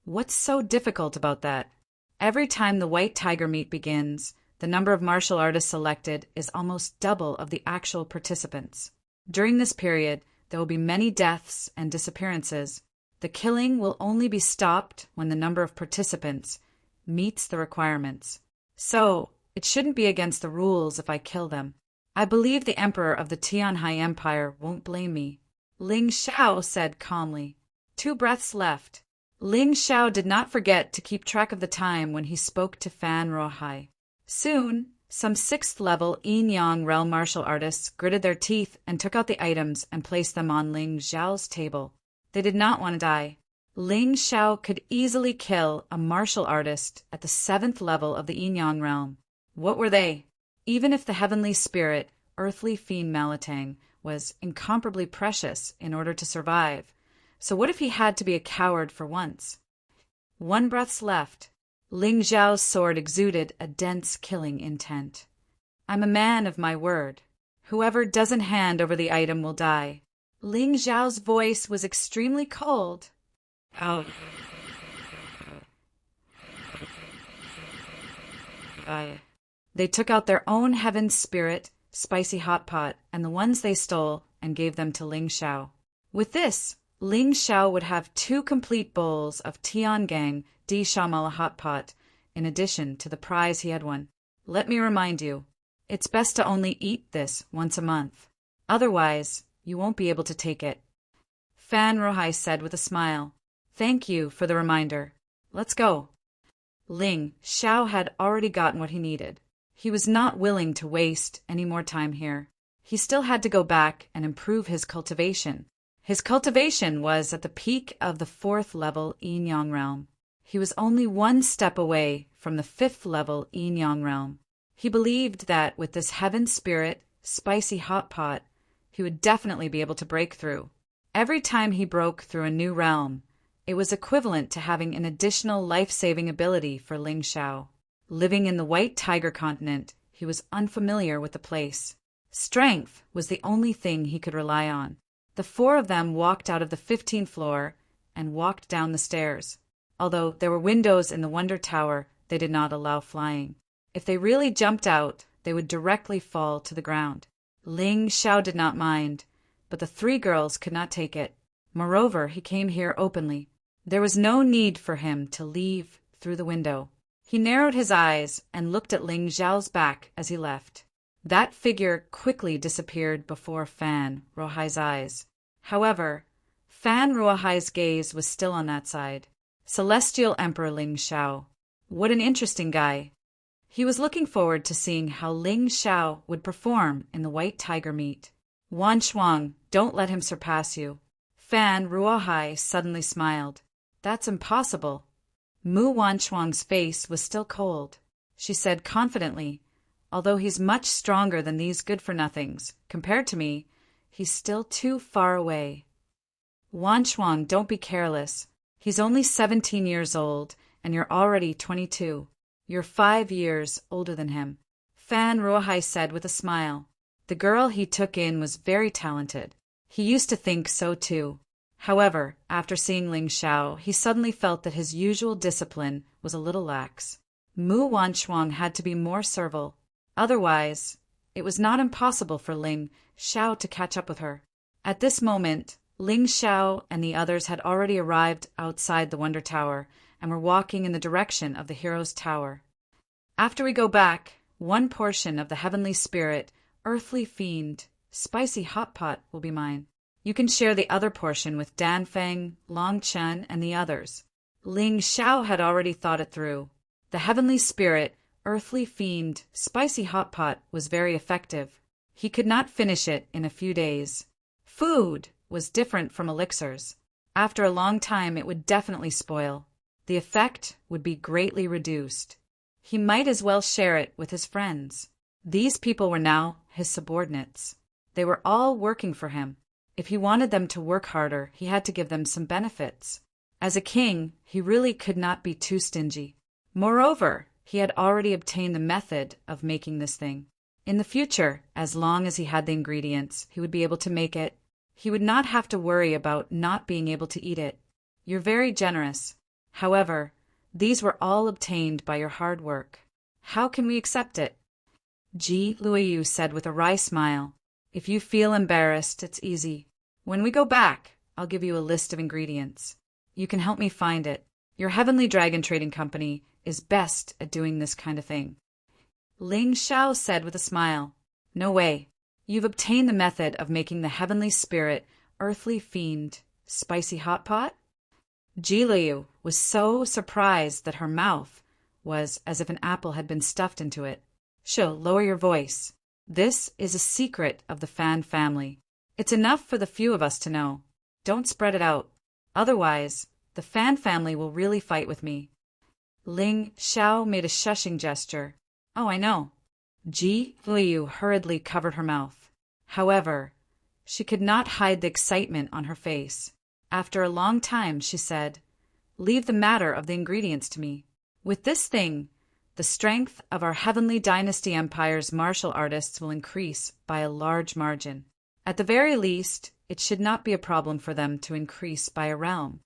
"What's so difficult about that? Every time the White Tiger meet begins, the number of martial artists selected is almost double of the actual participants. During this period, there will be many deaths and disappearances. The killing will only be stopped when the number of participants meets the requirements. So, it shouldn't be against the rules if I kill them. I believe the Emperor of the Tianhai Empire won't blame me." Ling Xiao said calmly. 2 breaths left. Ling Xiao did not forget to keep track of the time when he spoke to Fan Ruohai. Soon, some 6th-level Yin-Yang realm martial artists gritted their teeth and took out the items and placed them on Ling Xiao's table. They did not want to die. Ling Xiao could easily kill a martial artist at the 7th level of the Yin-Yang realm. What were they? Even if the heavenly spirit, earthly fiend Malatang, was incomparably precious in order to survive, so what if he had to be a coward for once? 1 breath's left. Ling Xiao's sword exuded a dense killing intent. "I'm a man of my word. Whoever doesn't hand over the item will die." Ling Xiao's voice was extremely cold. "Oh. They took out their own heaven spirit, spicy hot pot, and the ones they stole, and gave them to Ling Xiao. With this, Ling Xiao would have 2 complete bowls of Tiangang Di Shamala hot pot, in addition to the prize he had won. Let me remind you, it's best to only eat this once a month. Otherwise, you won't be able to take it." Fan Ruohai said with a smile, "Thank you for the reminder. Let's go." Ling Xiao had already gotten what he needed. He was not willing to waste any more time here. He still had to go back and improve his cultivation. His cultivation was at the peak of the 4th-level Yin-Yang realm. He was only 1 step away from the 5th-level Yin-Yang realm. He believed that with this heaven spirit, spicy hot pot, he would definitely be able to break through. Every time he broke through a new realm, it was equivalent to having an additional life-saving ability for Ling Xiao. Living in the White Tiger continent, he was unfamiliar with the place. Strength was the only thing he could rely on. The 4 of them walked out of the 15th floor and walked down the stairs. Although there were windows in the Wonder Tower, they did not allow flying. If they really jumped out, they would directly fall to the ground. Ling Xiao did not mind, but the three girls could not take it. Moreover, he came here openly. There was no need for him to leave through the window. He narrowed his eyes and looked at Ling Xiao's back as he left. That figure quickly disappeared before Fan Ruohai's eyes. However, Fan Ruohai's gaze was still on that side. Celestial Emperor Ling Xiao. What an interesting guy. He was looking forward to seeing how Ling Xiao would perform in the White Tiger meet. Wan Shuang, don't let him surpass you. Fan Ruohai suddenly smiled. That's impossible. Mu Wanshuang's face was still cold. She said confidently, although he's much stronger than these good-for-nothings, compared to me, he's still too far away. Wanshuang, don't be careless. He's only 17 years old, and you're already 22. You're 5 years older than him. Fan Ruohai said with a smile. The girl he took in was very talented. He used to think so too. However, after seeing Ling Xiao, he suddenly felt that his usual discipline was a little lax. Mu Wanshuang had to be more servile. Otherwise, it was not impossible for Ling Xiao to catch up with her. At this moment, Ling Xiao and the others had already arrived outside the Wonder Tower and were walking in the direction of the Hero's Tower. After we go back, one portion of the Heavenly Spirit, Earthly Fiend, Spicy Hot Pot will be mine. You can share the other portion with Dan Feng, Long Chen, and the others. Ling Xiao had already thought it through. The Heavenly Spirit, Earthly Fiend, Spicy Hot Pot was very effective. He could not finish it in a few days. Food was different from elixirs. After a long time it would definitely spoil. The effect would be greatly reduced. He might as well share it with his friends. These people were now his subordinates. They were all working for him. If he wanted them to work harder, he had to give them some benefits. As a king, he really could not be too stingy. Moreover, he had already obtained the method of making this thing. In the future, as long as he had the ingredients, he would be able to make it. He would not have to worry about not being able to eat it. You're very generous. However, these were all obtained by your hard work. How can we accept it? Ji Luiyu said with a wry smile. If you feel embarrassed, it's easy. When we go back, I'll give you a list of ingredients. You can help me find it. Your Heavenly Dragon Trading Company is best at doing this kind of thing. Ling Xiao said with a smile. No way. You've obtained the method of making the Heavenly Spirit, Earthly Fiend, Spicy Hot Pot? Ji Liu was so surprised that her mouth was as if an apple had been stuffed into it. Shoo, lower your voice. This is a secret of the Fan family. It's enough for the few of us to know. Don't spread it out. Otherwise, the Fan family will really fight with me. Ling Xiao made a shushing gesture. Oh, I know. Ji Liu hurriedly covered her mouth. However, she could not hide the excitement on her face. After a long time, she said, Leave the matter of the ingredients to me. With this thing, the strength of our Heavenly Dynasty Empire's martial artists will increase by a large margin. At the very least, it should not be a problem for them to increase by a realm.